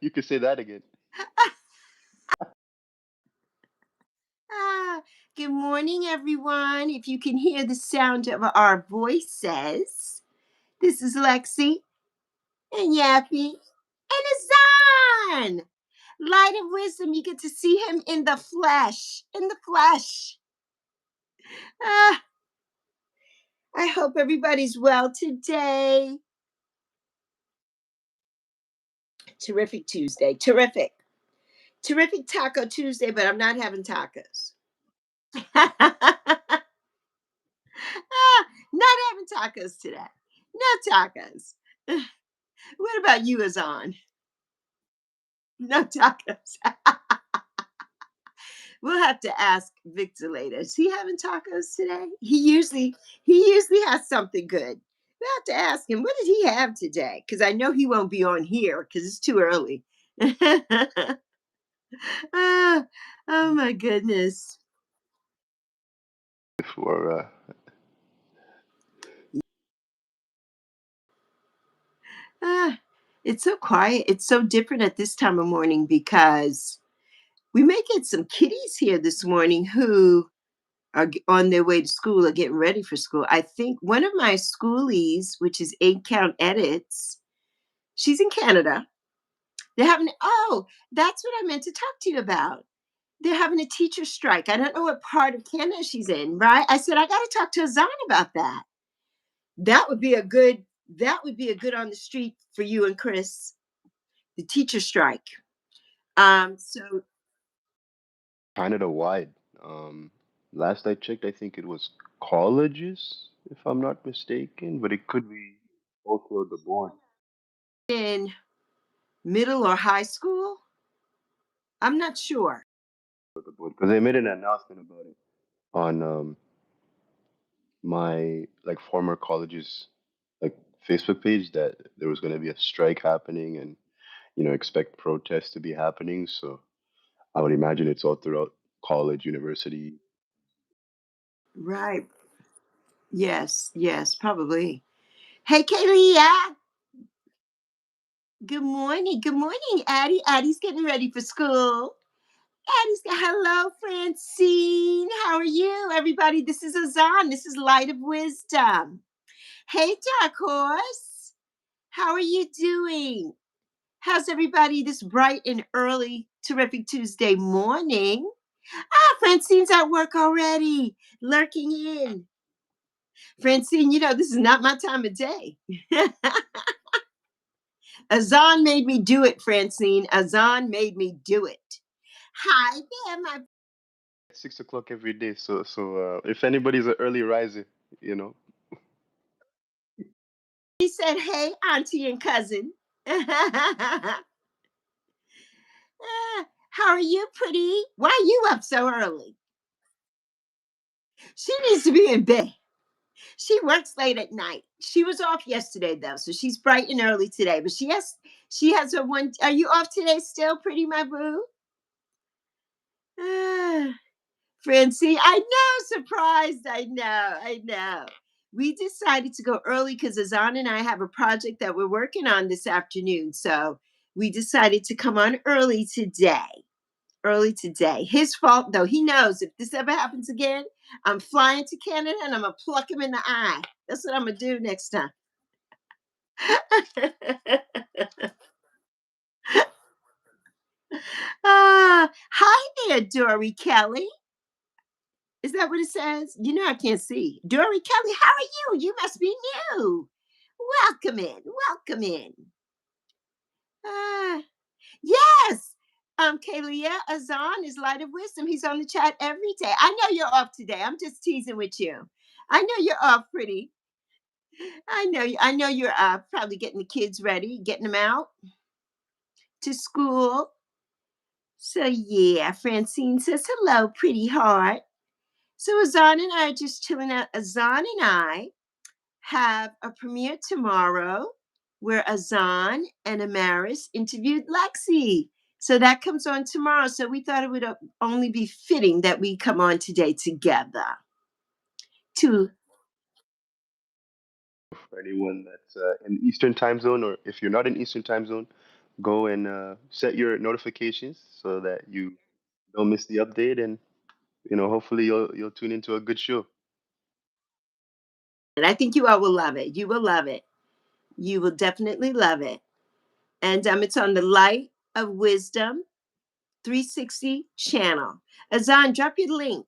You could say that again. Ah, good morning, everyone. If you can hear the sound of our voices, this is Lexi and YAPPY and Azan. Light of Wisdom, you get to see him in the flesh. In the flesh. Ah, I hope everybody's well today. Terrific Tuesday. Terrific. Terrific Taco Tuesday, but I'm not having tacos. Not having tacos today. No tacos. What about you, Azan? No tacos. We'll have to ask Victor later. Is he having tacos today? He usually has something good. We'll have to ask him, what did he have today? Because I know he won't be on here because it's too early. Ah, oh my goodness. For Ah, it's so quiet. It's so different at this time of morning because we may get some kiddies here this morning who are on their way to school or getting ready for school. I think one of my schoolies, which is 8 count edits, she's in Canada. They're having, oh, that's what I meant to talk to you about. They're having a teacher strike. I don't know what part of Canada she's in, right? I said, I got to talk to Azan about that. That would be a good, that would be a good on the street for you and Chris, the teacher strike. So Canada wide. Last I checked, I think it was colleges, if I'm not mistaken, but it could be also the board. in middle or high school, I'm not sure. The board, because they made an announcement about it on my like former college's like Facebook page that there was going to be a strike happening and expect protests to be happening. So I would imagine it's all throughout college, university. Right. Yes, yes, probably. Hey, Kaylee, good morning. Good morning, Addie. Addie's getting ready for school. Hello, Francine. How are you, everybody? This is Azan. This is Light of Wisdom. Hey, Dark Horse. How are you doing? How's everybody this bright and early, terrific Tuesday morning? Francine's at work already, lurking in. Francine, this is not my time of day. Azan made me do it, Francine. Azan made me do it. Hi there, my. 6 o'clock every day. So if anybody's an early riser, you know, He said, hey, auntie and cousin. How are you, pretty? Why are you up so early? She needs to be in bed. She works late at night. She was off yesterday though, so she's bright and early today. But she has her one. Are you off today still, pretty my boo? Francine, I know, surprised. I know. We decided to go early because Azan and I have a project that we're working on this afternoon. So we decided to come on early today. Early today. His fault, though. He knows if this ever happens again, I'm flying to Canada and I'm going to pluck him in the eye. That's what I'm going to do next time. Hi there, Dory Kelly. Is that what it says? I can't see. Dory Kelly, how are you? You must be new. Welcome in. Welcome in. Uh, yes. Kalia Azan is Light of Wisdom. He's on the chat every day. I know you're off today. I'm just teasing with you. I know you're off, pretty. I know you're probably getting the kids ready, getting them out to school. So yeah, Francine says hello, pretty heart. So Azan and I are just chilling out. Azan and I have a premiere tomorrow where Azan and Amaris interviewed Lexi. So that comes on tomorrow. So we thought it would only be fitting that we come on today together. To for anyone that's in Eastern time zone, or if you're not in Eastern time zone, go and set your notifications so that you don't miss the update, and hopefully you'll tune into a good show. And I think you all will love it. You will love it. You will definitely love it. And it's on the Light of Wisdom 360 channel. Azan, drop your link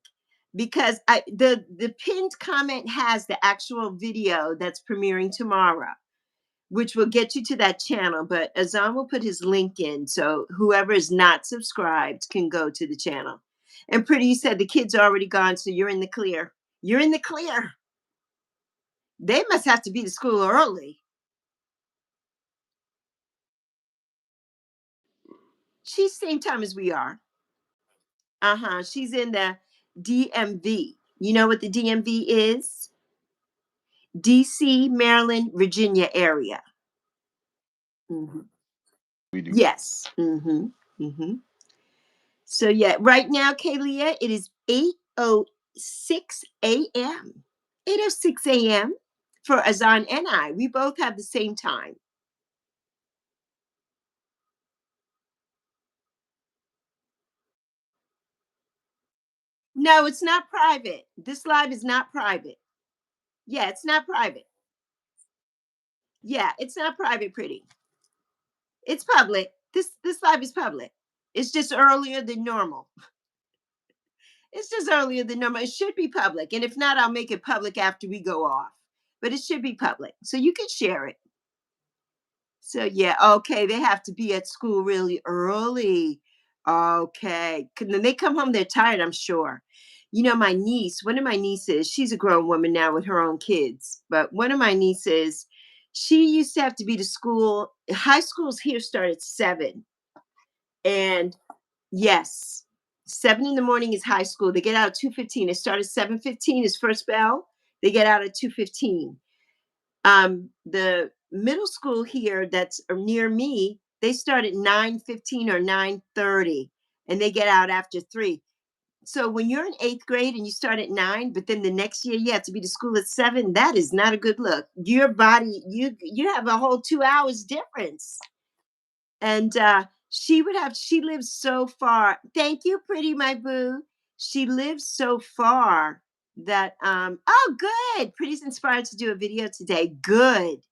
because the pinned comment has the actual video that's premiering tomorrow, which will get you to that channel. But Azan will put his link in so whoever is not subscribed can go to the channel. And Pretty, you said the kids are already gone, so you're in the clear. You're in the clear. They must have to be to school early. She's same time as we are. Uh-huh. She's in the DMV. You know what the DMV is? DC, Maryland, Virginia area. Mhm. We do. Yes. So yeah, right now, Kalia, it is 8:06 a.m. 8:06 a.m. for Azan and I. We both have the same time. No, it's not private. This live is not private. Yeah, it's not private. Yeah, it's not private, Pretty. It's public. This live is public. It's just earlier than normal. It's just earlier than normal. It should be public. And if not, I'll make it public after we go off. But it should be public. So you can share it. So yeah, okay. They have to be at school really early. Okay. Then they come home, they're tired, I'm sure. You know, my niece, one of my nieces, she's a grown woman now with her own kids. But one of my nieces, she used to have to be to school. High schools here start at 7. And yes, 7 in the morning is high school. They get out at 2:15. They start at 7:15 is first bell. They get out at 2:15. The middle school here that's near me, they start at 9:15 or 9:30, and they get out after 3. So when you're in 8th grade and you start at 9, but then the next year you have to be to school at 7, that is not a good look. Your body, you have a whole 2 hours difference. And she lives so far. Thank you, Pretty, my boo. She lives so far that oh good. Pretty's inspired to do a video today. Good.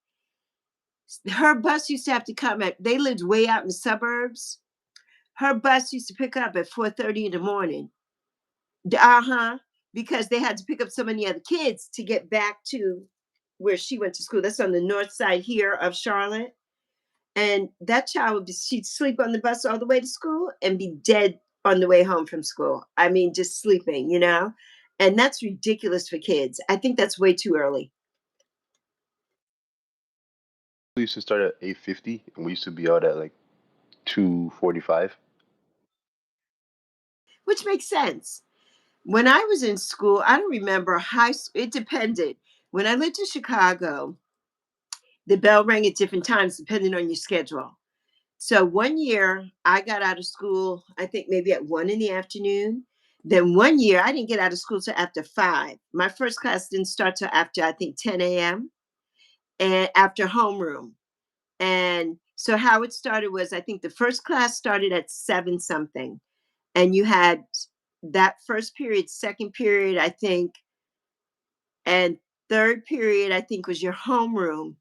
Her bus used to have to come at, they lived way out in the suburbs. Her bus used to pick up at 4:30 in the morning. Uh-huh. Because they had to pick up so many other kids to get back to where she went to school. That's on the north side here of Charlotte. And that child would be, she'd sleep on the bus all the way to school and be dead on the way home from school. I mean, just sleeping, you know? And that's ridiculous for kids. I think that's way too early, We used to start at 8:50, and we used to be out at like 2:45. which makes sense. When I was in school, I don't remember high school, it depended. When I lived in Chicago, the bell rang at different times depending on your schedule. So one year I got out of school, I think maybe at 1 in the afternoon. Then one year I didn't get out of school till after 5. My first class didn't start till after I think 10 a.m. and after homeroom. And so how it started was I think the first class started at 7 something. And you had that first period, second period, I think, and third period, I think, was your homeroom.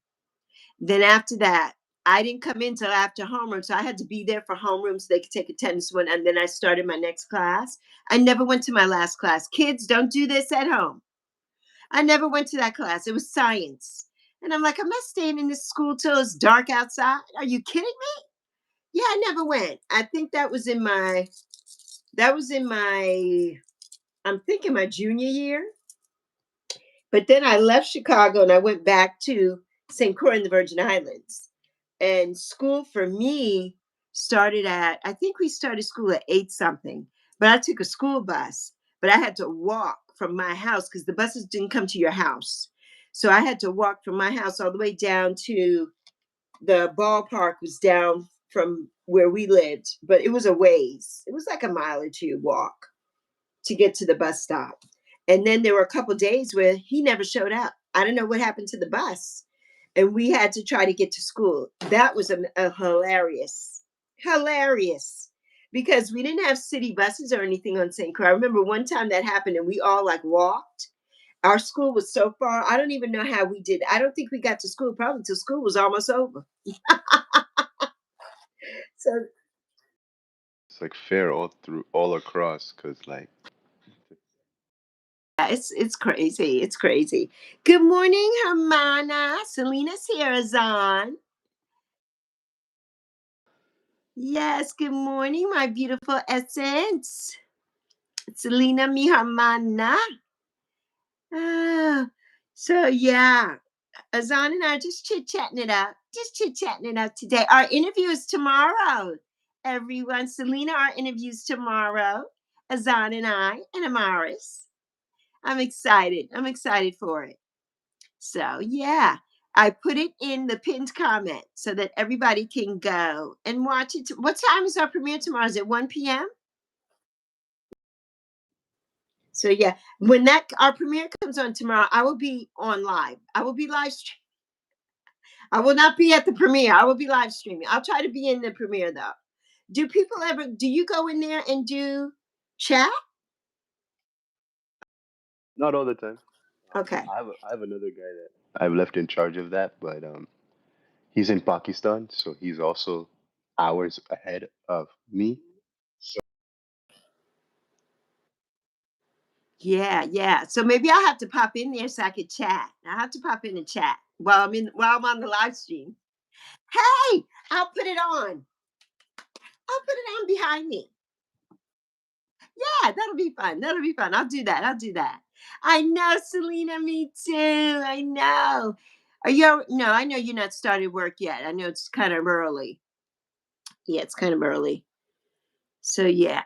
Then after that, I didn't come in till after homeroom, so I had to be there for homeroom so they could take attendance when, and then I started my next class. I never went to my last class. Kids, don't do this at home. I never went to that class. It was science. And I'm like, I'm not staying in this school till it's dark outside. Are you kidding me? Yeah, I never went. I think that was in my, I'm thinking my junior year. But then I left Chicago and I went back to St. Croix in the Virgin Islands. And school for me started at, I think we started school at 8 something, but I took a school bus, but I had to walk from my house because the buses didn't come to your house. So I had to walk from my house all the way down to the ballpark was down from where we lived, but it was a ways. It was like a mile or two walk to get to the bus stop. And then there were a couple days where he never showed up. I don't know what happened to the bus. and we had to try to get to school. That was a hilarious, because we didn't have city buses or anything on St. Croix. I remember one time that happened, and we all like walked. Our school was so far. I don't even know how we did. I don't think we got to school probably until school was almost over. So It's like fair all through, all across, because like, yeah, it's crazy. It's crazy. Good morning, Hermana. Selena's here, Azan. Yes, good morning, my beautiful essence. Selena, mi hermana. Ah, so yeah, Azan and I are just chit chatting it up. Just chit chatting it up today. Our interview is tomorrow, everyone. Selena, our interview's tomorrow. Azan and I, and Amaris. I'm excited. I'm excited for it. So yeah, I put it in the pinned comment so that everybody can go and watch it. What time is our premiere tomorrow? Is it 1 p.m.? So yeah, when that our premiere comes on tomorrow, I will be on live. I will be live stream. I will not be at the premiere. I will be live streaming. I'll try to be in the premiere though. Do people ever do you go in there and do chat? not all the time. Okay. I have another guy that I've left in charge of that, but he's in Pakistan, so he's also hours ahead of me. So Yeah, yeah. So maybe I'll have to pop in there so I could chat. I have to pop in and chat while I'm on the live stream. Hey, I'll put it on. I'll put it on behind me. Yeah, that'll be fun. That'll be fun. I'll do that. I'll do that. I know, Selena, me too. I know. Are you no, I know you're not started work yet. I know it's kind of early. Yeah, it's kind of early. So yeah.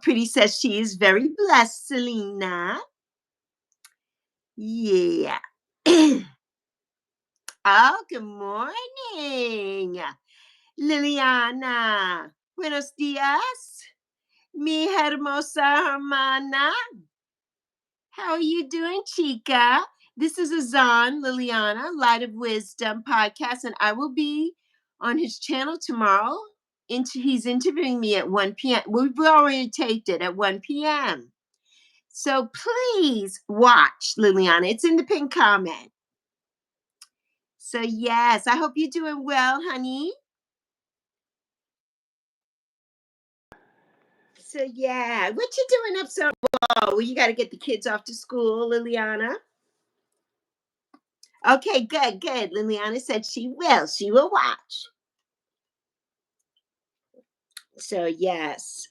Pretty says she is very blessed, Selena. Yeah. Oh, good morning, Liliana. Buenos dias, mi hermosa hermana. How are you doing, Chica? This is Azan Liliana, Light of Wisdom podcast, and I will be on his channel tomorrow. He's interviewing me at 1 p.m. We've already taped it at 1 p.m. So please watch, Liliana. It's in the pinned comment. So yes, I hope you're doing well, honey. So yeah, what you doing up so? Oh, well, you got to get the kids off to school, Liliana. Okay, good, good. Liliana said she will. She will watch. So yes.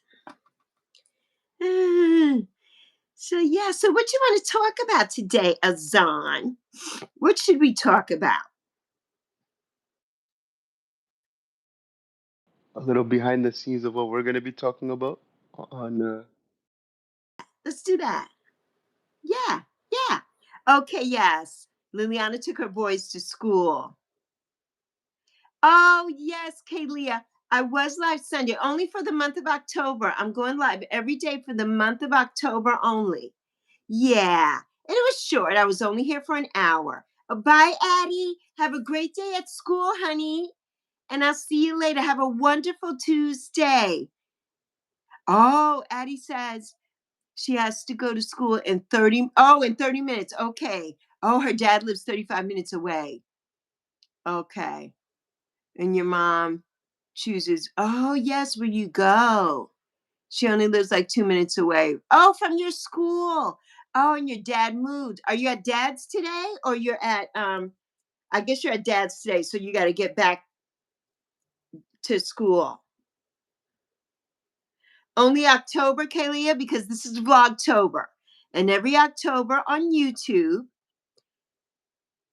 Mm, so yeah. So what you want to talk about today, Azan? What should we talk about? a little behind the scenes of what we're gonna be talking about on. Let's do that. Yeah, yeah. Okay, yes. Liliana took her boys to school. Oh, yes, Kaylia. I was live Sunday only for the month of October. I'm going live every day for the month of October only. Yeah. And it was short. I was only here for an hour. Bye, Addie. Have a great day at school, honey. And I'll see you later. Have a wonderful Tuesday. Oh, Addie says she has to go to school in 30. Oh, in 30 minutes. Okay. Oh, her dad lives 35 minutes away. Okay. And your mom chooses, oh, yes, where you go. She only lives like 2 minutes away. Oh, from your school. Oh, and your dad moved. Are you at dad's today or you're at, I guess you're at dad's today. So you got to get back to school. Only October, Kalia, because this is Vlogtober. And every October on YouTube,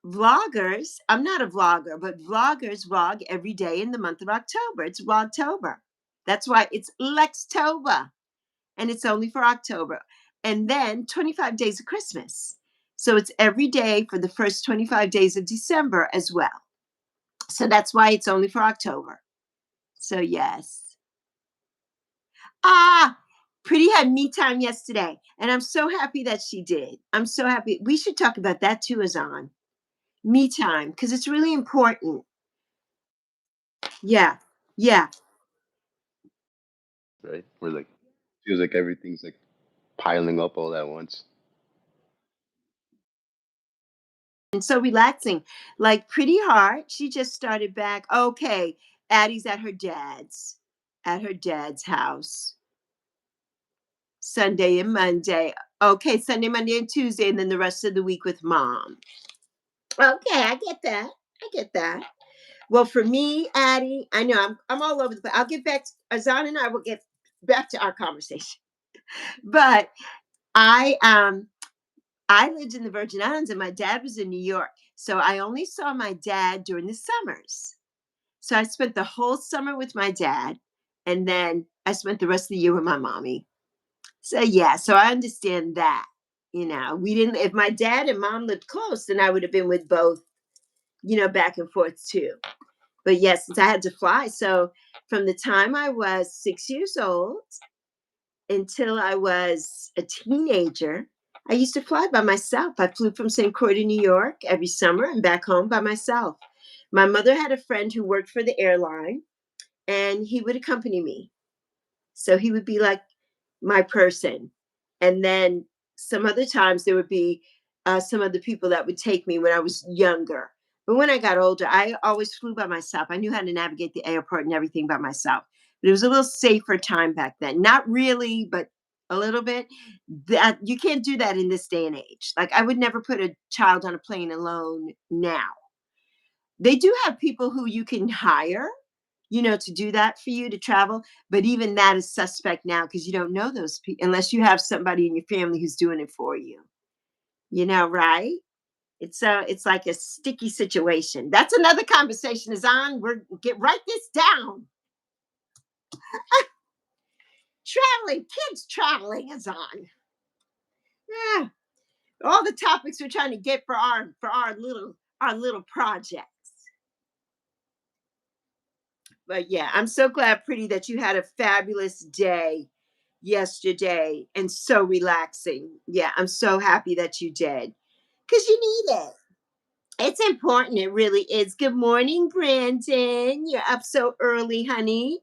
vloggers, I'm not a vlogger, but vloggers vlog every day in the month of October. It's Vlogtober. That's why it's Lextober. And it's only for October. And then 25 days of Christmas. So it's every day for the first 25 days of December as well. So that's why it's only for October. So yes. Pretty had me time yesterday. And I'm so happy that she did. I'm so happy. We should talk about that too, Azan. Me time, because it's really important. Yeah. Yeah. right? Where like feels like everything's like piling up all at once. And so relaxing. Like Pretty Heart, she just started back. Okay, Addie's at her dad's house. Sunday and Monday. Okay, Sunday, Monday, and Tuesday, and then the rest of the week with mom. Okay, I get that. I get that. Well, for me, Addie, I know I'm all over the place. I'll get back to Azan and I will get back to our conversation. But I I lived in the Virgin Islands and my dad was in New York. So I only saw my dad during the summers. So I spent the whole summer with my dad and then I spent the rest of the year with my mommy. So yeah, so I understand that. You know, we didn't if my dad and mom lived close, then I would have been with both, back and forth too. But yes, since I had to fly, so from the time I was 6 years old until I was a teenager, I used to fly by myself. I flew from St. Croix to New York every summer and back home by myself. My mother had a friend who worked for the airline, and he would accompany me. So he would be like my person. And then some other times there would be some other people that would take me when I was younger. But when I got older, I always flew by myself. I knew how to navigate the airport and everything by myself. But it was a little safer time back then. Not really, but a little bit. That you can't do that in this day and age. Like I would never put a child on a plane alone now. They do have people who you can hire, to do that for you to travel. But even that is suspect now because you don't know those people unless you have somebody in your family who's doing it for you. Right? It's like a sticky situation. That's another conversation is on. We're get write this down. Traveling, kids traveling is on. Yeah, all the topics we're trying to get for our little projects. But yeah, I'm so glad, Pretty, that you had a fabulous day yesterday and so relaxing. Yeah, I'm so happy that you did because you need it. It's important. It really is. Good morning, Brandon. You're up so early, honey.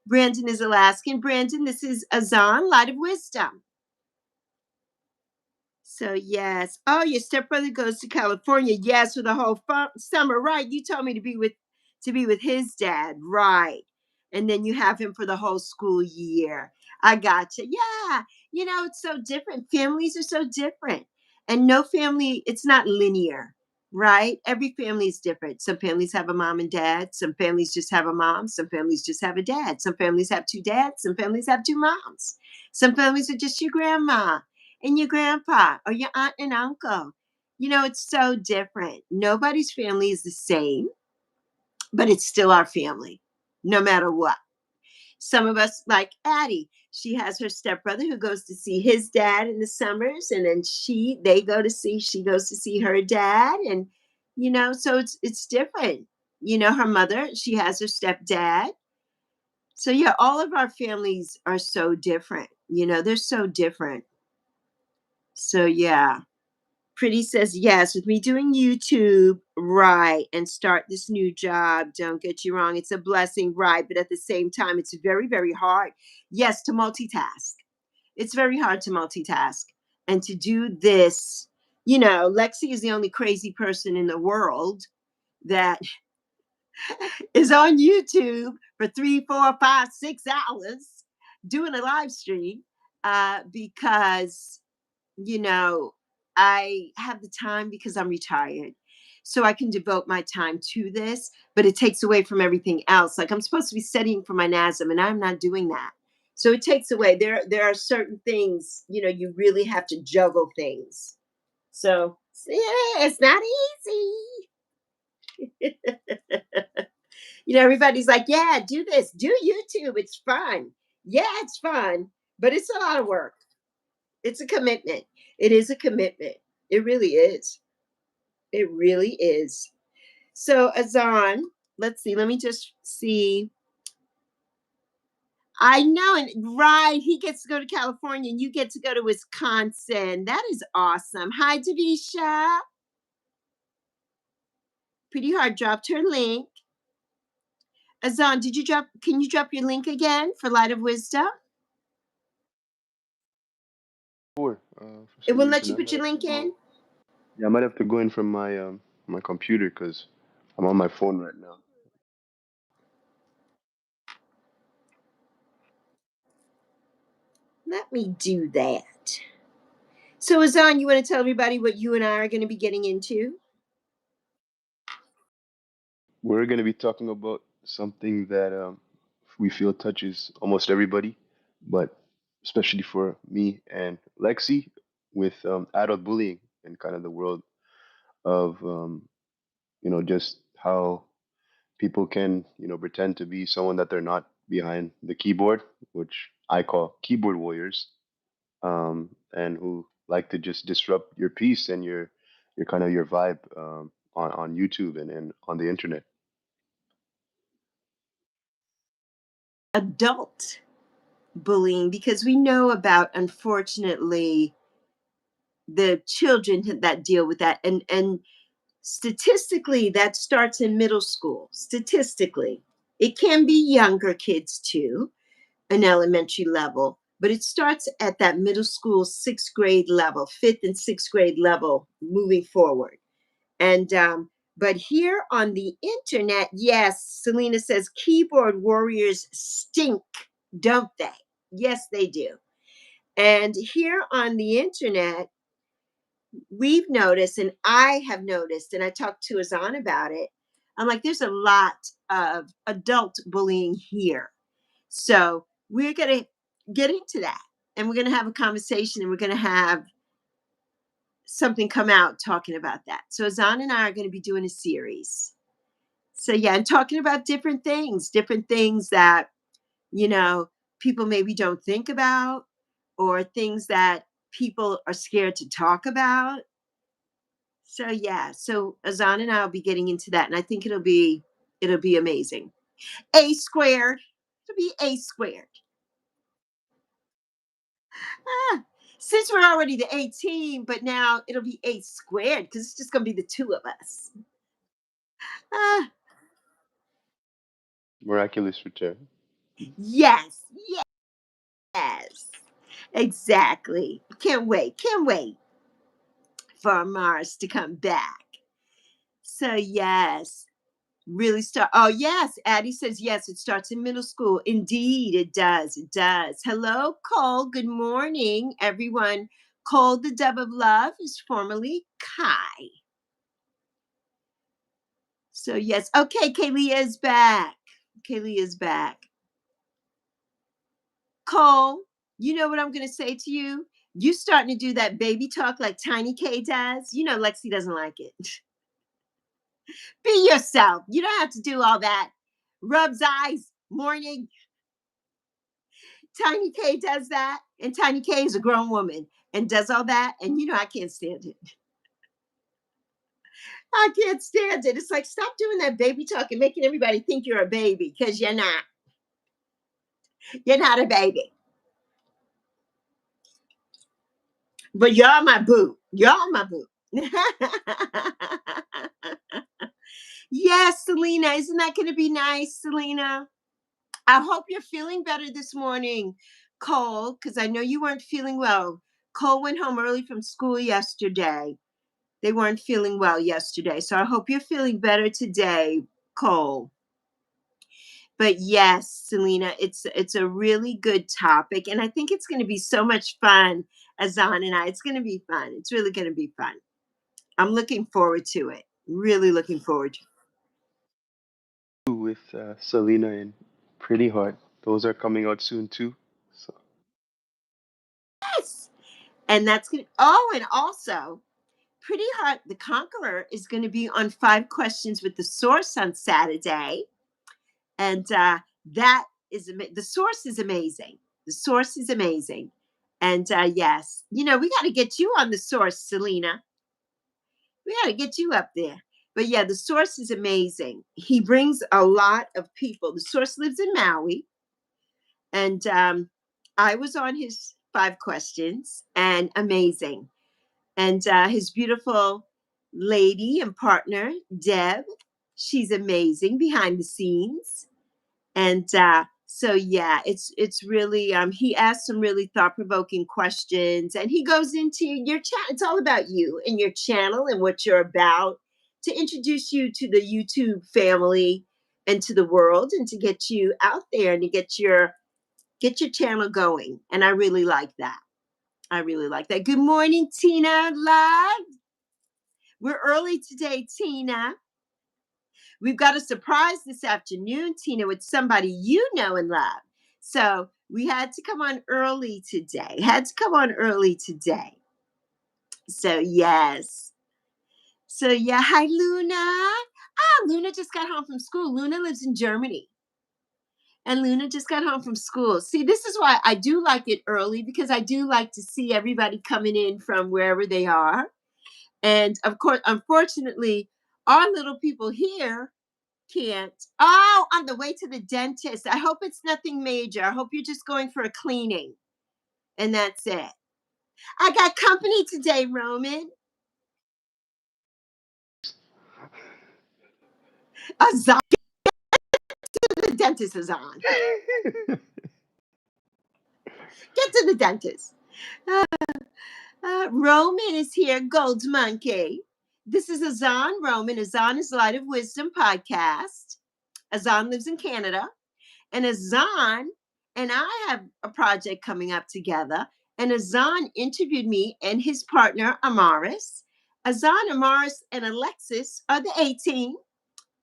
Brandon is Alaskan. Brandon, this is Azan, Light of Wisdom. So yes. Oh, your stepbrother goes to California. Yes, for the whole summer, right? You told me to be with his dad, right? And then you have him for the whole school year. I gotcha. Yeah, it's so different. Families are so different, and no family. It's not linear, right? Every family is different. Some families have a mom and dad. Some families just have a mom. Some families just have a dad. Some families have two dads. Some families have two moms. Some families are just your grandma and your grandpa or your aunt and uncle. It's so different. Nobody's family is the same, but it's still our family, no matter what. Some of us, like Addie, she has her stepbrother who goes to see his dad in the summers, and then she goes to see her dad, and so it's different. Her mother, she has her stepdad. So yeah, all of our families are so different. They're so different. So yeah. Pretty says, yes, with me doing YouTube, right, and start this new job. Don't get you wrong, it's a blessing, right? But at the same time, it's very, very hard. Yes, to multitask. It's very hard to multitask and to do this. Lexi is the only crazy person in the world that is on YouTube for 3, 4, 5, 6 hours doing a live stream because you know, I have the time because I'm retired. So I can devote my time to this, but it takes away from everything else. Like I'm supposed to be studying for my NASM and I'm not doing that. So it takes away. There are certain things, you really have to juggle things. So yeah, it's not easy. Everybody's like, yeah, do this, do YouTube. It's fun. Yeah, it's fun, but it's a lot of work. It's a commitment. It is a commitment. It really is. It really is. So, Azan, let's see. Let me just see. I know, and right, he gets to go to California, and you get to go to Wisconsin. That is awesome. Hi, Davisha. Pretty Heart dropped her link. Azan, can you drop your link again for Light of Wisdom? For It some won't let reason, you I put might your have to link go. in? Yeah, I might have to go in from my computer because I'm on my phone right now. Let me do that. So, Azan, you want to tell everybody what you and I are going to be getting into? We're going to be talking about something that we feel touches almost everybody, but especially for me and Lexi with adult bullying and kind of the world of just how people can pretend to be someone that they're not behind the keyboard, which I call keyboard warriors, and who like to just disrupt your peace and your kind of your vibe on YouTube and on the internet. Adult bullying, because we know about, unfortunately, the children that deal with that. And statistically, that starts in middle school. Statistically, it can be younger kids too, an elementary level, but it starts at that middle school, sixth grade level, fifth and sixth grade level, moving forward. And but here on the internet, yes, Selena says keyboard warriors stink, don't they? Yes, they do. And here on the internet, we've noticed, and I have noticed, and I talked to Azan about it. I'm like, there's a lot of adult bullying here. So we're going to get into that, and we're going to have a conversation, and we're going to have something come out talking about that. So Azan and I are going to be doing a series. So yeah, and talking about different things that, you know, people maybe don't think about, or things that people are scared to talk about. So yeah, so Azan and I will be getting into that, and I think it'll be amazing. A squared. It'll be A squared. Ah, since we're already the 18, but now it'll be A squared because it's just gonna be the two of us. Ah, Miraculous return. yes, yes, exactly. Can't wait for Mars to come back. So yes, really start. Oh yes, Addie says yes. It starts in middle school. Indeed, it does. It does. Hello, Cole. Good morning, everyone. Cole, the dove of love, is formerly Kai. So yes. Okay, Kaylee is back. Kaylee is back. Cole, you know what I'm gonna say to you? You starting to do that baby talk like Tiny K does. You know Lexi doesn't like it. Be yourself. You don't have to do all that. Rubs eyes, morning. Tiny K does that, and Tiny K is a grown woman and does all that, and I can't stand it. I can't stand it. It's like, stop doing that baby talk and making everybody think you're a baby, because you're not. You're not a baby. But you're my boo. You're my boo. Yes, Selena. Isn't that going to be nice, Selena? I hope you're feeling better this morning, Cole, because I know you weren't feeling well. Cole went home early from school yesterday. They weren't feeling well yesterday. So I hope you're feeling better today, Cole. But yes, Selena, it's a really good topic. And I think it's going to be so much fun, Azan and I. It's going to be fun. It's really going to be fun. I'm looking forward to it. Really looking forward to it. With Selena and Pretty Heart. Those are coming out soon too. So Yes. And that's going to, oh, and also, Pretty Heart the Conqueror is going to be on 5 Questions with the Source on Saturday. And that is the Source is amazing. The Source is amazing. And yes, we got to get you on the Source, Selena. We got to get you up there. But yeah, the Source is amazing. He brings a lot of people. The Source lives in Maui, and I was on his 5 Questions, and amazing. And his beautiful lady and partner, Deb. She's amazing behind the scenes. And so yeah, it's really he asks some really thought-provoking questions, and he goes into your chat. It's all about you and your channel and what you're about, to introduce you to the YouTube family and to the world, and to get you out there and to get your channel going. And I really like that. I really like that. Good morning, Tina Love. We're early today, Tina. We've got a surprise this afternoon, Tina, with somebody you know and love. So we had to come on early today. Had to come on early today. So yes. So yeah, hi Luna. Luna just got home from school. Luna lives in Germany. And Luna just got home from school. See, this is why I do like it early, because I do like to see everybody coming in from wherever they are. And of course, unfortunately, our little people here can't. Oh, on the way to the dentist. I hope it's nothing major. I hope you're just going for a cleaning. And that's it. I got company today, Roman. Azan. Get to the dentist, Azan. Get to the dentist. Roman is here, Gold Monkey. This is Azan Roman. Azan is Light of Wisdom podcast. Azan lives in Canada. And Azan and I have a project coming up together. And Azan interviewed me and his partner, Amaris. Azan, Amaris, and Alexis are the 18.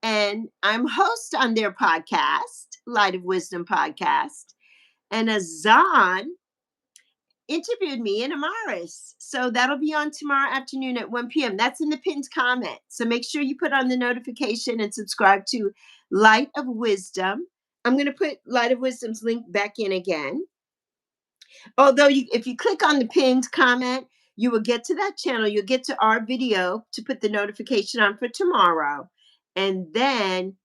And I'm host on their podcast, Light of Wisdom podcast. And Azan interviewed me and Amaris. So that'll be on tomorrow afternoon at 1 p.m. That's in the pinned comment. So make sure you put on the notification and subscribe to Light of Wisdom. I'm going to put Light of Wisdom's link back in again. Although if you click on the pinned comment, you will get to that channel. You'll get to our video to put the notification on for tomorrow. And then,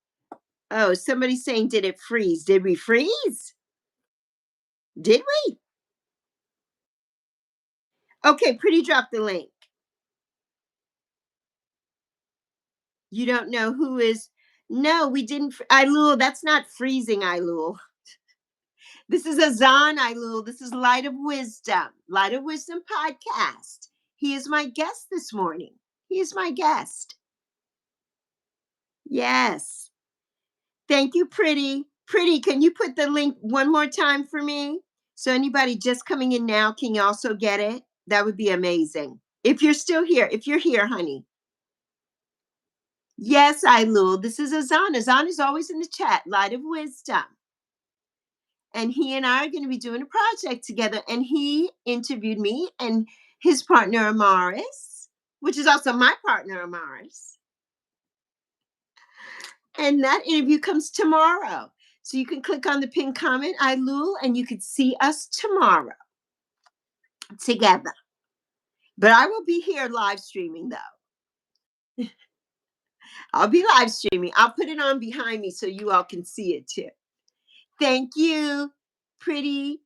oh, somebody's saying, did it freeze? Did we freeze? Did we? Okay, Pretty dropped the link. You don't know who is. No, we didn't. Ailul, that's not freezing, Ailul. This is Azan, Ailul. This is Light of Wisdom podcast. He is my guest this morning. He is my guest. Yes. Thank you, Pretty. Pretty, can you put the link one more time for me? So anybody just coming in now can also get it? That would be amazing. If you're still here, if you're here, honey. Yes, Ailul. This is Azan. Azan is always in the chat, Light of Wisdom. And he and I are going to be doing a project together. And he interviewed me and his partner, Amaris, which is also my partner, Amaris. And that interview comes tomorrow. So you can click on the pinned comment, Ailul, and you can see us tomorrow together. But I will be here live streaming, though. I'll be live streaming. I'll put it on behind me so you all can see it too. Thank you, Pretty.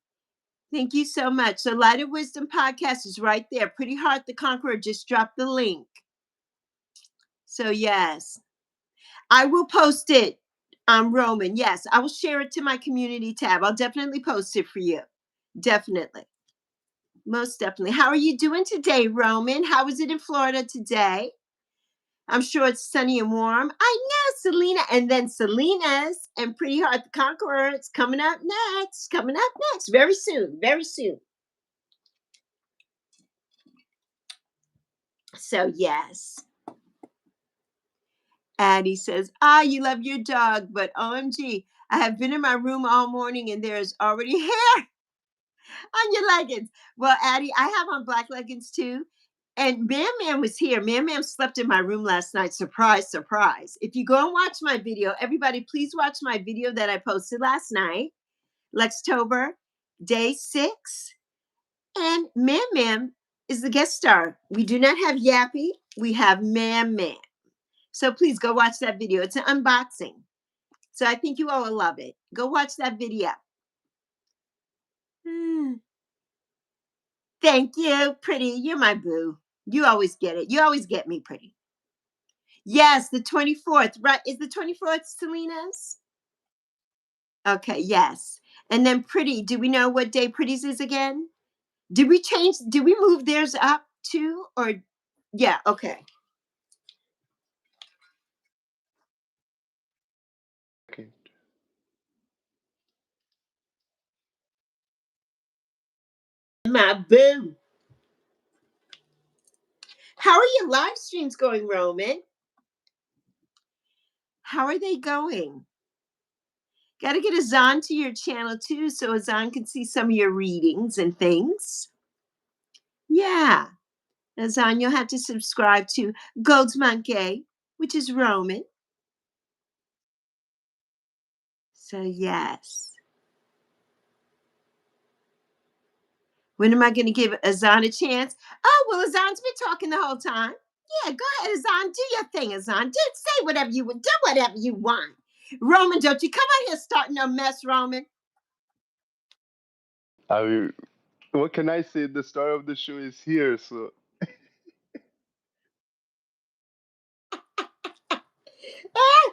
Thank you so much. So Light of Wisdom podcast is right there. Pretty Heart the Conqueror just dropped the link. So yes, I will post it. Roman. Yes, I will share it to my community tab. I'll definitely post it for you. Definitely. Most definitely. How are you doing today, Roman? How is it in Florida today? I'm sure it's sunny and warm. I know, Selena. And then Selena's and Pretty Heart the Conqueror. It's coming up next. Coming up next. Very soon. Very soon. So, yes. Addie says, you love your dog, but OMG, I have been in my room all morning and there's already hair on your leggings. Well, Addie, I have on black leggings too. And Man was here. Man slept in my room last night. Surprise, surprise. If you go and watch my video, everybody, please watch my video that I posted last night, Lextober, day 6. And Man is the guest star. We do not have Yappy. We have Man. So please go watch that video. It's an unboxing. So I think you all will love it. Go watch that video. Thank you, Pretty. You're my boo. You always get it. You always get me, Pretty. Yes, the 24th. Right. Is the 24th Selena's? Okay, yes. And then Pretty, do we know what day Pretty's is again? Did we move theirs up too? Or yeah, okay. Okay. My boo. How are your live streams going, Roman? How are they going? Got to get Azan to your channel too so Azan can see some of your readings and things. Yeah. Azan, you'll have to subscribe to Gold's Monkey, which is Roman. So, yes. When am I going to give Azan a chance? Oh, well, Azan's been talking the whole time. Yeah, go ahead, Azan. Do your thing, Azan. Say whatever you would. Do whatever you want. Roman, don't you come out here starting a mess, Roman. I mean, what can I say? The star of the show is here, so Ah,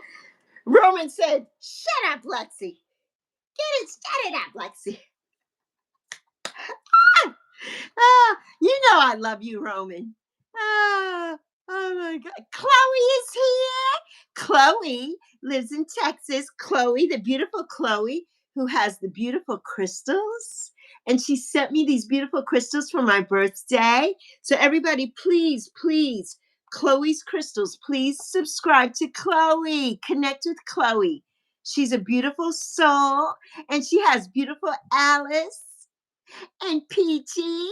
Roman said, "Shut up, Lexi. Shut it up, Lexi." You know I love you, Roman. Ah, oh my God. Chloe is here. Chloe lives in Texas. Chloe, the beautiful Chloe, who has the beautiful crystals. And she sent me these beautiful crystals for my birthday. So, everybody, please, please, Chloe's crystals, please subscribe to Chloe. Connect with Chloe. She's a beautiful soul, and she has beautiful Alice and Peachy,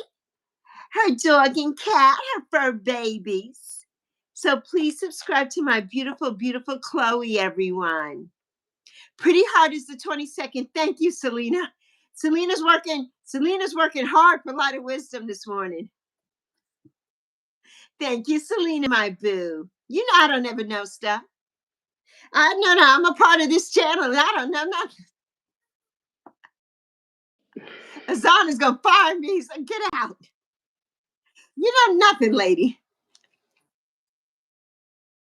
her dog and cat, her fur babies. So please subscribe to my beautiful, beautiful Chloe, everyone. Pretty hard is the 22nd. Thank you, Selena. Selena's working hard for Light of Wisdom this morning. Thank you, Selena, my boo. You know I don't ever know stuff. No, I'm a part of this channel and I don't know nothing. Azan is gonna fire me, so get out. You know nothing, lady.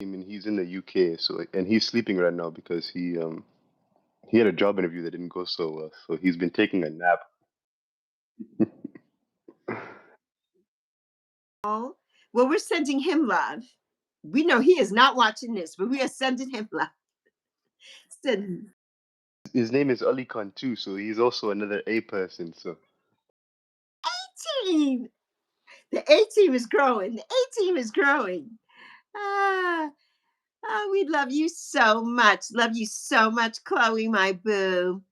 I mean he's in the UK, so and he's sleeping right now because he had a job interview that didn't go so well, so he's been taking a nap. Oh, well, we're sending him love. We know he is not watching this, but we are sending him love. Send His name is Ali Khan too, so he's also another A person. So team. The A team is growing. The A team is growing. Ah, we love you so much. Love you so much, Chloe, my boo.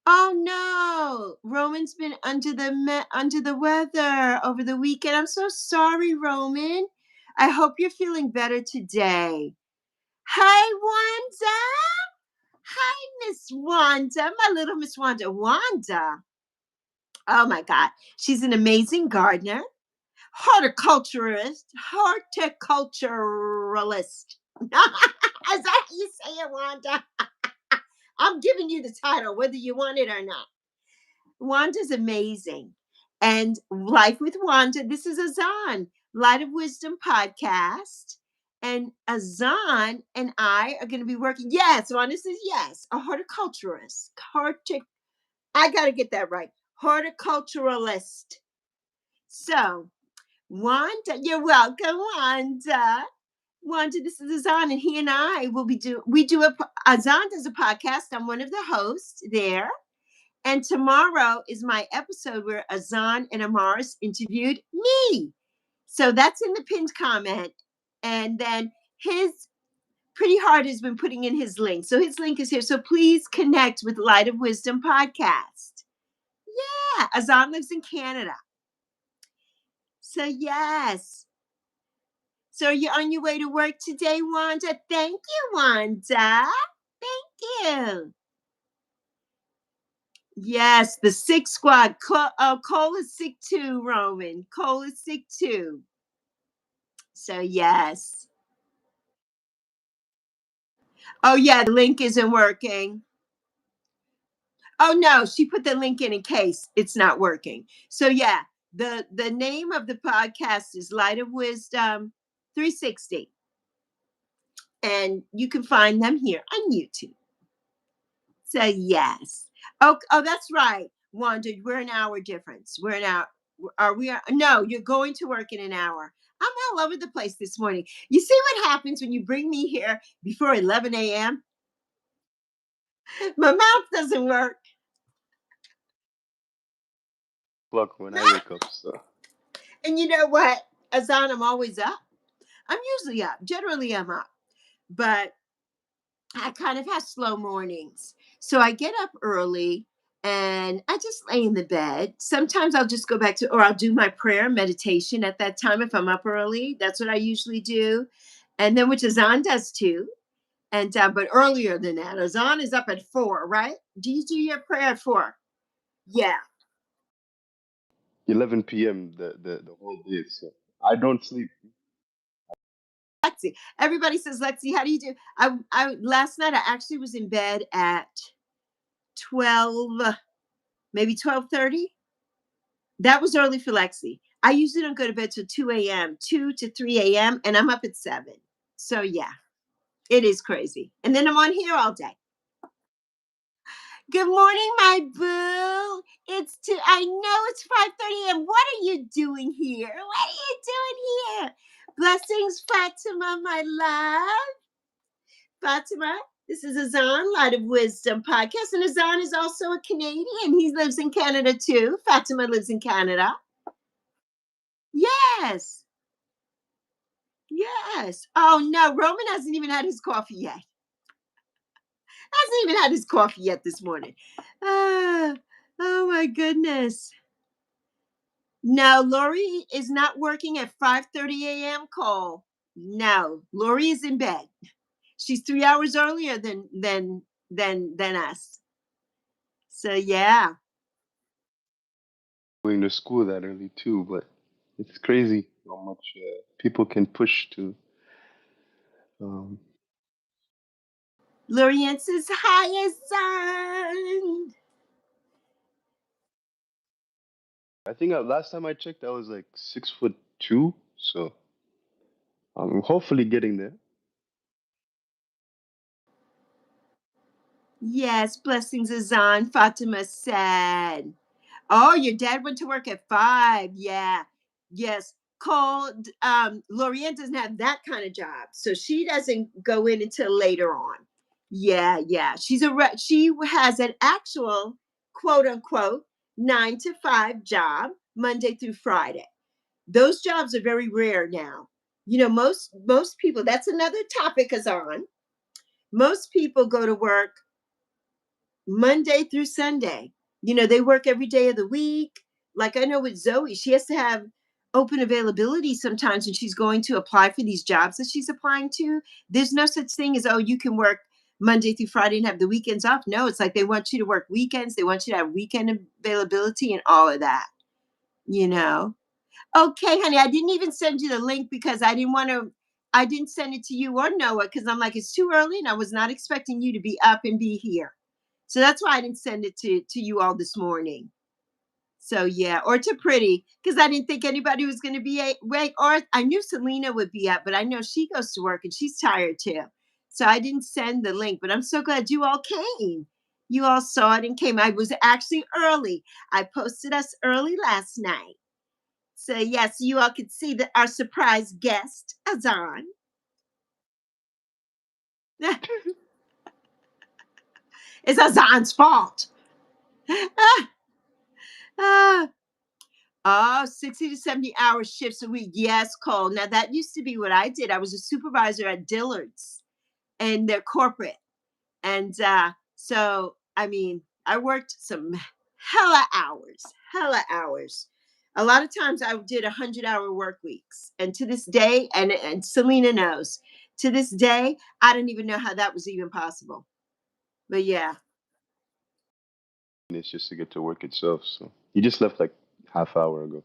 Oh no, Roman's been under the weather over the weekend. I'm so sorry, Roman. I hope you're feeling better today. Hi, Wanda. Hi, Miss Wanda, my little Miss Wanda. Wanda. Oh my God. She's an amazing gardener, horticulturist, horticulturalist. Is that how you say it, Wanda? I'm giving you the title, whether you want it or not. Wanda's amazing. And Life with Wanda, this is Azan, Light of Wisdom podcast. And Azan and I are going to be working. Yes, Wanda says yes, a horticulturist. I got to get that right. Horticulturalist. So, Wanda, you're welcome, Wanda. Wanda, this is Azan, and he and I will be Azan does a podcast. I'm one of the hosts there. And tomorrow is my episode where Azan and Amaris interviewed me. So that's in the pinned comment. And then his Pretty Hard has been putting in his link. So his link is here. So please connect with Light of Wisdom podcast. Yeah, Azan lives in Canada. So yes. So you're on your way to work today, Wanda? Thank you, Wanda. Thank you. Yes, the sick squad. Cole is sick too, Roman. Cole is sick too. So, yes. Oh, yeah, the link isn't working. Oh, no, she put the link in case it's not working. So, yeah, the name of the podcast is Light of Wisdom 360. And you can find them here on YouTube. So yes. Oh, that's right, Wanda. We're an hour difference. We're an hour. Are we? No, you're going to work in an hour. I'm all over the place this morning. You see what happens when you bring me here before 11 a.m.? My mouth doesn't work. Clock when I wake up, so And you know what, Azan, I'm always up. I'm usually up. Generally, I'm up. But I kind of have slow mornings. So I get up early and I just lay in the bed. Sometimes I'll just go back to, or I'll do my prayer meditation at that time if I'm up early. That's what I usually do. And then, which Azan does too. And, but earlier than that, Azan is up at 4, right? Do you do your prayer at 4? Yeah. 11 p.m. the whole day. So I don't sleep. Lexi. Everybody says, Lexi, how do you do? I last night I actually was in bed at 12, maybe 12:30. That was early for Lexi. I usually don't go to bed till 2 a.m., 2 to 3 a.m., and I'm up at 7. So, yeah, it is crazy. And then I'm on here all day. Good morning, my boo. I know it's 5:30 a.m. What are you doing here? What are you doing here? Blessings, Fatima, my love. Fatima, this is Azan, Light of Wisdom podcast. And Azan is also a Canadian. He lives in Canada too. Fatima lives in Canada. Yes. Yes. Oh no, Roman hasn't even had his coffee yet. Hasn't even had his coffee yet this morning. Ah, oh my goodness. No, Lori is not working at 5:30 a.m. Cole. No, Lori is in bed. She's 3 hours earlier than us. So yeah. Going to school that early too, but it's crazy how much people can push to. Um, Lorianne says, hi, son. I think last time I checked, I was like 6'2", so I'm hopefully getting there. Yes, blessings, Azan. Fatima said. Oh, your dad went to work at 5. Yeah. Yes. Cole, Lorianne doesn't have that kind of job. So she doesn't go in until later on. Yeah, yeah. She has an actual quote unquote 9 to 5 job, Monday through Friday. Those jobs are very rare now. You know, most people, that's another topic is on. Most people go to work Monday through Sunday. You know, they work every day of the week. Like I know with Zoe, she has to have open availability sometimes when she's going to apply for these jobs that she's applying to. There's no such thing as, oh, you can work Monday through Friday and have the weekends off. No, it's like they want you to work weekends. They want you to have weekend availability and all of that, you know. Okay, honey, I didn't even send you the link because I didn't send it to you or Noah because I'm like, it's too early and I was not expecting you to be up and be here. So that's why I didn't send it to you all this morning. So yeah, or to Pretty because I didn't think anybody was going to be awake. Or I knew Selena would be up, but I know she goes to work and she's tired too. So I didn't send the link, but I'm so glad you all came. You all saw it and came. I was actually early. I posted us early last night. So yes, you all could see that our surprise guest, Azan. It's Azan's fault. Ah, ah. Oh, 60 to 70 hour shifts a week. Yes, Cole. Now that used to be what I did. I was a supervisor at Dillard's and their corporate. And so I mean, I worked some hella hours. A lot of times I did 100-hour work weeks. And to this day, and Selena knows, to this day, I don't even know how that was even possible. But yeah. And it's just to get to work itself. So you just left like half hour ago.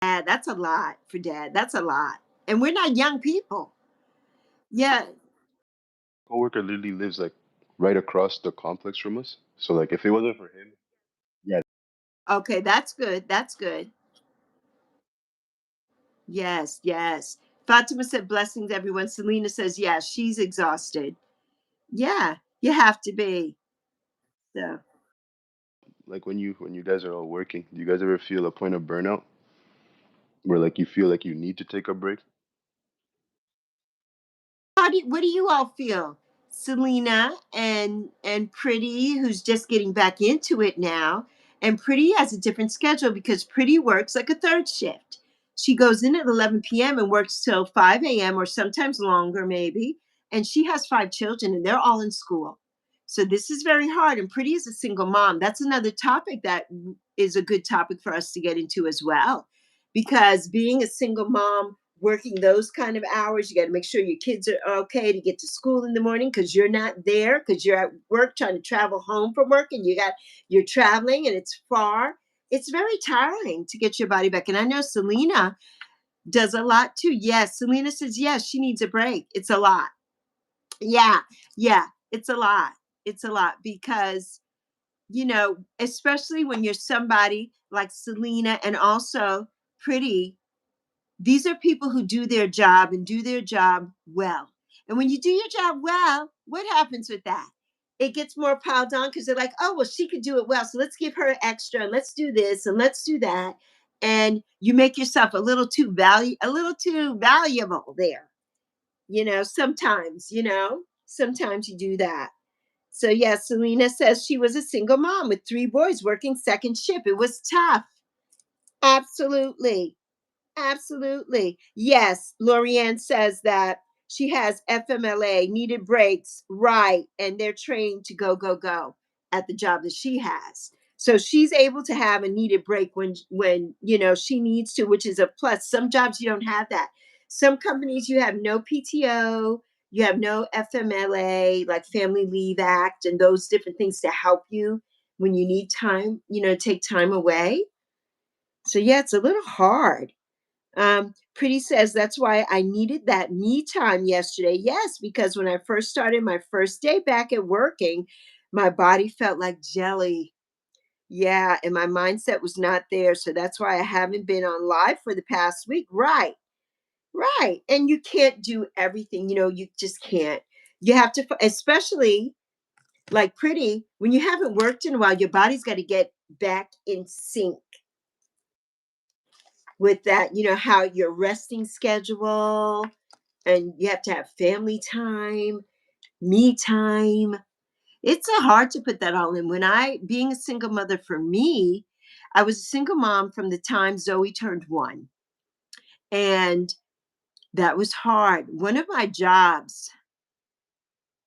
Dad, that's a lot for dad. That's a lot. And we're not young people. Yeah. Coworker literally lives like right across the complex from us. So like if it wasn't for him, yeah, Okay, that's good. That's good. Yes, yes. Fatima said blessings, everyone. Selena says, yeah, she's exhausted. Yeah, you have to be. So Like when you guys are all working, do you guys ever feel a point of burnout where like you feel like you need to take a break? what do you all feel? Selena and Pretty, who's just getting back into it now. And Pretty has a different schedule because Pretty works like a third shift. She goes in at 11 p.m. and works till 5 a.m. or sometimes longer, maybe. And she has 5 children and they're all in school. So this is very hard. And Pretty is a single mom. That's another topic that is a good topic for us to get into as well. Because being a single mom, working those kind of hours, you got to make sure your kids are okay to get to school in the morning because you're not there because you're at work trying to travel home from work and you're traveling and it's far. It's very tiring to get your body back. And I know Selena does a lot too. Yes, Selena says yes, she needs a break. It's a lot. Yeah, yeah, it's a lot. It's a lot because especially when you're somebody like Selena and also Pretty, these are people who do their job and do their job well. And when you do your job well, what happens with that? It gets more piled on because they're like, oh, well, she could do it well. So let's give her extra and let's do this and let's do that. And you make yourself a little too valuable there. Sometimes you do that. So yeah, Selena says she was a single mom with 3 boys working second shift. It was tough. Absolutely. Absolutely. Yes, Lorianne says that she has FMLA, needed breaks, right, and they're trained to go, go, go at the job that she has. So she's able to have a needed break when she needs to, which is a plus. Some jobs you don't have that. Some companies you have no PTO, you have no FMLA, like Family Leave Act, and those different things to help you when you need time, take time away. So yeah, it's a little hard. Pretty says that's why I needed that me time yesterday. Yes, because when I first started my first day back at working, my body felt like jelly. Yeah, and my mindset was not there. So that's why I haven't been on live for the past week. Right, right. And you can't do everything, you just can't. You have to, especially like Pretty, when you haven't worked in a while, your body's got to get back in sync with that, how your resting schedule, and you have to have family time, me time. It's hard to put that all in. Being a single mother for me, I was a single mom from the time Zoe turned 1. And that was hard. One of my jobs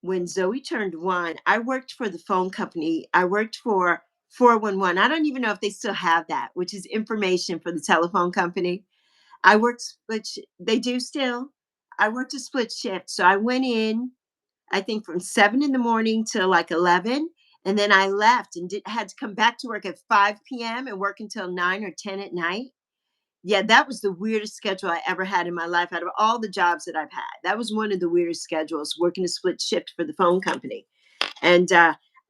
when Zoe turned 1, I worked for the phone company. I worked for 411. I don't even know if they still have that, which is information for the telephone company. I worked they do still. I worked a split shift. So I went in, I think from 7 in the morning till like 11. And then I left and had to come back to work at 5 p.m. and work until 9 or 10 at night. Yeah, that was the weirdest schedule I ever had in my life out of all the jobs that I've had. That was one of the weirdest schedules, working a split shift for the phone company. And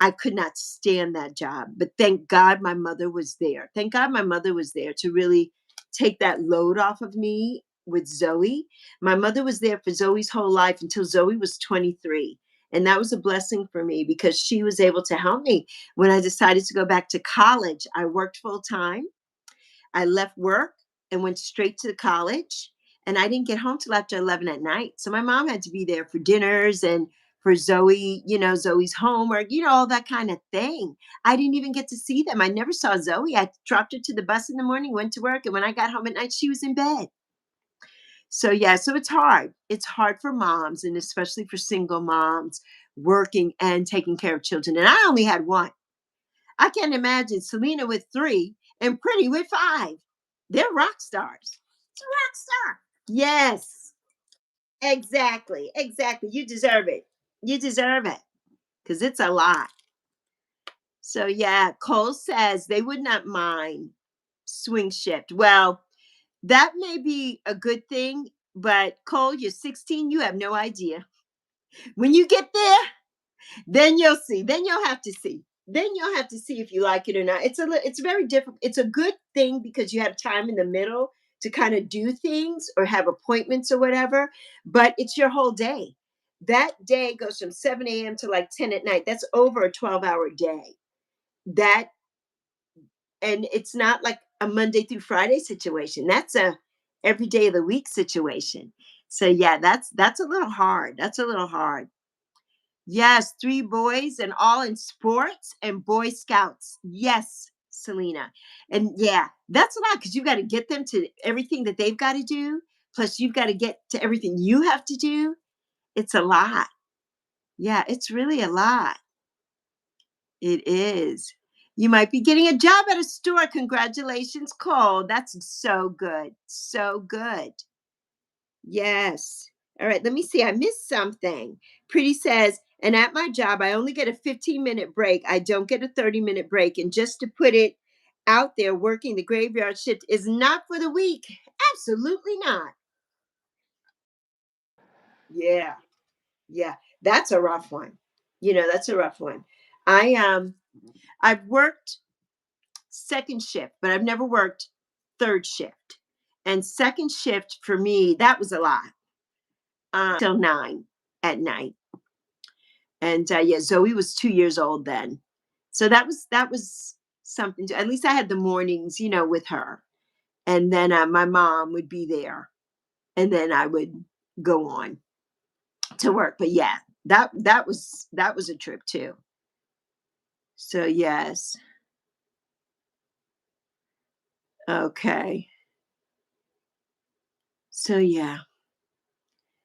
I could not stand that job. But thank God my mother was there. Thank God my mother was there to really take that load off of me with Zoe. My mother was there for Zoe's whole life until Zoe was 23. And that was a blessing for me because she was able to help me. When I decided to go back to college, I worked full time. I left work and went straight to college. And I didn't get home till after 11 at night. So my mom had to be there for dinners and for Zoe, Zoe's homework, all that kind of thing. I didn't even get to see them. I never saw Zoe. I dropped her to the bus in the morning, went to work. And when I got home at night, she was in bed. So, yeah, so it's hard. It's hard for moms and especially for single moms working and taking care of children. And I only had one. I can't imagine Selena with 3 and Pretty with 5. They're rock stars. It's a rock star. Yes, exactly. Exactly. You deserve it. You deserve it because it's a lot. So, yeah, Cole says they would not mind swing shift. Well, that may be a good thing, but Cole, you're 16. You have no idea. When you get there, then you'll see. Then you'll have to see. Then you'll have to see if you like it or not. It's very difficult. It's a good thing because you have time in the middle to kind of do things or have appointments or whatever, but it's your whole day. That day goes from 7 a.m. to like 10 at night. That's over a 12-hour day. That and it's not like a Monday through Friday situation. That's a every day of the week situation. So yeah, that's a little hard. That's a little hard. Yes, 3 boys and all in sports and Boy Scouts. Yes, Selena. And yeah, that's a lot because you got to get them to everything that they've got to do. Plus, you've got to get to everything you have to do. It's a lot. Yeah, it's really a lot. It is. You might be getting a job at a store. Congratulations, Cole. That's so good. So good. Yes. All right, let me see. I missed something. Pretty says, and at my job, I only get a 15-minute break. I don't get a 30-minute break. And just to put it out there, working the graveyard shift is not for the weak. Absolutely not. Yeah. Yeah. That's a rough one. That's a rough one. I've worked second shift, but I've never worked third shift. And second shift for me, that was a lot. Till 9 at night. And yeah, Zoe was 2 years old then. So that was something at least I had the mornings, with her. And then my mom would be there. And then I would go on to work. But yeah, that was a trip too. So yes. Okay. So yeah.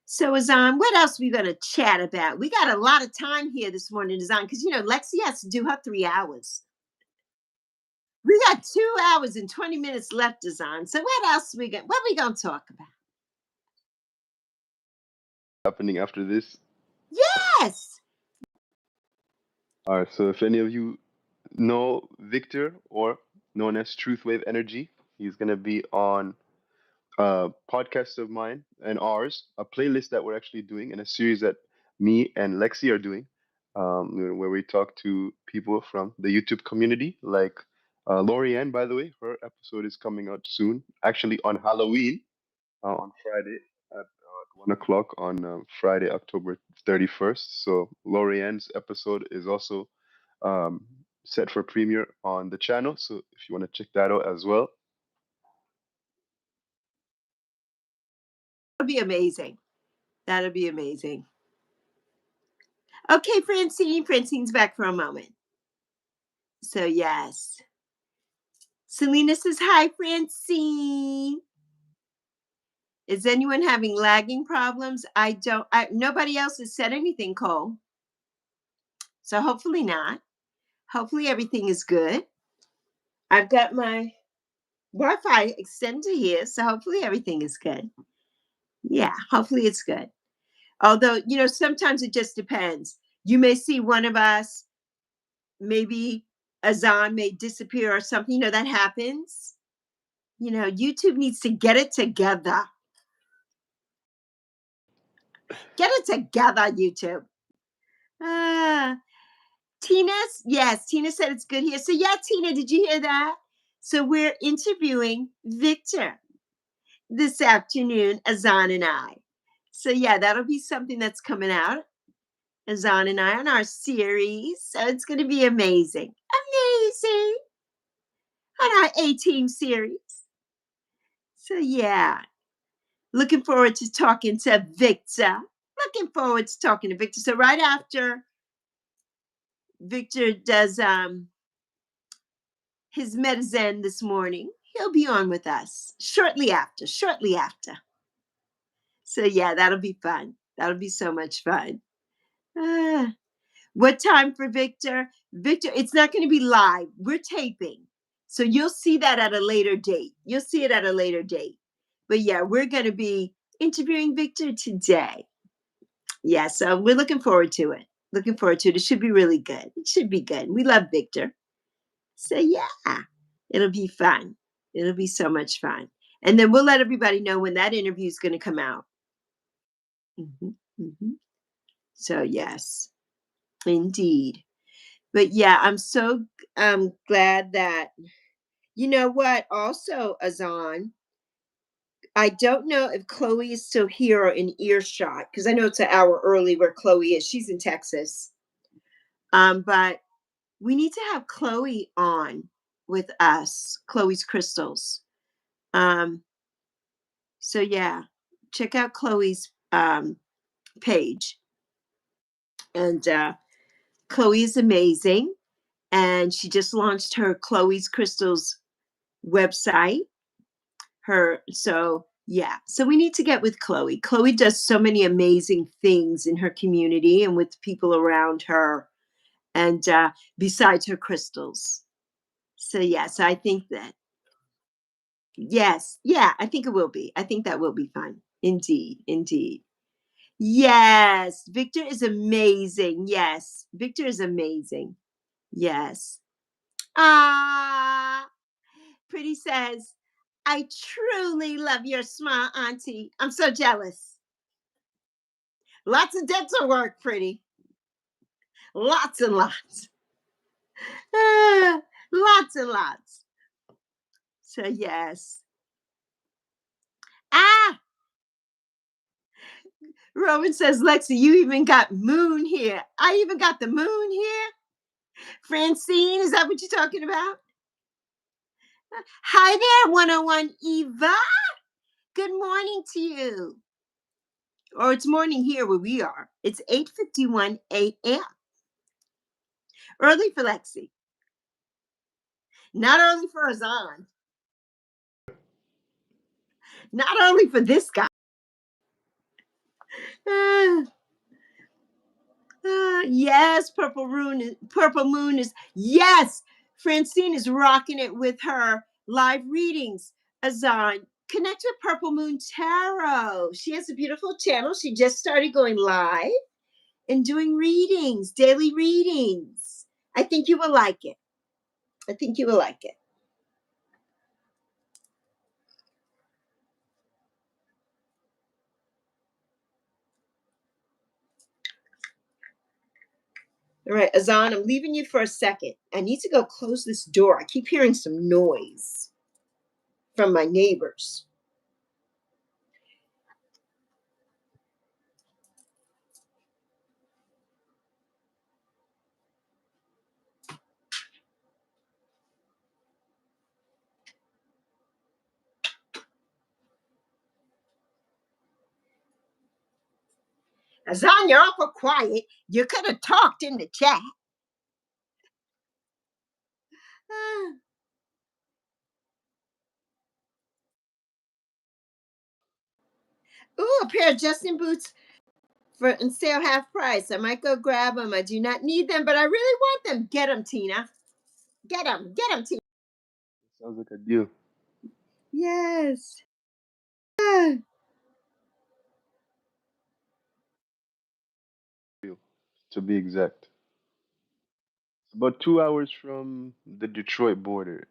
So Azan, what else we gonna chat about? We got a lot of time here this morning, Azan, because Lexi has to do her 3 hours. We got 2 hours and 20 minutes left, Azan. So what we gonna talk about? Happening after this. Yes. All right. So if any of you know Victor, or known as Truth Wave Energy, he's gonna be on a podcast of mine and ours, a playlist that we're actually doing, and a series that me and Lexi are doing, where we talk to people from the YouTube community, like Lorianne, by the way. Her episode is coming out soon, actually on Halloween, on Friday at 1 o'clock on Friday, October 31st. So Lorianne's episode is also um, set for premiere on the channel. So if you want to check that out as well. That'll be amazing. That'll be amazing. Okay, Francine. Francine's back for a moment. So yes. Selena says hi, Francine. Is anyone having lagging problems? Nobody else has said anything, Cole. So hopefully not. Hopefully everything is good. I've got my Wi-Fi extender here, so hopefully everything is good. Yeah, hopefully it's good. Although, sometimes it just depends. You may see one of us, maybe Azan may disappear or something. That happens. YouTube needs to get it together. Get it together, YouTube. Yes, Tina said it's good here. So yeah, Tina, did you hear that? So we're interviewing Victor this afternoon, Azan and I. So yeah, that'll be something that's coming out, Azan and I, on our series. So it's going to be amazing. Amazing. On our A-Team series. So yeah, looking forward to talking to Victor. Looking forward to talking to Victor. So right after Victor does his medicine this morning, he'll be on with us shortly after. So yeah, that'll be fun. That'll be so much fun. What time for Victor? Victor, it's not going to be live. We're taping. So you'll see that at a later date. You'll see it at a later date. But yeah, we're going to be interviewing Victor today. Yeah, so we're looking forward to it. Looking forward to it. It should be really good. It should be good. We love Victor. So yeah, it'll be fun. It'll be so much fun. And then we'll let everybody know when that interview is going to come out. So yes, indeed. But yeah, I'm so glad that, you know what, also, Azan, I don't know if Chloe is still here or in earshot because I know it's an hour early where Chloe is. She's in Texas. But we need to have Chloe on with us, Chloe's crystals. So yeah, check out Chloe's page. And Chloe is amazing. And she just launched her Chloe's Crystals website. So yeah, so we need to get with Chloe. Chloe does so many amazing things in her community and with people around her, and besides her crystals. So yes, I think that yes, yeah, I think it will be. I think that will be fun. Indeed, indeed. Yes, Victor is amazing. Yes, Victor is amazing. Yes. Ah, Pretty says, I truly love your smile, Auntie. I'm so jealous. Lots of dental work, Pretty. Lots and lots. Ah, lots and lots. So, yes. Ah, Roman says, Lexi, you even got moon here. I even got the moon here. Francine, is that what you're talking about? Hi there, 101 Eva. Good morning to you. Or it's morning here where we are. It's 8:51 a.m. Early for Lexi. Not early for Azan. Not early for this guy. Ah, yes, Purple Moon is yes. Francine is rocking it with her live readings. Azan, connect with Purple Moon Tarot. She has a beautiful channel. She just started going live and doing readings, daily readings. I think you will like it. I think you will like it. All right, Azan, I'm leaving you for a second. I need to go close this door. I keep hearing some noise from my neighbors. Azan, you're awful quiet. You could have talked in the chat. Ooh, a pair of Justin boots for and sale half price. I might go grab them. I do not need them, but I really want them. Get them, Tina. Get them. Get them, Tina. Sounds like a deal. Yes. Ah. Deal, to be exact. It's about 2 hours from the Detroit border.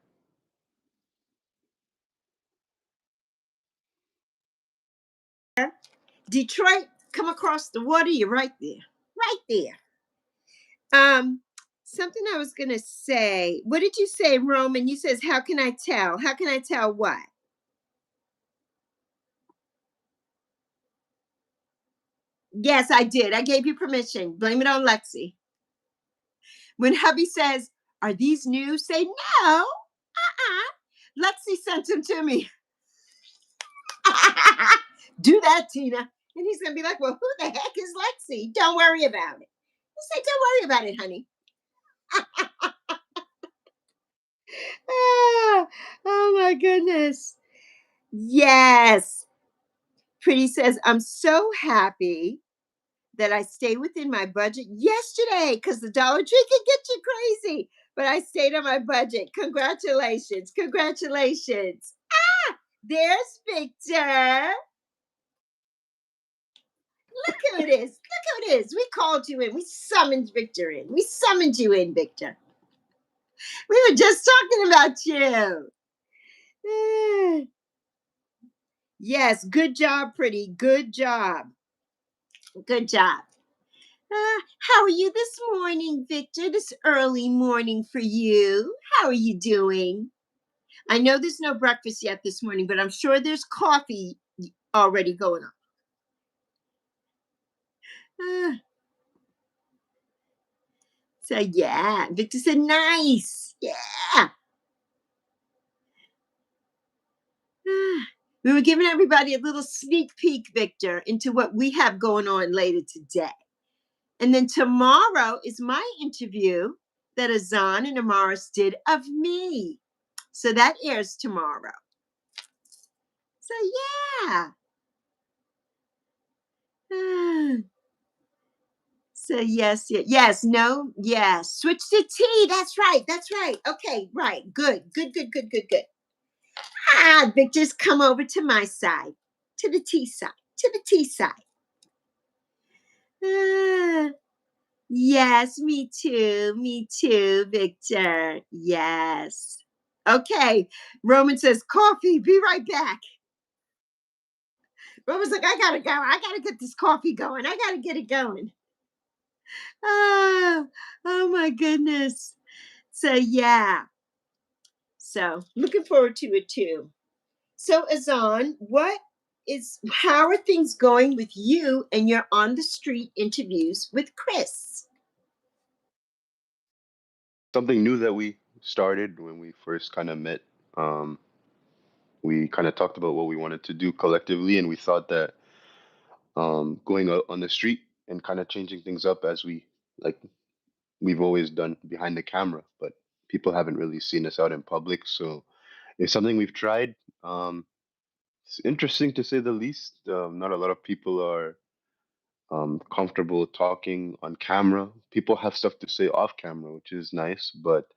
Detroit, come across the water. You're right there. Right there. Um, Something I was gonna say. What did you say, Roman? You says, how can I tell? How can I tell what? Yes, I did. I gave you permission. Blame it on Lexi. When hubby says, are these new? Say no. Lexi sent them to me. Do that, Tina. And he's gonna be like, well, who the heck is Lexi? Don't worry about it. I say, don't worry about it, honey. Oh my goodness. Yes. Pretty says, I'm so happy that I stay within my budget yesterday because the Dollar Tree can get you crazy. But I stayed on my budget. Congratulations. Congratulations. There's Victor. Look who it is. Look who it is. We called you in. We summoned Victor in. We summoned you in, Victor. We were just talking about you. Yes, good job, Pretty. Good job. Good job. How are you this morning, Victor? This early morning for you. How are you doing? I know there's no breakfast yet this morning, but I'm sure there's coffee already going on. Ah, so yeah, Victor said nice. Yeah. Ah, we were giving everybody a little sneak peek, Victor, into what we have going on later today. And then tomorrow is my interview that Azan and Amaris did of me. So that airs tomorrow. So yeah. Ah, so yes, yes, yes, no, yes. Switch to tea. That's right. That's right. Okay, right. Good, good, good, good, good, good. Ah, Victor's come over to my side, to the tea side, to the tea side. Ah, yes, me too, Victor. Yes. Okay, Roman says coffee. Be right back. Roman's like, I gotta go. I gotta get this coffee going. I gotta get it going. Oh, oh my goodness. So yeah. So looking forward to it too. So Azan, how are things going with you and your on the street interviews with Chris? Something new that we started when we first kind of met. Um, we kind of talked about what we wanted to do collectively, and we thought that going out on the street and kind of changing things up as like we've always done behind the camera, but people haven't really seen us out in public. So it's something we've tried. It's interesting to say the least. Not a lot of people are comfortable talking on camera. People have stuff to say off camera, which is nice, but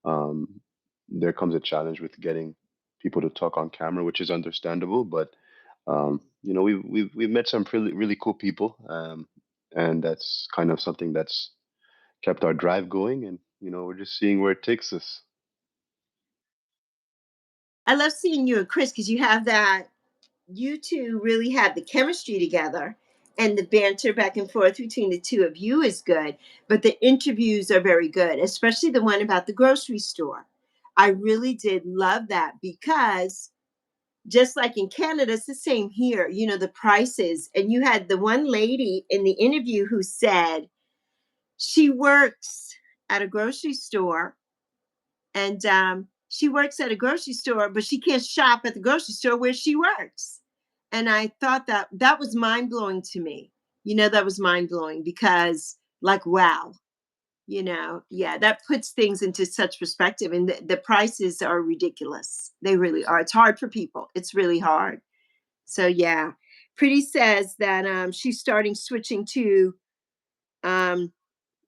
um, there comes a challenge with getting people to talk on camera, which is understandable. But we've met some really cool people, and that's kind of something that's kept our drive going. And we're just seeing where it takes us. I love seeing you and Chris because you two really have the chemistry together and the banter back and forth between the two of you is good. But the interviews are very good, especially the one about the grocery store. I really did love that because just like in Canada, it's the same here. You know, the prices. And you had the one lady in the interview who said she works at a grocery store and she works at a grocery store, but she can't shop at the grocery store where she works. And I thought that was mind blowing to me. You know, that was mind blowing because, like, wow, yeah, that puts things into such perspective. And the prices are ridiculous. They really are. It's hard for people. It's really hard. So yeah, Pretty says that she's starting switching to um,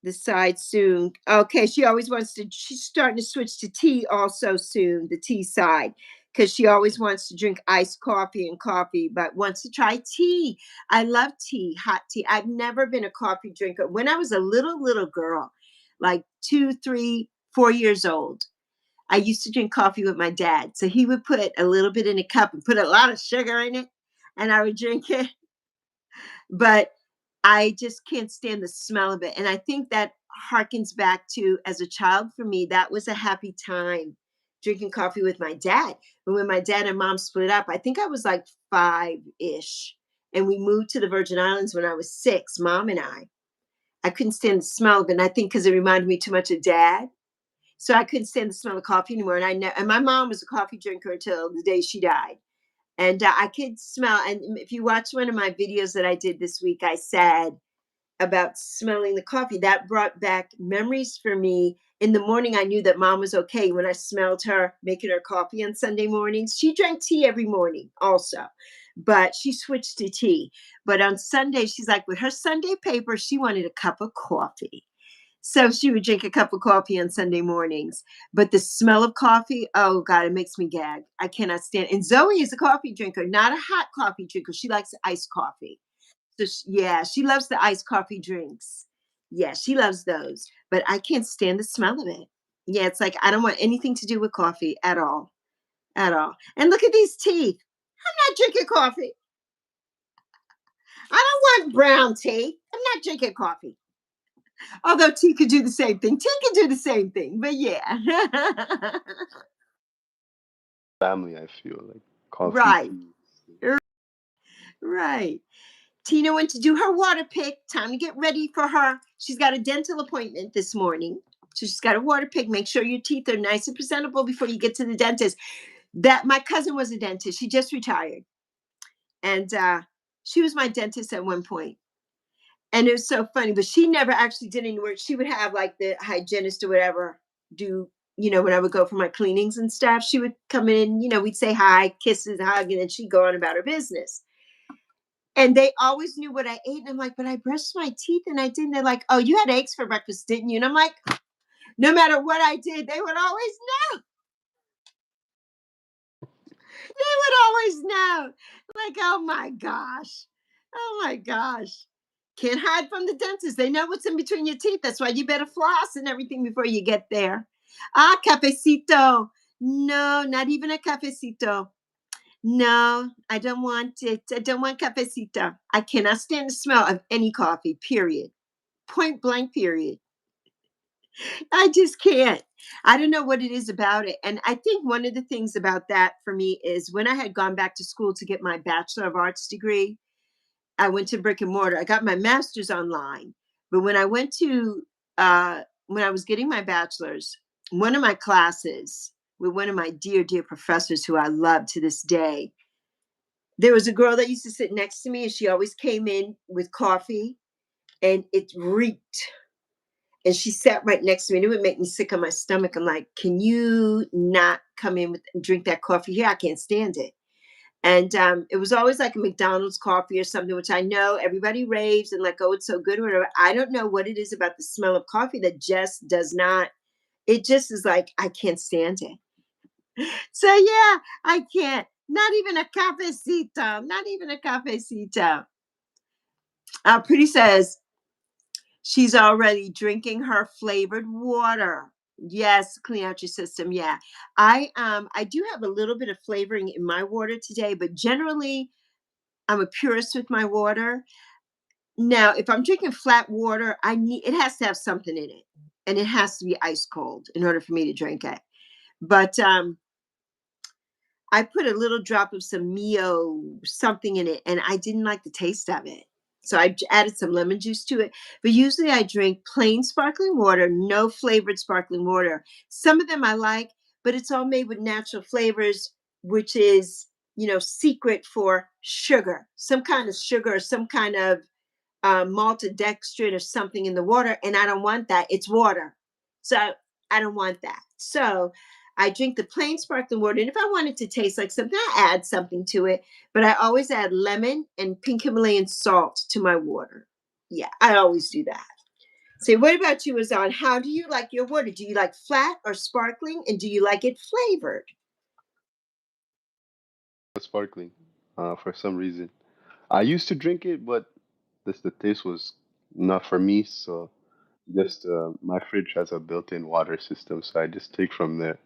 the side soon. Okay, she always wants to. She's starting to switch to tea also soon. The tea side. Because she always wants to drink iced coffee and coffee, but wants to try tea. I love tea, hot tea. I've never been a coffee drinker. When I was a little girl, like 2, 3, 4 years old, I used to drink coffee with my dad. So he would put a little bit in a cup and put a lot of sugar in it, and I would drink it. But I just can't stand the smell of it. And I think that harkens back to as a child for me, that was a happy time drinking coffee with my dad. And when my dad and mom split up, I think I was like 5-ish. And we moved to the Virgin Islands when I was 6, mom and I. I couldn't stand the smell of it. And I think because it reminded me too much of dad. So I couldn't stand the smell of coffee anymore. And and my mom was a coffee drinker until the day she died. And I could smell. And if you watch one of my videos that I did this week, I said about smelling the coffee. That brought back memories for me. In the morning, I knew that mom was okay when I smelled her making her coffee on Sunday mornings. She drank tea every morning also, but she switched to tea. But on Sunday, she's like, with her Sunday paper, she wanted a cup of coffee. So she would drink a cup of coffee on Sunday mornings. But the smell of coffee, oh God, it makes me gag. I cannot stand it. And Zoe is a coffee drinker, not a hot coffee drinker. She likes iced coffee. So yeah, she loves the iced coffee drinks. Yeah, she loves those. But I can't stand the smell of it. Yeah, it's like I don't want anything to do with coffee at all. At all. And look at these teeth. I'm not drinking coffee. I don't want brown tea. I'm not drinking coffee. Although tea could do the same thing. Tea could do the same thing, but yeah. family, I feel like coffee, Right. tea. Right. Tina went to do her water pick. Time to get ready for her. She's got a dental appointment this morning. So she's got a water pick. Make sure your teeth are nice and presentable before you get to the dentist. That my cousin was a dentist. She just retired. And she was my dentist at one point. And it was so funny, but she never actually did any work. She would have like the hygienist or whatever do, when I would go for my cleanings and stuff, she would come in, we'd say hi, kisses, hug, and then she'd go on about her business. And they always knew what I ate. And I'm like, but I brushed my teeth and I didn't. They're like, oh, you had eggs for breakfast, didn't you? And I'm like, no matter what I did, they would always know. They would always know. Like, oh my gosh. Oh my gosh. Can't hide from the dentist. They know what's in between your teeth. That's why you better floss and everything before you get there. Ah, cafecito. No, not even a cafecito. No, I don't want it. I don't want cafecito. I cannot stand the smell of any coffee, period. Point blank, period. I just can't. I don't know what it is about it. And I think one of the things about that for me is when I had gone back to school to get my Bachelor of Arts degree, I went to brick and mortar. I got my master's online. But when I was getting my bachelor's, one of my classes with one of my dear, dear professors who I love to this day, there was a girl that used to sit next to me and she always came in with coffee and it reeked. And she sat right next to me and it would make me sick on my stomach. I'm like, can you not come in with drink that coffee here? I can't stand it. And it was always like a McDonald's coffee or something, which I know everybody raves and like, oh, it's so good or whatever. I don't know what it is about the smell of coffee that just does not, it just is like, I can't stand it. So yeah, I can't. Not even a cafecito. Not even a cafecito. Pretty says she's already drinking her flavored water. Yes, clean out your system. Yeah. I do have a little bit of flavoring in my water today, but generally I'm a purist with my water. Now, if I'm drinking flat water, I need it has to have something in it. And it has to be ice cold in order for me to drink it. But I put a little drop of some Mio something in it, and I didn't like the taste of it. So I added some lemon juice to it. But usually I drink plain sparkling water, no flavored sparkling water. Some of them I like, but it's all made with natural flavors, which is, secret for sugar, some kind of sugar, or some kind of maltodextrin or something in the water, and I don't want that. It's water. So I don't want that. So I drink the plain sparkling water. And if I want it to taste like something, I add something to it. But I always add lemon and pink Himalayan salt to my water. Yeah, I always do that. So what about you, Azan? How do you like your water? Do you like flat or sparkling? And do you like it flavored? Sparkling, for some reason. I used to drink it, but the taste was not for me. So just my fridge has a built-in water system, so I just take from there.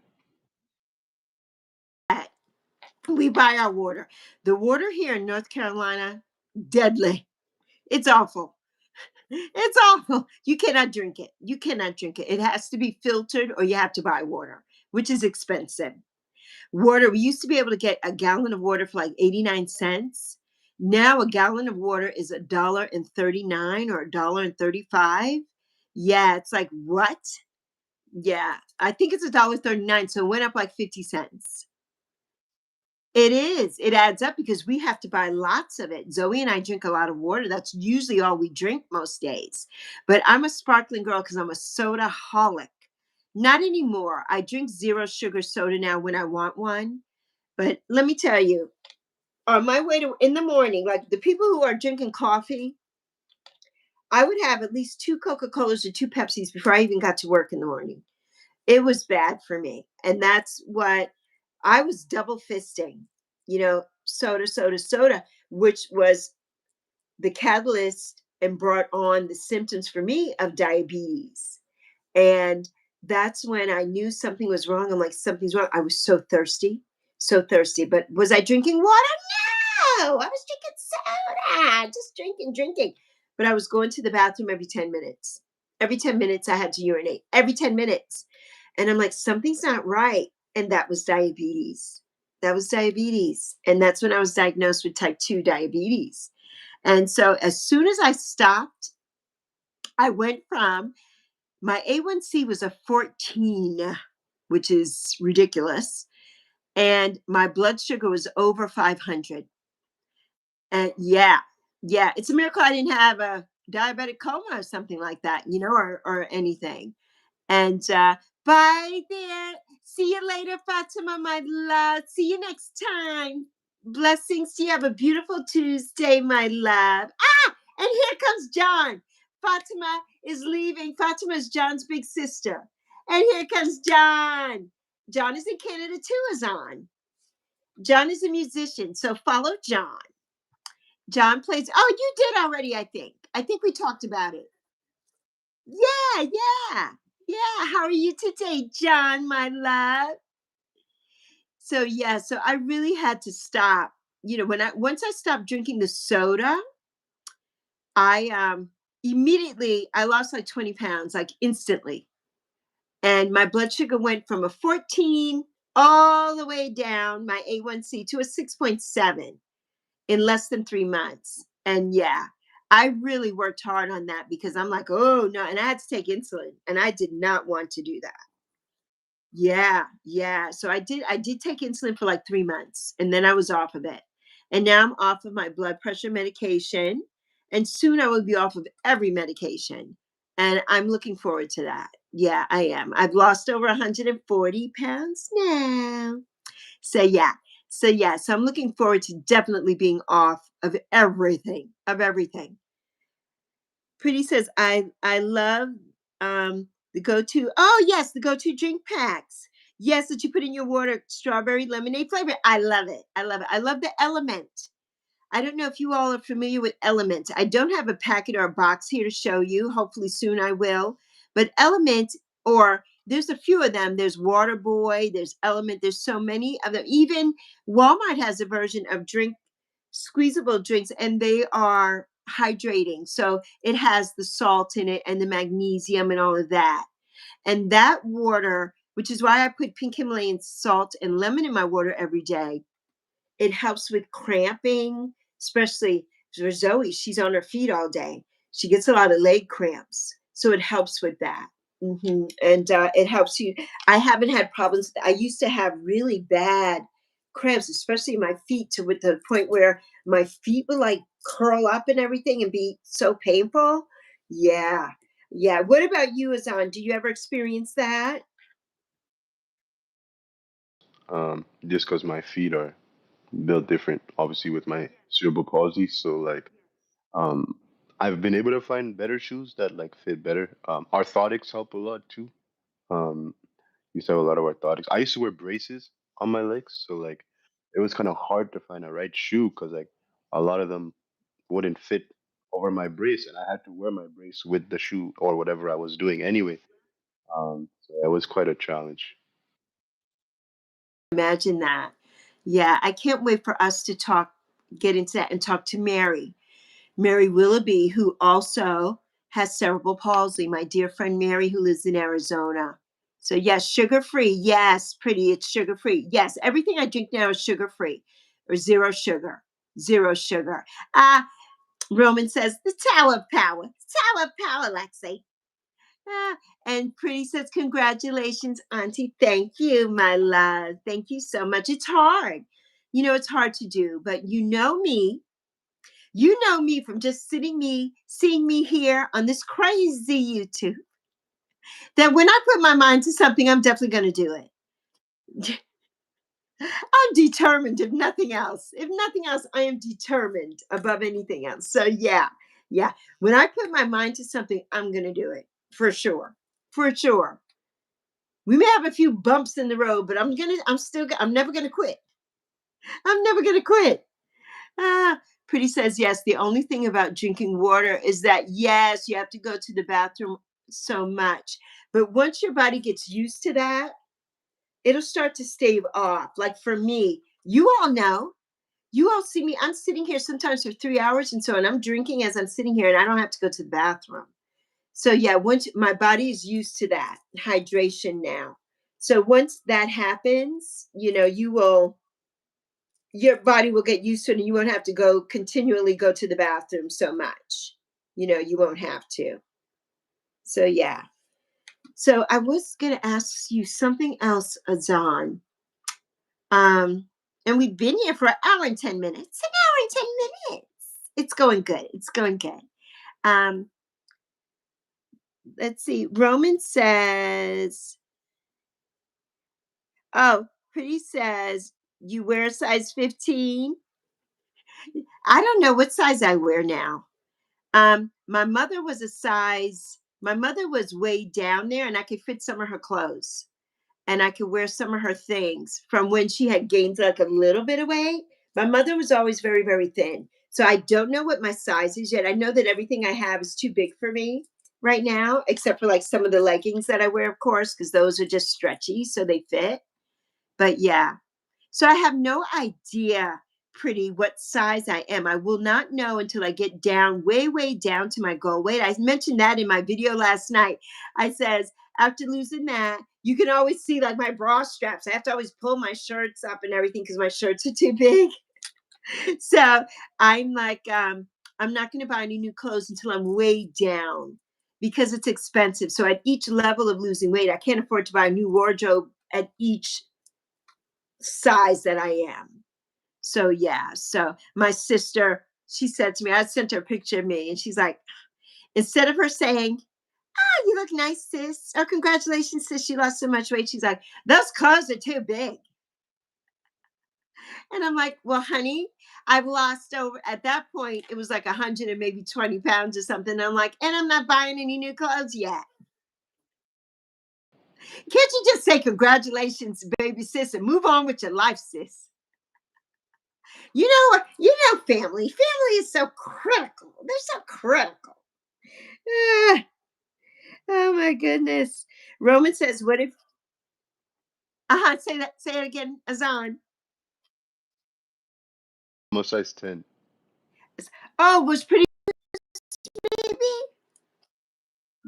We buy our water. The water here in North Carolina, deadly. It's awful. It's awful. You cannot drink it. You cannot drink it. It has to be filtered or you have to buy water, which is expensive. Water, we used to be able to get a gallon of water for like 89 cents. Now a gallon of water is $1.39 or $1.35. Yeah, it's like what? Yeah, I think it's $1.39. So it went up like 50 cents. It is. It adds up because we have to buy lots of it. Zoe and I drink a lot of water. That's usually all we drink most days. But I'm a sparkling girl because I'm a soda holic. Not anymore. I drink zero sugar soda now when I want one. But let me tell you, on my way to in the morning, like the people who are drinking coffee, I would have at least two Coca-Colas or two Pepsis before I even got to work in the morning. It was bad for me. And that's what I was double fisting, soda, soda, soda, which was the catalyst and brought on the symptoms for me of diabetes. And that's when I knew something was wrong. I'm like, something's wrong. I was so thirsty, so thirsty. But was I drinking water? No, I was drinking soda, just drinking. But I was going to the bathroom every 10 minutes. Every 10 minutes, I had to urinate. Every 10 minutes. And I'm like, something's not right. And that was diabetes. That was diabetes. And that's when I was diagnosed with type 2 diabetes. And so as soon as I stopped, I went from my A1C was a 14, which is ridiculous. And my blood sugar was over 500. And yeah, it's a miracle I didn't have a diabetic coma or something like that, or anything. And bye there. See you later, Fatima, my love. See you next time. Blessings to you. Have a beautiful Tuesday, my love. And here comes John. Fatima is leaving. Fatima is John's big sister. And here comes John. John is in Canada too, Azan. John is a musician, so follow John. John plays. Oh, you did already, I think. I think we talked about it. Yeah, yeah, yeah. How are you today, John, my love? So yeah, so I really had to stop. When I once I stopped drinking the soda, I immediately I lost like 20 pounds, like instantly. And my blood sugar went from a 14 all the way down, my A1C, to a 6.7 in less than 3 months. And yeah, I really worked hard on that because I'm like, oh no, and I had to take insulin, and I did not want to do that. Yeah, yeah. So I did take insulin for like 3 months, and then I was off of it. And now I'm off of my blood pressure medication. And soon I will be off of every medication. And I'm looking forward to that. Yeah, I am. I've lost over 140 pounds now. So yeah. So yeah. So I'm looking forward to definitely being off of everything. Of everything. Pretty says, I love the go-to. Oh yes, the go-to drink packs. Yes, that you put in your water, strawberry lemonade flavor. I love it. I love it. I love the element. I don't know if you all are familiar with Element. I don't have a packet or a box here to show you. Hopefully soon I will. But Element, or there's a few of them. There's Water Boy, there's Element, there's so many of them. Even Walmart has a version of squeezable drinks, and they are hydrating. So it has the salt in it and the magnesium and all of that. And that water, which is why I put pink Himalayan salt and lemon in my water every day, it helps with cramping, especially for Zoe. She's on her feet all day. She gets a lot of leg cramps. So it helps with that. And it helps you. I haven't had problems. I used to have really bad cramps, especially in my feet, to with the point where my feet would like curl up and everything and be so painful. Yeah. Yeah. What about you, Azan? Do you ever experience that? Just because my feet are built different, obviously with my cerebral palsy. So like, um, I've been able to find better shoes that like fit better. Orthotics help a lot too. Um, used to have a lot of orthotics. I used to wear braces on my legs, so like it was kind of hard to find a right shoe because like a lot of them wouldn't fit over my brace, and I had to wear my brace with the shoe or whatever I was doing anyway. So it was quite a challenge. Imagine that. Yeah, I can't wait for us to get into that and talk to Mary Willoughby, who also has cerebral palsy, my dear friend Mary, who lives in Arizona. So, yes, sugar free. Yes, pretty. It's sugar free. Yes, everything I drink now is sugar free or zero sugar. Zero sugar. Roman says, the Tower of Power. Tower of Power, Lexi. Ah, and Pretty says, congratulations, Auntie. Thank you, my love. Thank you so much. It's hard. It's hard to do, but you know me. You know me from just seeing me here on this crazy YouTube, that when I put my mind to something, I'm definitely going to do it. I'm determined, if nothing else. If nothing else, I am determined above anything else. So, yeah, yeah. When I put my mind to something, I'm going to do it for sure. For sure. We may have a few bumps in the road, but I'm never going to quit. I'm never going to quit. Pretty says, yes, the only thing about drinking water is that, yes, you have to go to the bathroom so much. But once your body gets used to that, it'll start to stave off. Like for me, you all know, you all see me, I'm sitting here sometimes for 3 hours and so, and I'm drinking as I'm sitting here and I don't have to go to the bathroom. So yeah, once my body is used to that hydration now. So once that happens, you will. your body will get used to it and you won't have to continually go to the bathroom so much. You won't have to. So yeah. So I was gonna ask you something else, Azan. Um, and we've been here for an hour and 10 minutes. An hour and 10 minutes. It's going good. It's going good. Um, let's see. Roman says, oh, Pretty says, you wear a size 15. I don't know what size I wear now. My mother was way down there and I could fit some of her clothes and I could wear some of her things from when she had gained like a little bit of weight. My mother was always very, very thin. So I don't know what my size is yet. I know that everything I have is too big for me right now, except for like some of the leggings that I wear, of course, because those are just stretchy, so they fit. But yeah, so I have no idea, Pretty, what size I am. I will not know until I get down, way, way down to my goal weight. I mentioned that in my video last night. I says, after losing that, you can always see like my bra straps. I have to always pull my shirts up and everything because my shirts are too big. So I'm like, I'm not going to buy any new clothes until I'm way down because it's expensive. So at each level of losing weight, I can't afford to buy a new wardrobe at each size that I am. So yeah, so my sister, she said to me, I sent her a picture of me and she's like, instead of her saying, oh, you look nice, sis, or congratulations, sis, you lost so much weight, she's like, those clothes are too big. And I'm like, well, honey, I've lost over, at that point, it was like 100 and maybe 20 pounds or something. And I'm like, and I'm not buying any new clothes yet. Can't you just say congratulations, baby sis, and move on with your life, sis? Family. Family is so critical. They're so critical. Ah, oh my goodness. Roman says, what if say it again, Azan. I'm a size 10. Oh, was Pretty baby?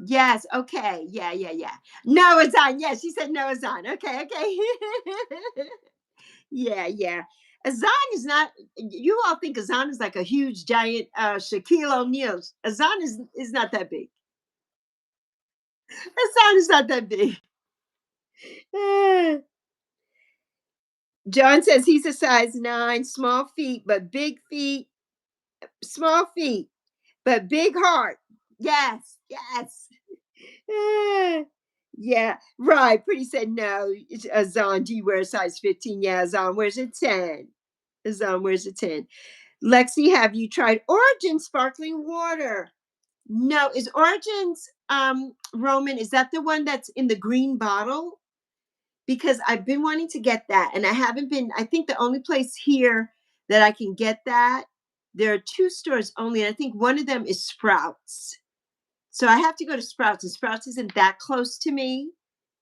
Yes, okay. Yeah, yeah, yeah. No, Azan. Yes, she said no, Azan. Okay, okay. Yeah, yeah. Azan is not, you all think Azan is like a huge giant Shaquille O'Neal. Azan is not that big. Azan is not that big. Ah. John says he's a size 9, small feet, but big feet, small feet, but big heart. Yes, yes. Ah, yeah, right. Pretty said no. Azan, do you wear a size 15? Yeah, Azan wears a 10. Azan wears a 10. Lexi, have you tried Origin sparkling water? No, is Origins Roman, is that the one that's in the green bottle? Because I've been wanting to get that and I haven't been. I think the only place here that I can get that, there are 2 stores only, and I think one of them is Sprouts. So I have to go to Sprouts, and Sprouts isn't that close to me.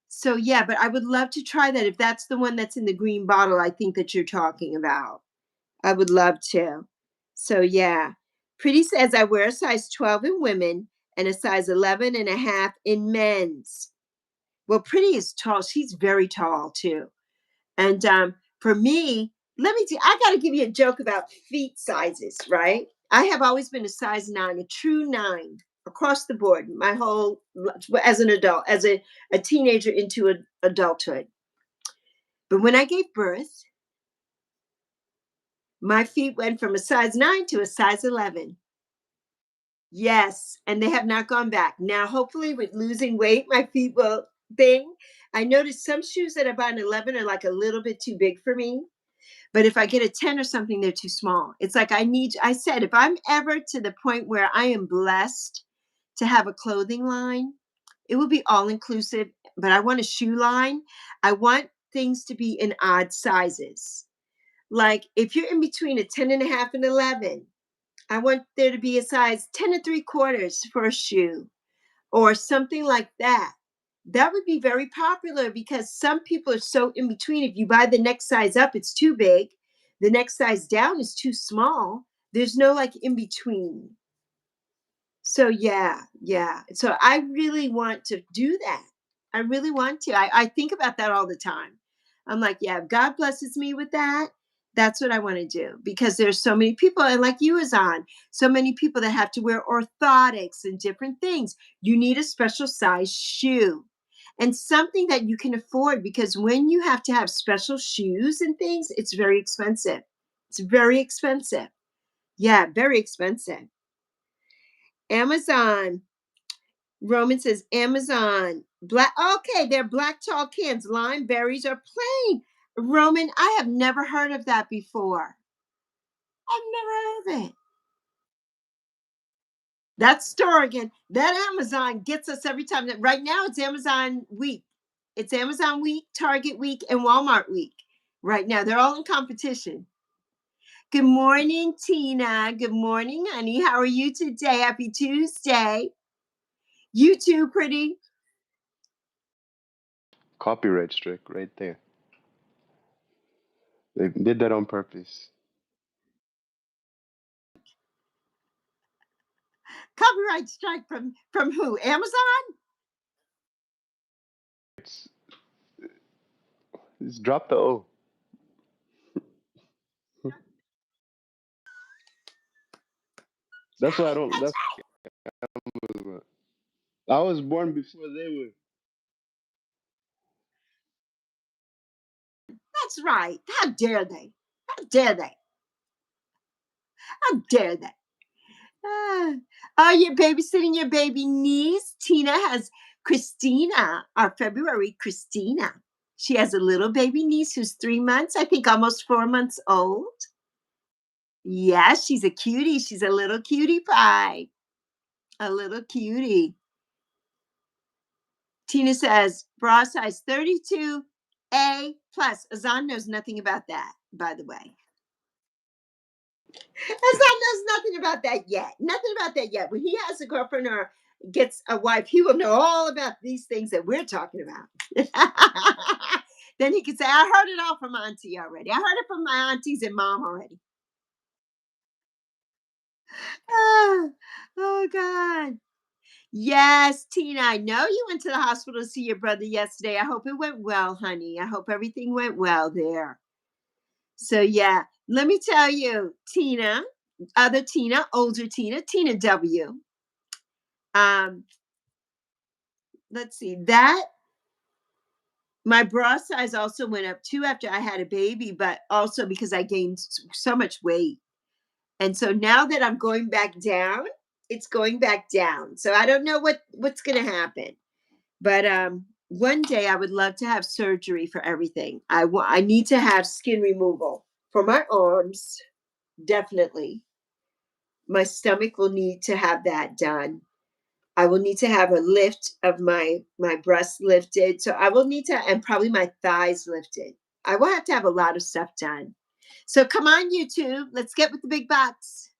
So yeah, but I would love to try that if that's the one that's in the green bottle I think that you're talking about. I would love to. So yeah. Pretty says I wear a size 12 in women and a size 11 and a half in men's. Well, Pretty is tall. She's very tall too. And for me, I got to give you a joke about feet sizes, right? I have always been a size 9, a true 9 across the board, my whole, as an adult, as a teenager into adulthood. But when I gave birth, my feet went from a size 9 to a size 11. Yes, and they have not gone back. Now, hopefully, with losing weight, my feet will thing. I noticed some shoes that I buy an 11 are like a little bit too big for me. But if I get a 10 or something, they're too small. It's like I said, if I'm ever to the point where I am blessed to have a clothing line, it will be all inclusive, but I want a shoe line. I want things to be in odd sizes. Like if you're in between a 10 and a half and 11, I want there to be a size 10 and 3/4 for a shoe or something like that. That would be very popular because some people are so in between. If you buy the next size up, it's too big. The next size down is too small. There's no like in between. So yeah, yeah. So I really want to do that. I really want to. I think about that all the time. I'm like, yeah, if God blesses me with that, That's what I want to do because there's so many people, and like you, Azan, so many people that have to wear orthotics and different things. You need a special size shoe and something that you can afford because when you have to have special shoes and things, it's very expensive. It's very expensive. Yeah, very expensive. Amazon. Roman says Amazon. Black. Okay, they're black tall cans. Lime berries are plain. Roman, I have never heard of that before. I've never heard of it. That store again, that Amazon gets us every time. Right now, it's Amazon week. It's Amazon week, Target week, and Walmart week. Right now, they're all in competition. Good morning, Tina. Good morning, honey. How are you today? Happy Tuesday. You too, pretty. Copyright strike right there. They did that on purpose. Copyright strike from who? Amazon? It's, it's drop the O. That's why I don't. That's That's I was born before they were. that's right. How dare they? How dare they? How dare they? Ah, oh, you're babysitting your baby niece. Tina has Christina, our February Christina. She has a little baby niece who's 3 months, I think almost 4 months old. Yeah, she's a cutie. She's a little cutie pie. A little cutie. Tina says bra size 32A plus. Azan knows nothing about that, by the way. Azan knows nothing about that yet. Nothing about that yet. When he has a girlfriend or gets a wife, he will know all about these things that we're talking about. Then he can say, I heard it all from Auntie already. I heard it from my aunties and mom already. Ah, oh, God. Yes, Tina, I know you went to the hospital to see your brother yesterday. I hope it went well, honey. I hope everything went well there. So, yeah, let me tell you, Tina, other Tina, older Tina, Tina W. Um, let's see, that my bra size also went up too after I had a baby, but also because I gained so much weight. And so now that I'm going back down, it's going back down. So I don't know what's going to happen. But one day I would love to have surgery for everything. I need to have skin removal for my arms, definitely. My stomach will need to have that done. I will need to have a lift of my breasts lifted. So I will need to, and probably my thighs lifted. I will have to have a lot of stuff done. So come on, YouTube. Let's get with the big bucks.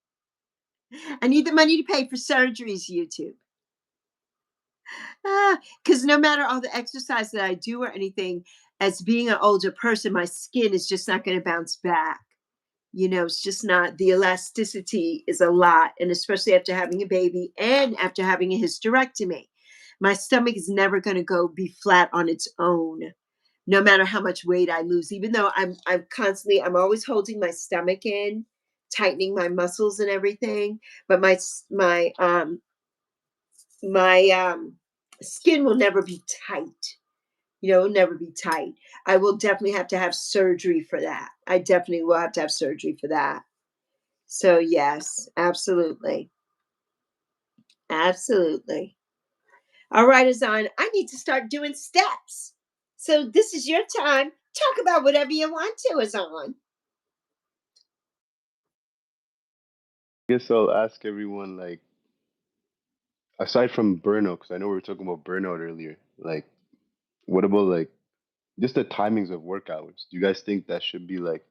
I need the money to pay for surgeries, YouTube. Because no matter all the exercise that I do or anything, as being an older person, my skin is just not going to bounce back. You know, it's just not, the elasticity is a lot. And especially after having a baby and after having a hysterectomy, my stomach is never going to go be flat on its own, no matter how much weight I lose, even though I'm always holding my stomach in, tightening my muscles and everything. But my skin will never be tight. You know, it'll never be tight. I will definitely have to have surgery for that. I definitely will have to have surgery for that. So yes, absolutely. Absolutely. All right, Azan, I need to start doing steps. So this is your time. Talk about whatever you want to, Azan. Guess I'll ask everyone like, aside from burnout, because I know we were talking about burnout earlier. Like, what about like just the timings of work hours? Do you guys think that should be like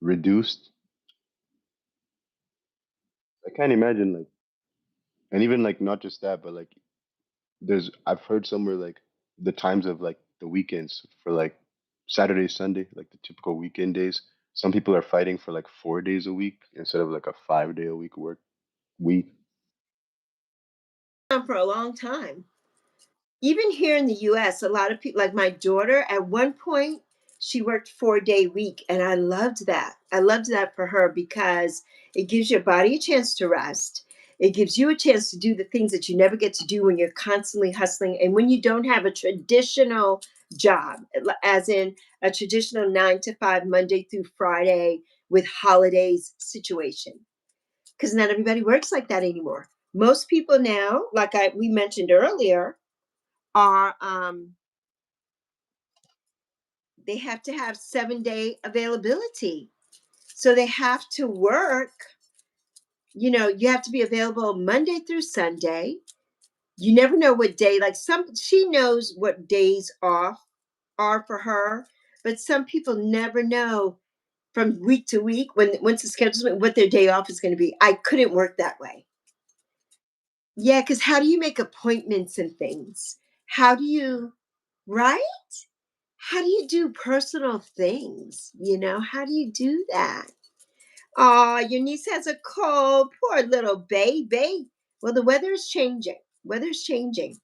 reduced? I can't imagine like, and even like not just that, but like I've heard somewhere like the times of like the weekends for like Saturday, Sunday, like the typical weekend days. Some people are fighting for like 4 days a week instead of like a 5 day a week work week. For a long time. Even here in the US, a lot of people, like my daughter, at one point, she worked 4-day week, and I loved that. I loved that for her because it gives your body a chance to rest. It gives you a chance to do the things that you never get to do when you're constantly hustling and when you don't have a traditional job, as in a traditional 9 to 5 Monday through Friday with holidays situation. Because not everybody works like that anymore. Most people now, like we mentioned earlier, are they have to have 7-day availability. So they have to work, you have to be available Monday through Sunday. You never know what day, like she knows what days off are for her, but some people never know from week to week once the schedule's what their day off is going to be. I couldn't work that way. Yeah, because how do you make appointments and things? How do you, right? How do you do personal things? How do you do that? Oh, your niece has a cold. Poor little baby. Well, the weather is changing. Weather's changing.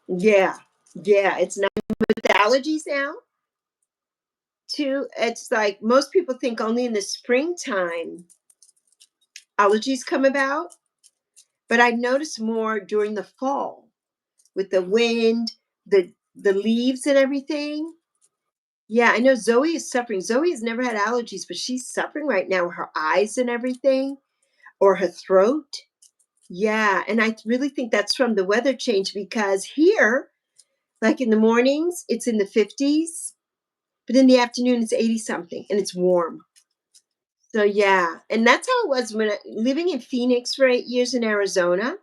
Yeah. Yeah. It's not with allergies now, too. It's like most people think only in the springtime allergies come about, but I notice more during the fall with the wind, the leaves and everything. Yeah, I know Zoe is suffering. Zoe has never had allergies, but she's suffering right now. Her eyes and everything, or her throat. Yeah, and I really think that's from the weather change because here, like in the mornings, it's in the 50s, but in the afternoon, it's 80 something and it's warm. So, yeah, and that's how it was when living in Phoenix for 8 years in Arizona.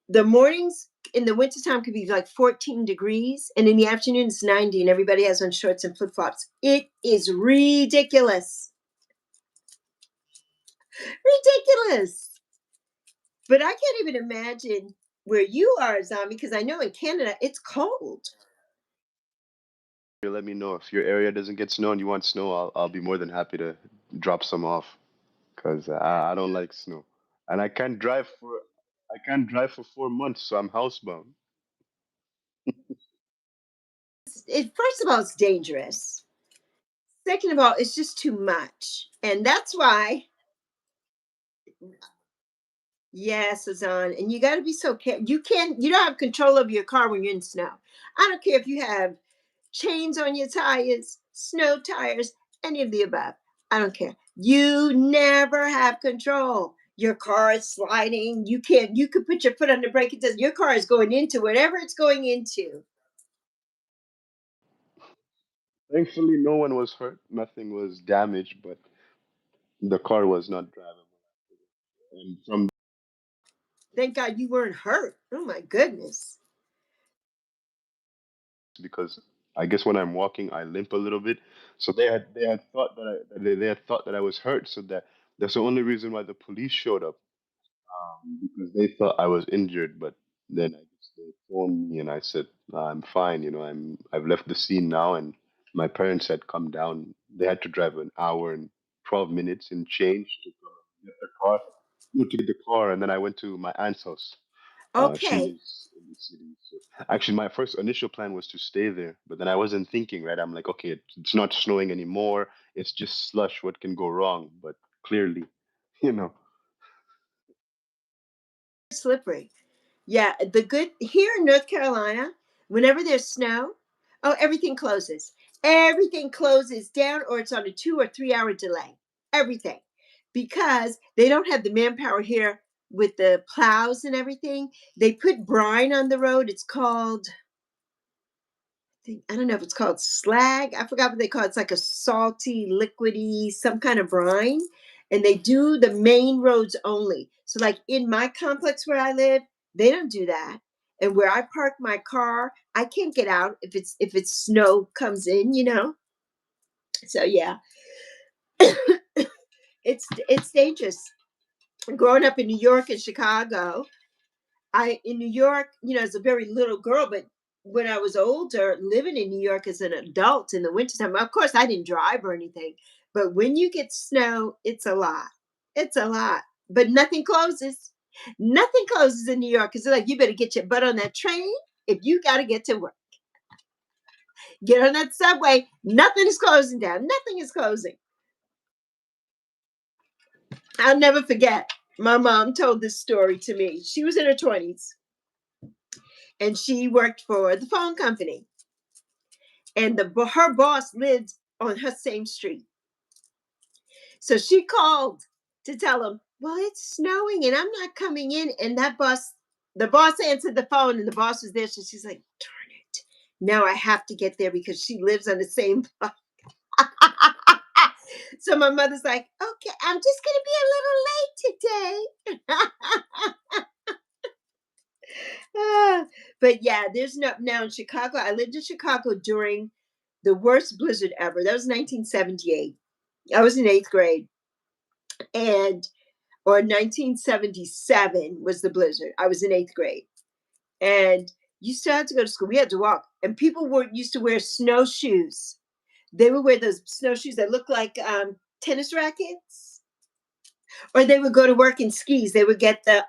The mornings in the wintertime could be like 14 degrees, and in the afternoon, it's 90, and everybody has on shorts and flip flops. It is ridiculous. Ridiculous. But I can't even imagine where you are, Zombie, because I know in Canada it's cold. You let me know if your area doesn't get snow and you want snow. I'll be more than happy to drop some off because I don't like snow, and I can't drive for 4 months, so I'm housebound. First of all, it's dangerous. Second of all, it's just too much. And that's why, yes, Azan, and you got to be so careful. You don't have control of your car when you're in snow. I don't care if you have chains on your tires, snow tires, any of the above. I don't care. You never have control. Your car is sliding. You could put your foot on the brake. It does. Your car is going into whatever it's going into. Thankfully, no one was hurt, nothing was damaged, but the car was not drivable. And from Thank God you weren't hurt. Oh my goodness. because I guess when I'm walking, I limp a little bit. So they had thought they had thought that I was hurt. So that's the only reason why the police showed up, because they thought I was injured. But then I guess they phoned me and I said I'm fine. I've left the scene now, and my parents had come down. They had to drive an hour and 12 minutes in change to come and get the car. No, to get the car, and then I went to my aunt's house. She Okay. lives in the city. So actually, my first initial plan was to stay there, but then I wasn't thinking, right? I'm like, okay, it's not snowing anymore. It's just slush. What can go wrong? But clearly, you know, Slippery. Yeah, the good here in North Carolina, whenever there's snow, oh, everything closes. Everything closes down, or it's on a 2 or 3 hour delay. Everything. Because they don't have the manpower here with the plows and everything. They put brine on the road. It's called, I don't know if it's called slag. I forgot what they call it. It's like a salty, liquidy, some kind of brine. And they do the main roads only. So, like in my complex where I live, they don't do that. And where I park my car, I can't get out if it's snow comes in. So yeah, it's dangerous. Growing up in New York and Chicago, I in New York, as a very little girl, but when I was older, living in New York as an adult in the wintertime, of course I didn't drive or anything. But when you get snow, it's a lot. It's a lot. But nothing closes. Nothing closes in New York. It's like you better get your butt on that train. if you got to get to work. Get on that subway. Nothing is closing down. Nothing is closing. I'll never forget. My mom told this story to me. She was in her 20s and she worked for the phone company. And her boss lived on her same street. So she called to tell him, well, it's snowing and I'm not coming in. And the boss answered the phone and the boss was there. So she's like, darn it. Now I have to get there because she lives on the same block. So my mother's like, okay, I'm just going to be a little late today. But yeah, there's no, now in Chicago, I lived in Chicago during the worst blizzard ever. That was 1978. I was in 8th grade. And or 1977 was the blizzard. I was in 8th grade. And you still had to go to school. We had to walk. And people used to wear snowshoes. They would wear those snowshoes that look like tennis rackets. Or they would go to work in skis. They would get the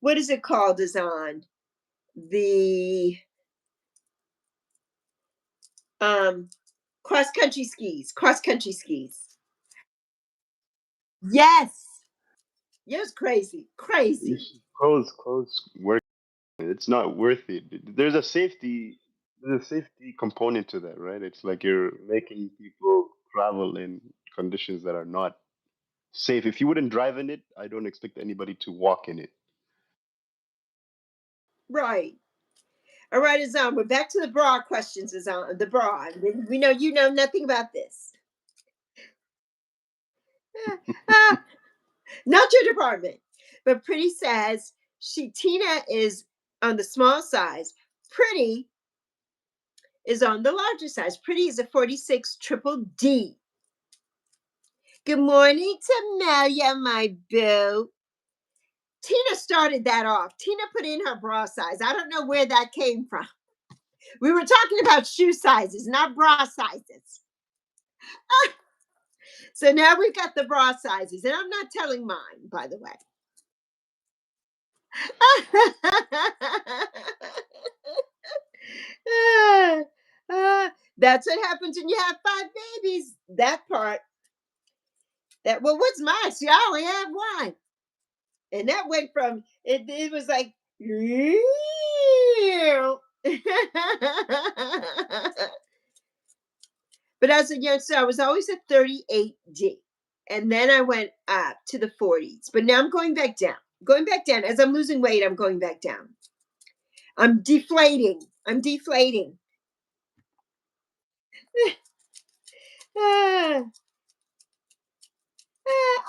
what is it called, Azan? The cross country skis. Cross country skis. Yes. It was crazy. Crazy. Clothes work. It's not worth it. There's a safety component to that, right? It's like you're making people travel in conditions that are not safe. If you wouldn't drive in it, I don't expect anybody to walk in it. Right. All right, Azan. We're back to the bra questions, Azan. The bra. We know you know nothing about this. Not your department. But Pretty says Tina is on the small size. Pretty is on the larger size. Pretty is a 46 triple D. Good morning to Melia, my boo. Tina started that off. Tina put in her bra size. I don't know where that came from. We were talking about shoe sizes, not bra sizes. So now we've got the bra sizes, and I'm not telling mine, by the way. That's what happens when you have 5 babies. That part. Well, what's mine? See, I only have one. And that went from it was like but as a youngster, I was always a 38D. And then I went up to the 40s. But now I'm going back down. Going back down. As I'm losing weight, I'm going back down. I'm deflating.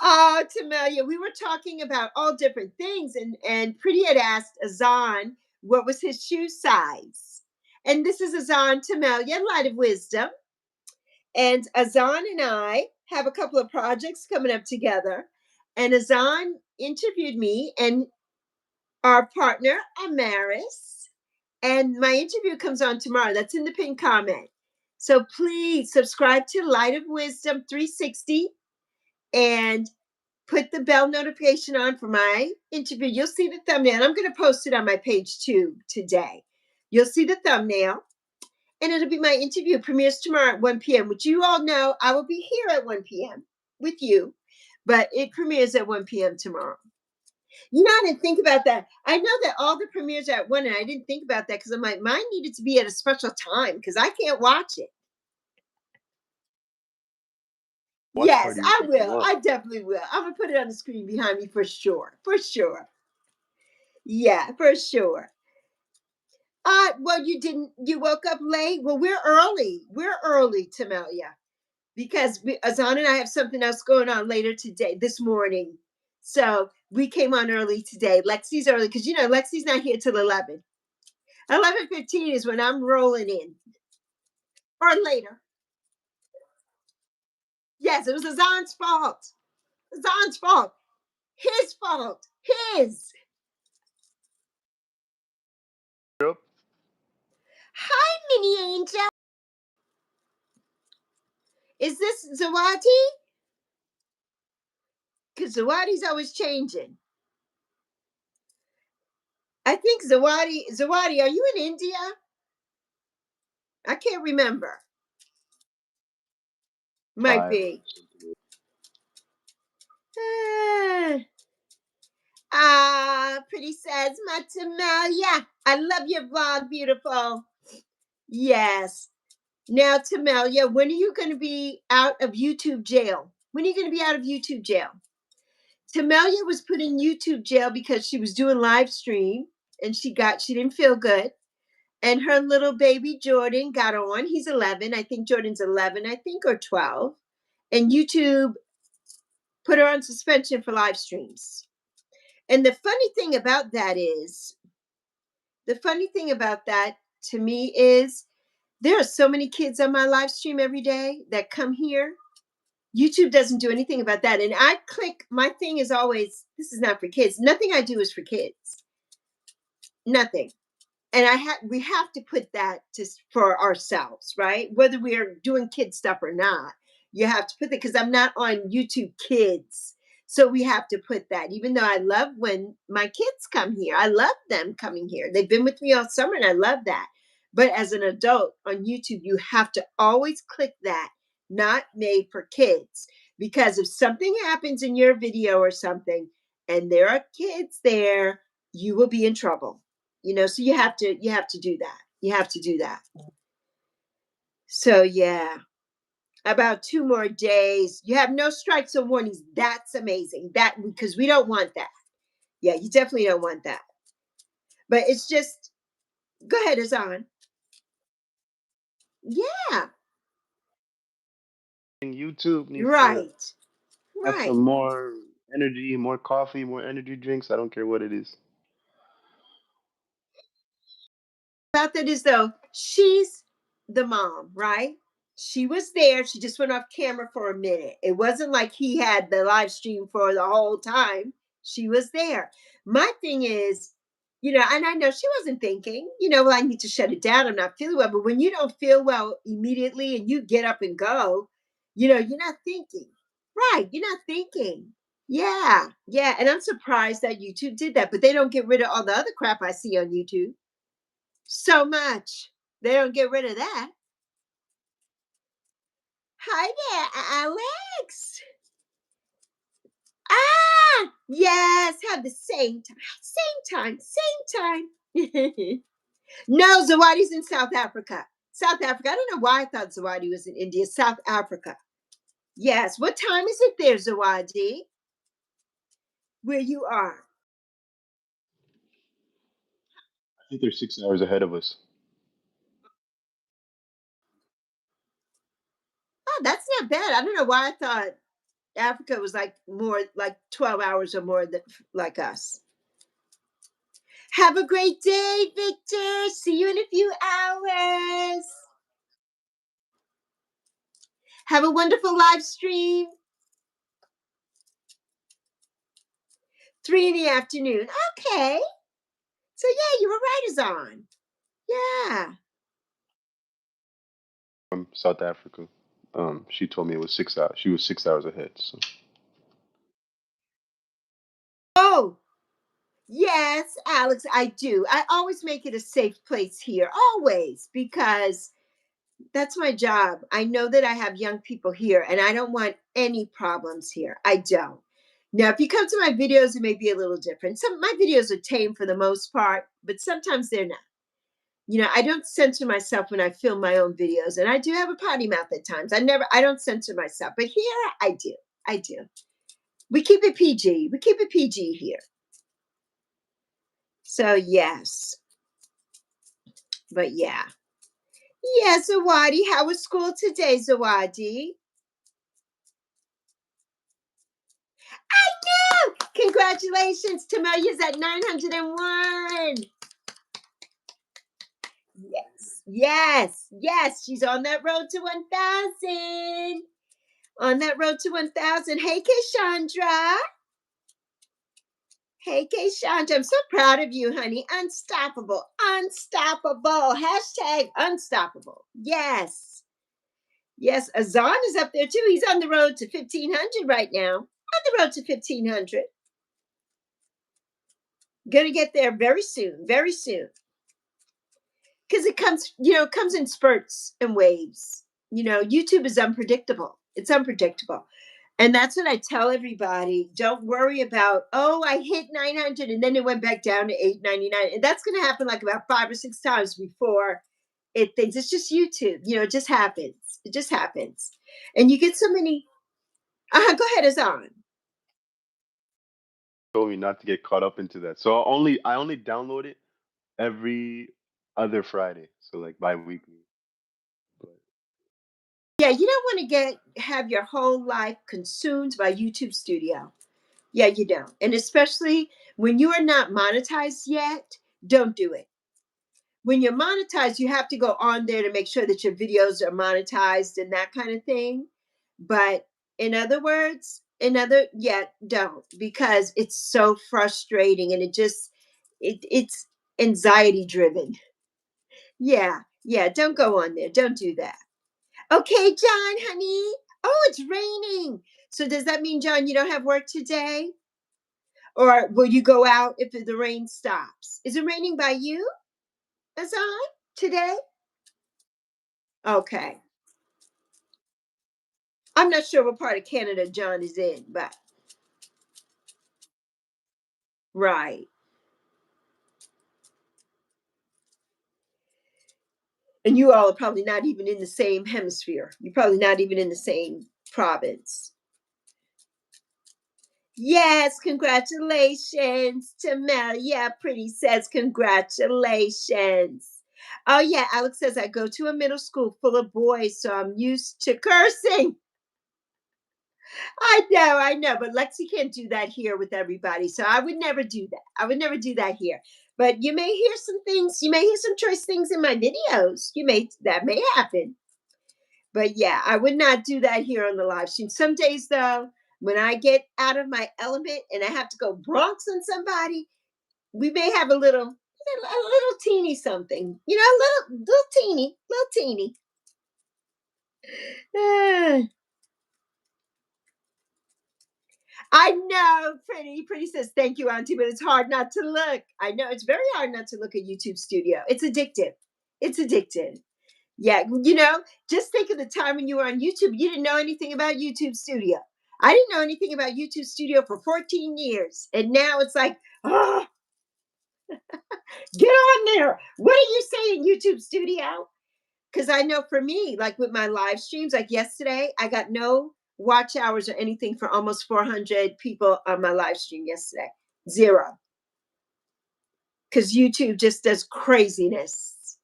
Oh, Tamelia, we were talking about all different things, and Pretty had asked Azan what was his shoe size. And this is Azan Tamelia, Light of Wisdom. And Azan and I have a couple of projects coming up together. And Azan interviewed me and our partner, Amaris. And my interview comes on tomorrow. That's in the pinned comment. So please subscribe to Light of Wisdom 360 and put the bell notification on for my interview. You'll see the thumbnail. And I'm going to post it on my page too today. You'll see the thumbnail. And it'll be my interview. Premieres tomorrow at 1 p.m., which you all know I will be here at 1 p.m. with you. But it premieres at 1 p.m. tomorrow. You know, I didn't think about that. I know that all the premieres are at 1, and I didn't think about that because I'm like, mine needed to be at a special time because I can't watch it. Watch Yes, party you I can come will. on. I definitely will. I'm going to put it on the screen behind me for sure. For sure. Yeah, for sure. Well, you woke up late. Well, we're early. We're early, Tamelia, because Azan and I have something else going on later today, this morning. So we came on early today. Lexi's early because Lexi's not here till 11. 11:15 is when I'm rolling in, or later. Yes, it was Azan's fault. Azan's fault. His fault. His. Yep. Hi, Mini Angel. Is this Zawadi? Because Zawadi's always changing. I think Zawadi, are you in India? I can't remember. Might 5. be. Ah, pretty says Matamelia. I love your vlog, beautiful. Yes. Now, Tamelia, when are you going to be out of YouTube jail? When are you going to be out of YouTube jail? Tamelia was put in YouTube jail because she was doing live stream and she didn't feel good. And her little baby Jordan got on. He's 11. I think Jordan's 11, I think, or 12. And YouTube put her on suspension for live streams. And the funny thing about that to me is there are so many kids on my live stream every day that come here. YouTube doesn't do anything about that. And my thing is always, this is not for kids. Nothing I do is for kids. Nothing. And we have to put that just for ourselves, right? Whether we are doing kid stuff or not, you have to put that because I'm not on YouTube Kids. So we have to put that, even though I love when my kids come here. I love them coming here. They've been with me all summer and I love that. But as an adult on YouTube, you have to always click that, not made for kids. Because if something happens in your video or something and there are kids there, you will be in trouble. So you have to do that. You have to do that. So yeah, about 2 more days. You have no strikes or warnings. That's amazing. That because we don't want that. Yeah, you definitely don't want that. But it's just go ahead, Azan. Yeah, YouTube needs to right. have some Right. more energy, more coffee, more energy drinks. I don't care what it is. About that is though, she's the mom, right? She was there. She just went off camera for a minute. It wasn't like he had the live stream for the whole time. She was there. My thing is, and I know she wasn't thinking, well, I need to shut it down. I'm not feeling well. But when you don't feel well immediately and you get up and go, you're not thinking. Right. You're not thinking. Yeah. Yeah. And I'm surprised that YouTube did that, but they don't get rid of all the other crap I see on YouTube. So much. They don't get rid of that. Hi there, Alex. Yes, have the same time. Same time. Same time. No, Zawadi's in South Africa. South Africa. I don't know why I thought Zawadi was in India. South Africa. Yes. What time is it there, Zawadi? Where you are? I think they're 6 hours ahead of us. Oh, that's not bad. I don't know why I thought Africa was like more like 12 hours or more than like us. Have a great day, Victor. See you in a few hours. Have a wonderful live stream. 3 in the afternoon. Okay. So yeah, you were right, Azan. Yeah. From South Africa. She told me it was 6 hours. She was 6 hours ahead. So Oh, yes, Alex, I do. I always make it a safe place here, always, because that's my job. I know that I have young people here and I don't want any problems here. I don't. Now, if you come to my videos, it may be a little different. Some of my videos are tame for the most part, but sometimes they're not. I don't censor myself when I film my own videos, and I do have a potty mouth at times. I don't censor myself, but here I do. I do. We keep it PG. We keep it PG here. So yes, but yeah. Yeah, Zawadi, how was school today, Zawadi? I know. Congratulations, Tamalia's at 901. Yes, yes, yes. She's on that road to 1,000. On that road to 1,000. Hey, Keshandra. Hey, Keshandra. I'm so proud of you, honey. Unstoppable. Unstoppable. Hashtag unstoppable. Yes. Yes, Azan is up there too. He's on the road to 1,500 right now. On the road to 1,500. Gonna get there very soon, very soon. Because it comes, it comes in spurts and waves. YouTube is unpredictable. It's unpredictable. And that's what I tell everybody. Don't worry about, oh, I hit 900 and then it went back down to 899. And that's going to happen like about 5 or 6 times before it thinks it's just YouTube. It just happens. It just happens. And you get so many. Go ahead, Azan. Told me not to get caught up into that. So I only download it every other Friday. So like bi-weekly. But Yeah, you don't want to have your whole life consumed by YouTube Studio. Yeah, you don't. And especially when you are not monetized yet, don't do it. When you're monetized, you have to go on there to make sure that your videos are monetized and that kind of thing. But in other words, don't, because it's so frustrating and it's anxiety driven. Yeah, don't go on there. Don't do that. Okay, John, honey. Oh, it's raining. So does that mean, John, you don't have work today? Or will you go out if the rain stops? Is it raining by you, Azan, today? Okay. I'm not sure what part of Canada John is in, but right. And you all are probably not even in the same hemisphere. You're probably not even in the same province. Yes, congratulations to Mel. Yeah, Pretty says congratulations. Oh, yeah, Alex says I go to a middle school full of boys, so I'm used to cursing. I know, but Lexi can't do that here with everybody. So I would never do that. I would never do that here. But you may hear some things, you may hear some choice things in my videos. That may happen. But yeah, I would not do that here on the live stream. Some days though, when I get out of my element and I have to go Bronx on somebody, we may have a little teeny something, little teeny. Ah, I know, pretty says thank you, Auntie, but it's hard not to look. I know it's very hard not to look at YouTube Studio. It's addictive. It's addictive. Yeah, just think of the time when you were on YouTube. You didn't know anything about YouTube Studio. I didn't know anything about YouTube Studio for 14 years. And now it's like, oh, get on there. What are you saying, YouTube Studio? Because I know for me, like with my live streams, like yesterday, I got no watch hours or anything for almost 400 people on my live stream yesterday. Zero. Because YouTube just does craziness,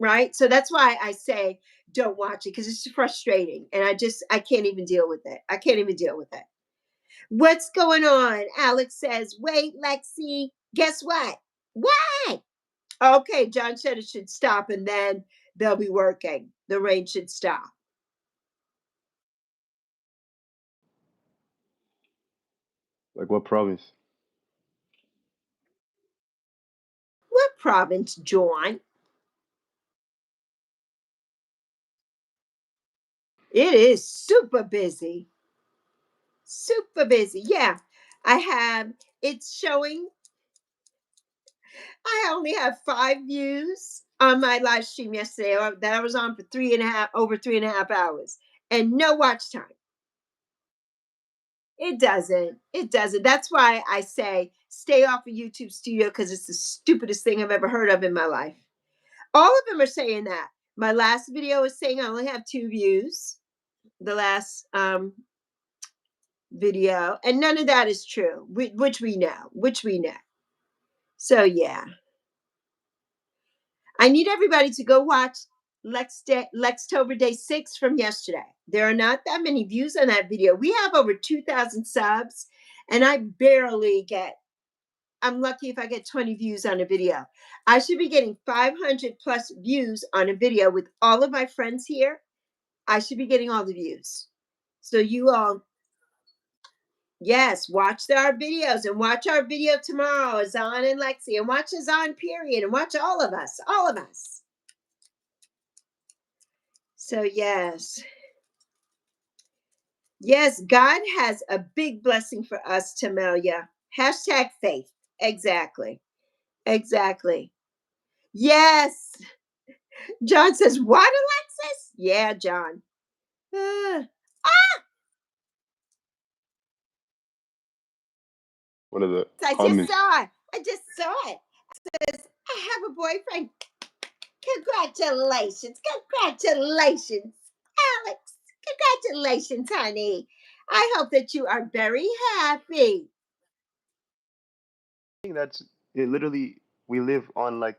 right? So that's why I say don't watch it, because it's frustrating. And I can't even deal with it. I can't even deal with it. What's going on? Alex says, wait, Lexi, guess what? What? Okay, John said it should stop and then they'll be working. The rain should stop. like what province? What province, John? It is super busy. Super busy. Yeah. I have, it's showing, I only have 5 views on my live stream yesterday that I was on for over 3.5 hours, and no watch time. It doesn't. It doesn't. That's why I say stay off of YouTube Studio, because it's the stupidest thing I've ever heard of in my life. All of them are saying that. My last video is saying I only have 2 views. The last video, and none of that is true, which we know. So yeah, I need everybody to go watch Lextober Day 6 from yesterday. There are not that many views on that video. We have over 2,000 subs, and I'm lucky if I get 20 views on a video. I should be getting 500 plus views on a video with all of my friends here. I should be getting all the views. So you all, yes, watch our videos, and watch our video tomorrow, Azan and Lexi, and watch Azan period, and watch all of us, all of us. So yes, God has a big blessing for us, Tamelia. Hashtag faith. Exactly. Exactly. Yes. John says, what, Alexis? Yeah, John. Uh, One of the I just comments. saw it. I just saw it. It says, I have a boyfriend. Congratulations. Congratulations, Alex. Congratulations, honey. I hope that you are very happy. That's it. Literally, we live on like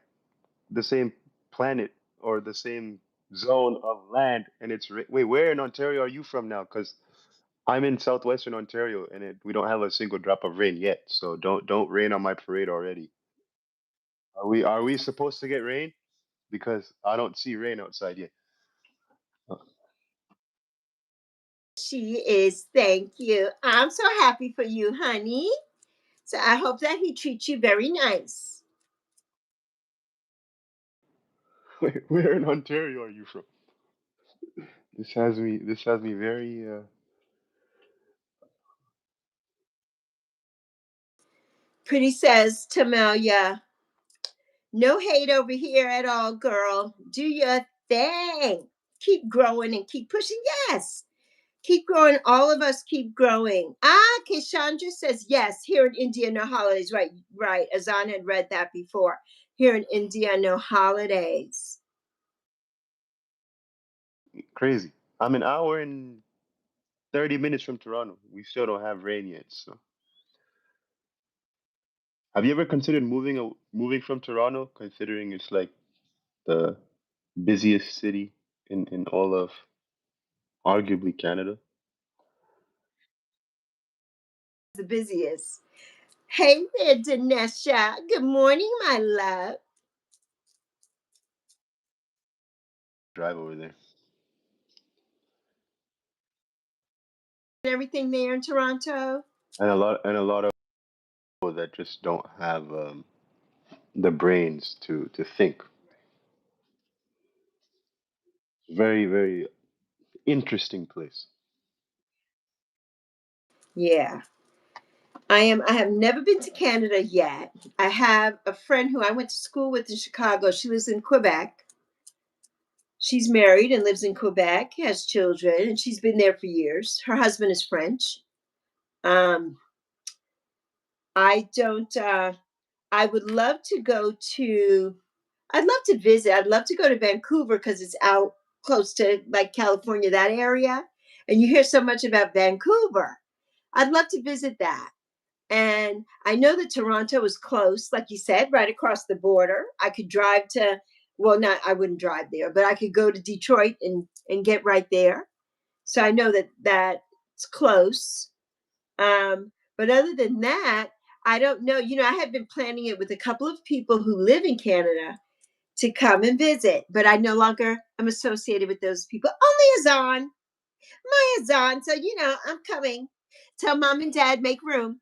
the same planet or the same zone of land, and wait. Where in Ontario are you from now? Because I'm in southwestern Ontario, and we don't have a single drop of rain yet. So don't rain on my parade already. Are we supposed to get rain? Because I don't see rain outside yet. Uh, She is. Thank you. I'm so happy for you, honey. So I hope that he treats you very nice. Where in Ontario are you from? This has me very Pretty says, Tamelia, no hate over here at all, girl. Do your thing. Keep growing and keep pushing. Yes. Keep growing. All of us keep growing. Kishandra says, yes, here in India, no holidays. Right, right. Azan had read that before. Here in India, no holidays. crazy. I'm an hour and 30 minutes from Toronto. We still don't have rain yet. So, have you ever considered moving from Toronto, considering it's like the busiest city in all of arguably Canada? The busiest. Hey there, Dinesha. Good morning, my love. Drive over there. Everything there in Toronto. And a lot of people that just don't have the brains to think. Very, very interesting place. Yeah. I have never been to Canada yet. I have a friend who I went to school with in Chicago. She lives in Quebec. She's married and lives in Quebec, has children, and she's been there for years. Her husband is French. Um, I don't, I would love to go to, I'd love to visit. I'd love to go to Vancouver because it's out close to like California, that area. And you hear so much about Vancouver. I'd love to visit that. And I know that Toronto is close, like you said, right across the border. I could drive to, well, not, I wouldn't drive there, but I could go to Detroit and get right there. So I know that that's close. But other than that, I don't know. You know, I had been planning it with a couple of people who live in Canada to come and visit, but I no longer am associated with those people. Only Azan, my Azan. So, you know, I'm coming. Tell mom and dad, make room.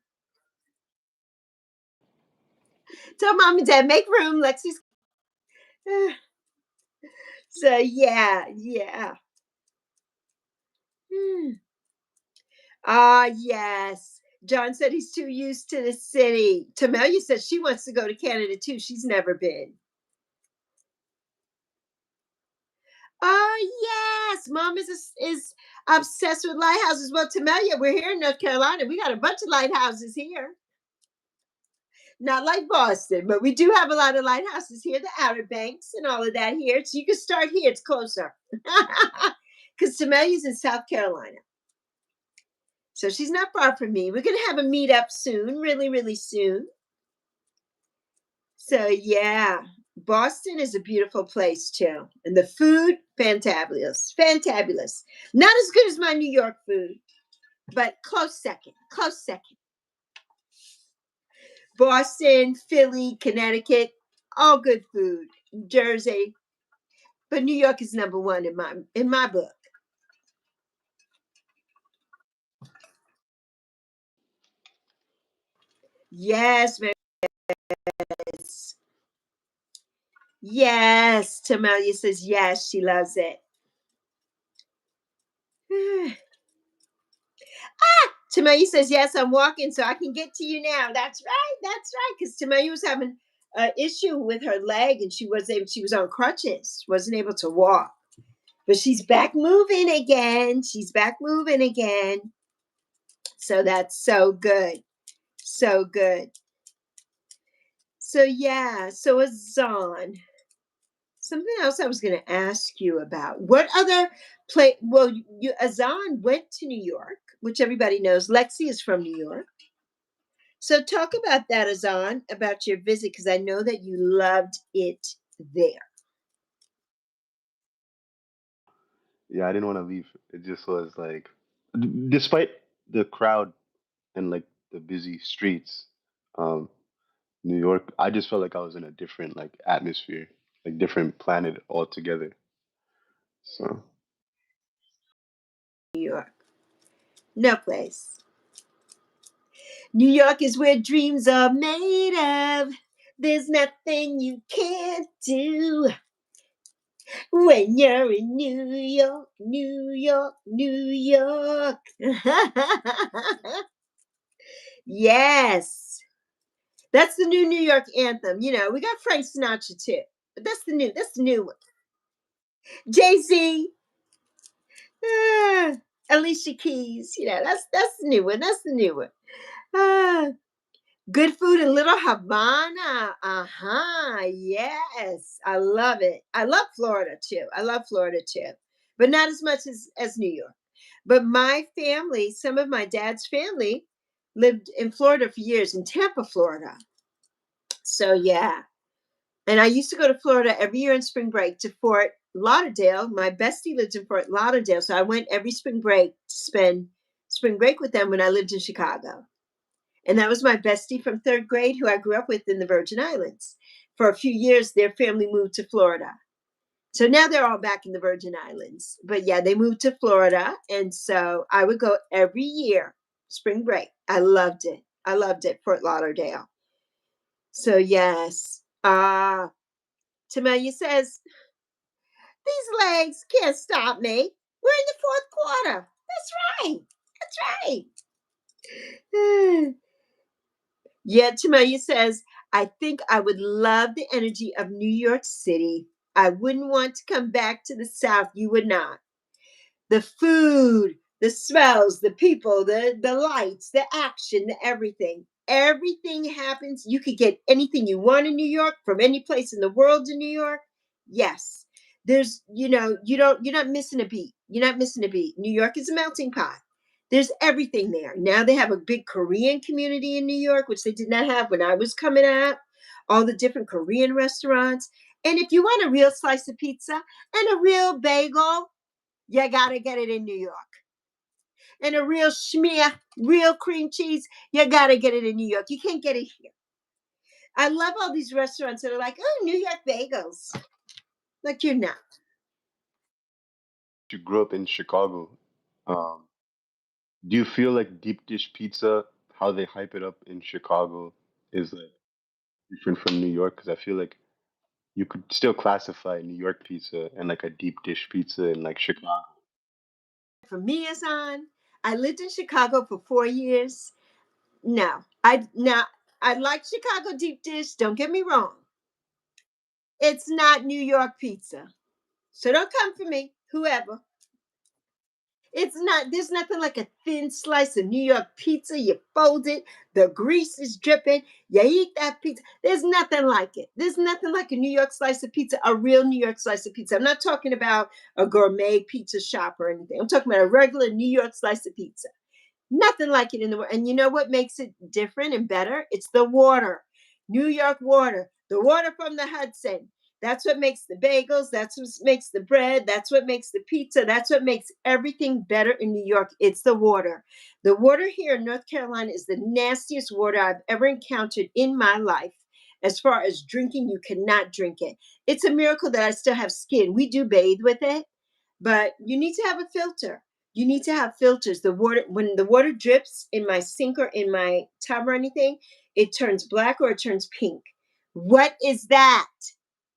Tell mom and dad, make room. Lexi's. So, yeah, yeah. Ah, yes. John said he's too used to the city. Tamelia says she wants to go to Canada too. She's never been. Oh yes, mom is obsessed with lighthouses. Well, Tamelia, we're here in North Carolina. We got a bunch of lighthouses here. Not like Boston, but we do have a lot of lighthouses here, the Outer Banks and all of that here. So you can start here. It's closer. Because Tamelia's in South Carolina. So she's not far from me. We're going to have a meetup soon, really, really soon. So yeah, Boston is a beautiful place too. And the food, fantabulous, fantabulous. Not as good as my New York food, but close second, close second. Boston, Philly, Connecticut, all good food. Jersey, but New York is number one in my book. Yes, yes. Tamelia says yes, she loves it. Tamayu says, yes, I'm walking so I can get to you now. That's right. That's right. Because Tamayu was having an issue with her leg and she was on crutches, wasn't able to walk. But she's back moving again. She's back moving again. So that's so good. So good. So yeah, so Azan. Something else I was going to ask you about. What other play? Well, Azan went to New York, which everybody knows. Lexi is from New York. So talk about that, Azan, about your visit, because I know that you loved it there. Yeah, I didn't want to leave. It just was like, despite the crowd and like the busy streets, um, New York, I just felt like I was in a different like atmosphere, like different planet altogether. So New York, no place. New York is where dreams are made of. There's nothing you can't do when you're in New York, New York, New York. Yes. That's the new New York anthem. You know, we got Frank Sinatra too. But that's the new one. Jay-Z, ah, Alicia Keys, you know, that's the new one. That's the new one. Ah, good food in Little Havana. Uh-huh. Yes. I love it. I love Florida too. I love Florida too. But not as much as New York. But my family, some of my dad's family lived in Florida for years, in Tampa, Florida. So yeah. And I used to go to Florida every year in spring break to Fort Lauderdale. My bestie lived in Fort Lauderdale. So I went every spring break to spend spring break with them when I lived in Chicago. And that was my bestie from third grade who I grew up with in the Virgin Islands. For a few years, their family moved to Florida. So now they're all back in the Virgin Islands. But yeah, they moved to Florida. And so I would go every year, spring break. I loved it. I loved it, Fort Lauderdale. So yes. Tamaya says, these legs can't stop me. We're in the fourth quarter. That's right. That's right. Yeah, Tamaya says, I think I would love the energy of New York City. I wouldn't want to come back to the South. You would not. The food, the smells, the people, the lights, the action, the everything. Everything happens. You could get anything you want in New York from any place in the world in New York. Yes. There's, you're not missing a beat. You're not missing a beat. New York is a melting pot. There's everything there. Now they have a big Korean community in New York, which they did not have when I was coming up. All the different Korean restaurants. And if you want a real slice of pizza and a real bagel, you gotta get it in New York. And a real schmear, real cream cheese, you gotta get it in New York. You can't get it here. I love all these restaurants that are like, oh, New York bagels. Like you're not. you grew up in Chicago. Um, do you feel like deep dish pizza, how they hype it up in Chicago, is like different from New York? Because I feel like you could still classify New York pizza and like a deep dish pizza in like Chicago. For me, Azan, I lived in Chicago for 4 years. No, I like Chicago deep dish. Don't get me wrong. It's not New York pizza. So don't come for me, whoever. It's not, there's nothing like a thin slice of New York pizza. You fold it, the grease is dripping, you eat that pizza. There's nothing like it. There's nothing like a New York slice of pizza, a real New York slice of pizza. I'm not talking about a gourmet pizza shop or anything. I'm talking about a regular New York slice of pizza. Nothing like it in the world. And you know what makes it different and better? It's the water. New York water, the water from the Hudson. That's what makes the bagels. That's what makes the bread. That's what makes the pizza. That's what makes everything better in New York. It's the water. The water here in North Carolina is the nastiest water I've ever encountered in my life. As far as drinking, you cannot drink it. It's a miracle that I still have skin. We do bathe with it, but you need to have a filter. You need to have filters. The water, when the water drips in my sink or in my tub or anything, it turns black or it turns pink. What is that?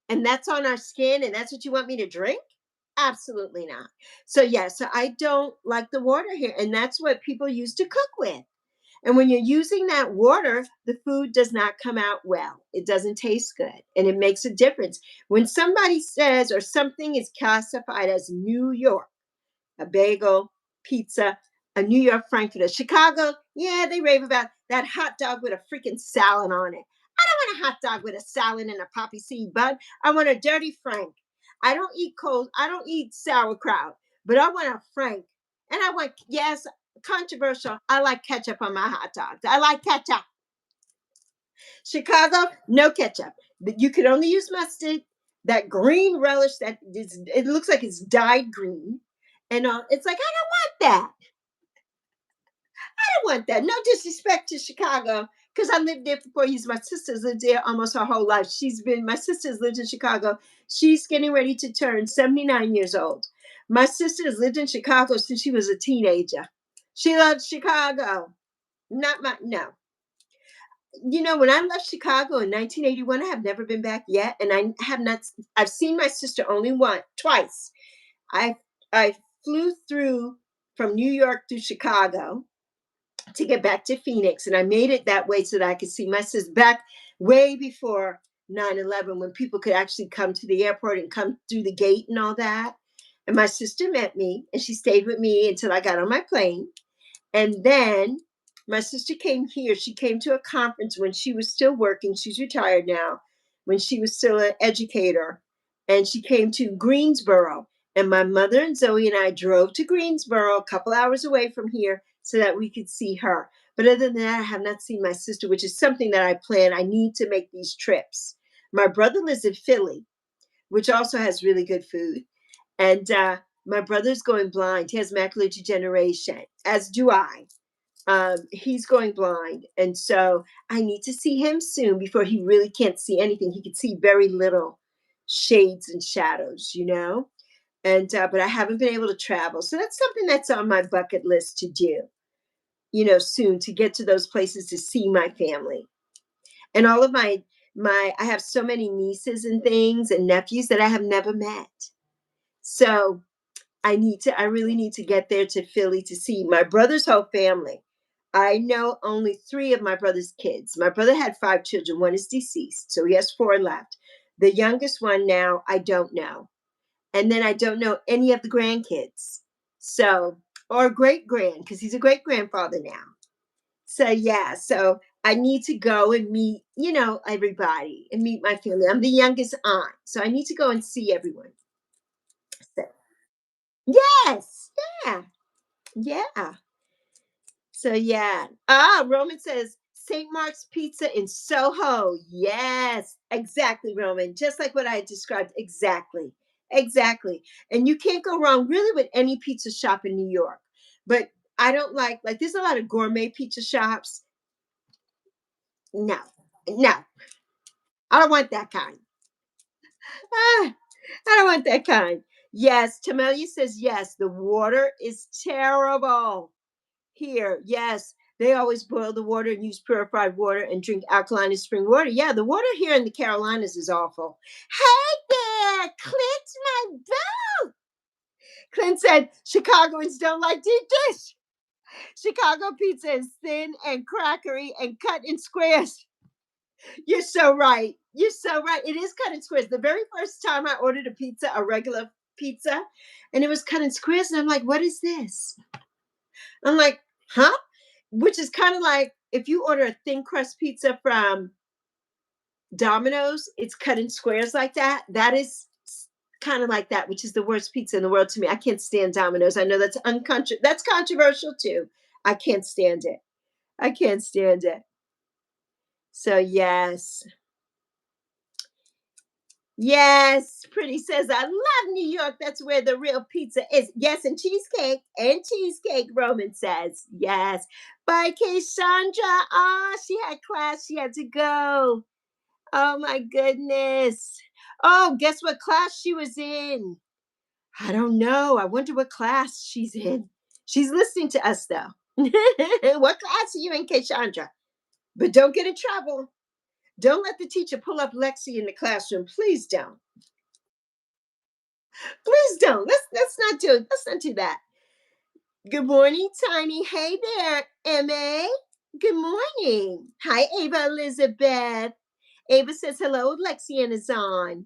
And that's on our skin, and that's what you want me to drink? Absolutely not. So yeah, so I don't like the water here, and that's what people use to cook with. And when you're using that water, the food does not come out well. It doesn't taste good, and it makes a difference. When somebody says or something is classified as New York, a bagel, pizza, a New York Frankfurter. Chicago, yeah, they rave about that hot dog with a freaking salad on it. I don't want a hot dog with a salad and a poppy seed bun. I want a dirty Frank. I don't eat cold. I don't eat sauerkraut, but I want a Frank. And I want, yes, controversial. I like ketchup on my hot dogs. I like ketchup. Chicago, no ketchup. But you can only use mustard. That green relish that is, it looks like it's dyed green. And it's like, I don't want that. I don't want that. No disrespect to Chicago, because I lived there for 4 years. My sister's lived there almost her whole life. My sister's lived in Chicago. She's getting ready to turn 79 years old. My sister has lived in Chicago since she was a teenager. She loves Chicago. Not my, no. When I left Chicago in 1981, I have never been back yet. And I have not, I've seen my sister only twice. I flew through from New York to Chicago to get back to Phoenix, and I made it that way so that I could see my sister back way before 9/11, when people could actually come to the airport and come through the gate and all that. And my sister met me, and she stayed with me until I got on my plane. And then my sister came here. She came to a conference when she was still working. She's retired now, when she was still an educator. And she came to Greensboro. And my mother and Zoe and I drove to Greensboro, a couple hours away from here, so that we could see her. But other than that, I have not seen my sister, which is something that I plan. I need to make these trips. My brother lives in Philly, which also has really good food. And my brother's going blind. He has macular degeneration, as do I. He's going blind. And so I need to see him soon before he really can't see anything. He could see very little shades and shadows. And but I haven't been able to travel. So that's something that's on my bucket list to do, soon, to get to those places to see my family. And all of I have so many nieces and things and nephews that I have never met. So I really need to get there to Philly to see my brother's whole family. I know only three of my brother's kids. My brother had five children. One is deceased, so he has four left. The youngest one now, I don't know. And then I don't know any of the grandkids. So, or great grand, because he's a great grandfather now. So, yeah, so I need to go and meet, everybody and meet my family. I'm the youngest aunt, so I need to go and see everyone. So, yes, yeah, yeah. So yeah. Roman says St. Mark's Pizza in Soho. Yes, exactly, Roman. Just like what I described. Exactly. Exactly. And you can't go wrong really with any pizza shop in New York. But I don't like there's a lot of gourmet pizza shops. No. No. I don't want that kind. Ah, I don't want that kind. Yes, Tamelia says yes. The water is terrible. Here, yes, they always boil the water and use purified water and drink alkaline and spring water. Yeah, the water here in the Carolinas is awful. Hey there, Clint's my boo. Clint said Chicagoans don't like deep dish. Chicago pizza is thin and crackery and cut in squares. You're so right. You're so right. It is cut in squares. The very first time I ordered a pizza, a regular pizza, and it was cut in squares, and I'm like, what is this? I'm like, huh? Which is kind of like if you order a thin crust pizza from Domino's, it's cut in squares like that. That is kind of like that, which is the worst pizza in the world to me. I can't stand Domino's. I know that's controversial too. I can't stand it. I can't stand it. So yes. Yes, Pretty says, I love New York. That's where the real pizza is. Yes, and cheesecake. And cheesecake, Roman says. Yes. Bye, Sandra. She had class. She had to go. Oh, my goodness. Oh, guess what class she was in? I don't know. I wonder what class she's in. She's listening to us, though. What class are you in, Sandra? But don't get in trouble. Don't let the teacher pull up Lexi in the classroom. Please don't. Please Please don't. Let's not do it. Let's not do that. Good morning, Tiny. Hey there, MA. Good morning. Hi, Ava Elizabeth. Ava says hello, Lexi and Azan.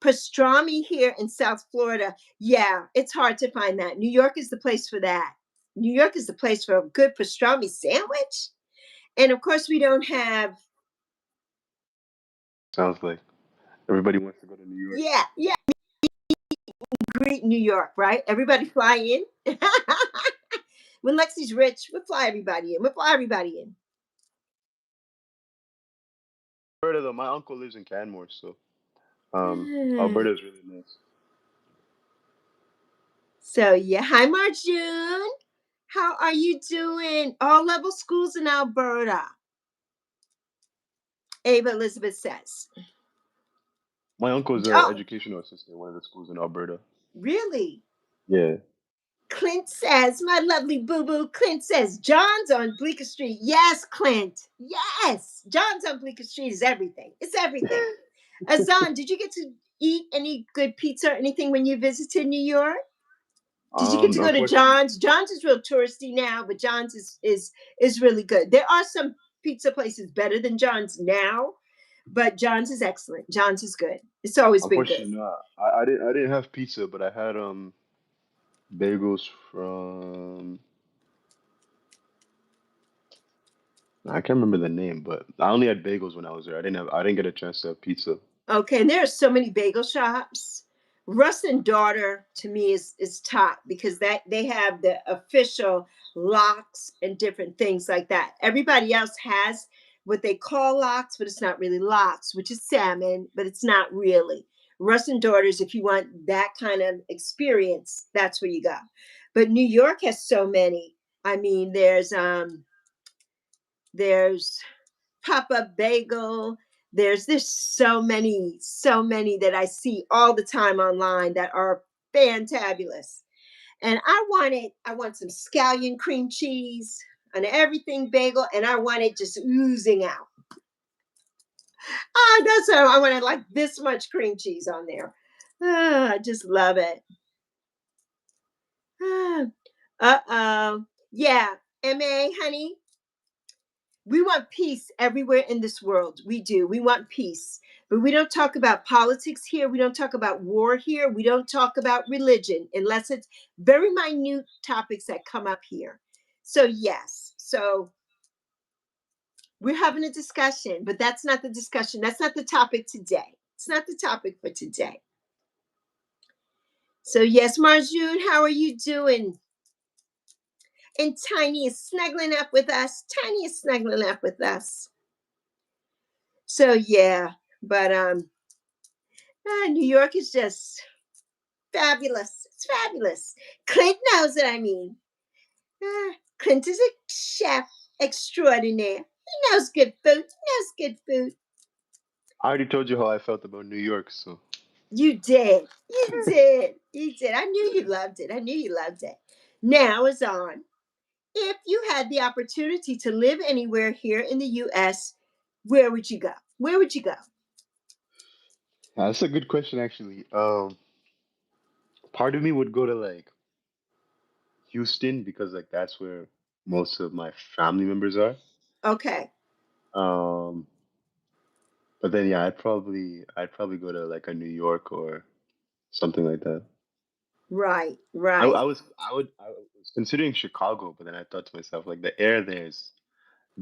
Pastrami here in South Florida. Yeah, it's hard to find that. New York is the place for that. New York is the place for a good pastrami sandwich. And of course, we don't have. Sounds like everybody wants to go to New York. Yeah, yeah. Great New York, right? Everybody fly in. When Lexi's rich, we'll fly everybody in. We'll fly everybody in. Alberta though, my uncle lives in Canmore, so Hmm. Alberta is really nice. So yeah, hi Marjune. How are you doing? All level schools in Alberta. Ava Elizabeth says. My uncle's an Oh, educational assistant in one of the schools in Alberta. really? Yeah. Clint says, my lovely boo boo. Clint says, John's on Bleecker Street. Yes, Clint. Yes. John's on Bleecker Street is everything. It's everything. Azan, did you get to eat any good pizza or anything when you visited New York? Did you get to go to Unfortunately, John's? John's is real touristy now, but John's is really good. There are some pizza places better than John's now, but John's is excellent. John's is good. It's always been good. unfortunately not. I didn't have pizza, but I had bagels from I can't remember the name, but I only had bagels when I was there. I didn't get a chance to have pizza. Okay, and there are so many bagel shops. Russ and Daughter to me is top because that they have the official locks and different things like that. Everybody else has what they call locks, but it's not really locks, which is salmon, but it's not really. Russ and Daughters, if you want that kind of experience, that's where you go. But New York has so many. I mean, there's pop-up bagel. There's so many that I see all the time online that are fantabulous. And I want some scallion cream cheese on everything bagel, and I want it just oozing out. Ah, that's how I want it, like this much cream cheese on there. Ah, I just love it. Ah, uh-oh. Yeah, MA, honey, we want peace everywhere in this world. We do. We want peace. But we don't talk about politics here. We don't talk about war here. We don't talk about religion unless it's very minute topics that come up here. So, yes. So, we're having a discussion, but that's not the discussion. That's not the topic today. It's not the topic for today. So, yes, Marjune, how are you doing? And Tiny is snuggling up with us. Tiny is snuggling up with us. So, yeah. But New York is just fabulous. It's fabulous. Clint knows what I mean. Clint is a chef extraordinaire. He knows good food. He knows good food. I already told you how I felt about New York, so You did. You did. You did. I knew you loved it. I knew you loved it. Now is on. If you had the opportunity to live anywhere here in the US, where would you go? Where would you go? that's a good question actually. Part of me would go to like Houston because like that's where most of my family members are. Okay. Um, but then yeah, I'd probably go to like a New York or something like that. Right. I, Right. I was I was considering Chicago, but then I thought to myself like the air there is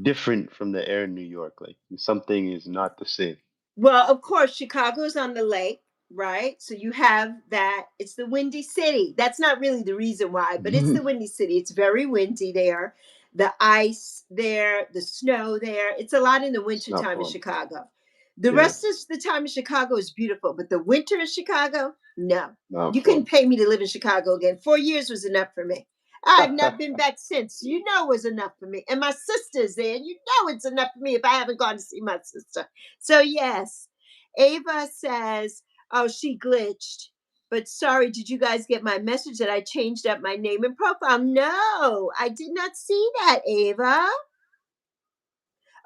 different from the air in New York. Like something is not the same. Well, of course, Chicago's on the lake, right? So you have that. It's the windy city. That's not really the reason why, but it's the windy city. It's very windy there. The ice there, the snow there. It's a lot in the It's not wintertime in fun. Chicago. The Yeah, rest of the time in Chicago is beautiful, but the winter in Chicago, no. not You couldn't fun. pay me to live in Chicago again. 4 years was enough for me. I've not been back since. You know it was enough for me. And my sister's there. And you know it's enough for me if I haven't gone to see my sister. So, yes, Ava says, oh, she glitched. But sorry, did you guys get my message that I changed up my name and profile? No, I did not see that, Ava.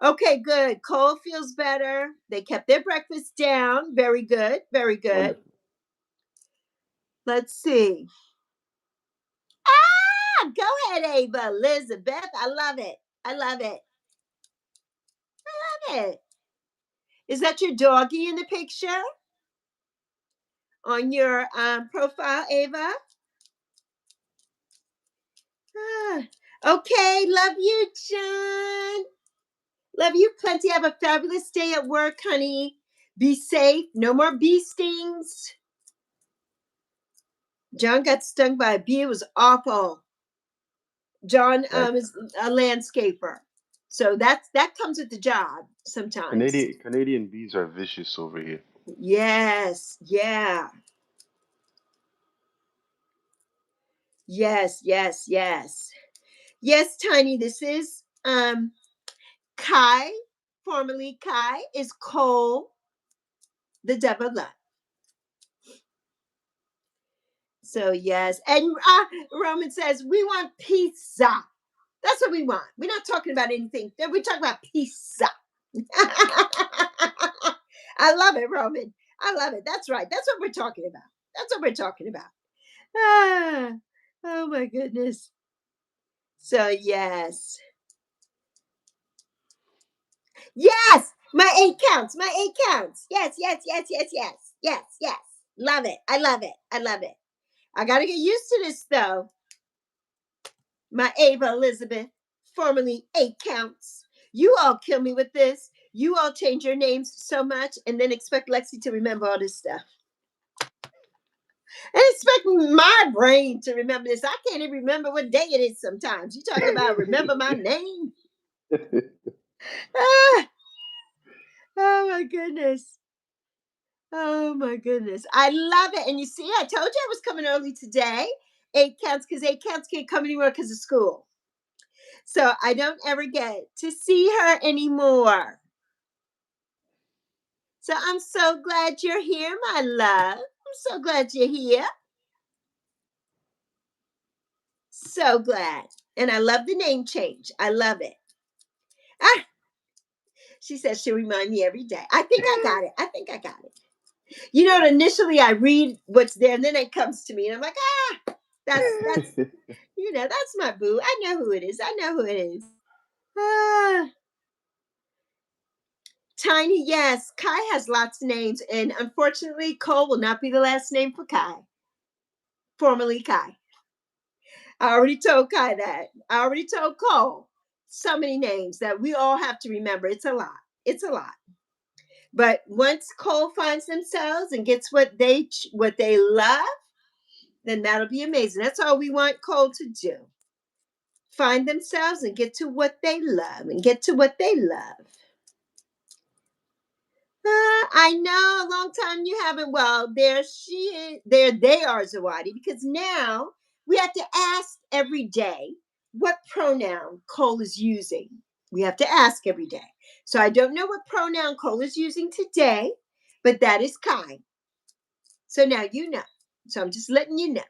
Okay, good. Cole feels better. They kept their breakfast down. Very good. Very good. Wonderful. Let's see. Go ahead, Ava Elizabeth. I love it. I love it. I love it. Is that your doggy in the picture on your profile, Ava? Ah, okay, love you, John. Love you plenty. Have a fabulous day at work, honey. Be safe. No more bee stings. John got stung by a bee. It was awful. John That is a landscaper, so that comes with the job sometimes. Canadian bees are vicious over here. Yes, yeah, yes. Yes, Tiny. This is Kai, formerly Kai, is Cole, the devil love. So yes, and Roman says we want pizza. That's what we want. We're not talking about anything. We're talking about pizza. I love it, Roman. I love it. That's right. That's what we're talking about. That's what we're talking about. Ah, oh my goodness. So yes. Yes, my 8 counts. My 8 counts. Yes. Love it. I love it. I love it. I got to get used to this though. My Ava Elizabeth, formerly 8 counts. You all kill me with this. You all change your names so much and then expect Lexi to remember all this stuff. And expect my brain to remember this. I can't even remember what day it is sometimes. You talk about remember my name. Ah, oh my goodness. Oh my goodness. I love it. And you see, I told you I was coming early today. 8 counts, because 8 counts can't come anywhere because of school. So I don't ever get to see her anymore. So I'm so glad you're here, my love. I'm so glad you're here. So glad. And I love the name change. I love it. Ah, she says she'll remind me every day. I think I got it. I think I got it. You know, initially I read what's there and then it comes to me and I'm like, that's that's my boo. I know who it is. I know who it is. Ah, Tiny, yes. Kai has lots of names, and unfortunately, Cole will not be the last name for Kai. Formerly Kai. I already told Kai that. I already told Cole so many names that we all have to remember. It's a lot. It's a lot. But once Cole finds themselves and gets what they love, then that'll be amazing. That's all we want Cole to do. Find themselves and get to what they love and get to what they love. I know, a long time you haven't. Well, there she is. There they are, Zawadi, because now we have to ask every day what pronoun Cole is using. We have to ask every day. So I don't know what pronoun Cole is using today, but that is kind. So now you know. So I'm just letting you know.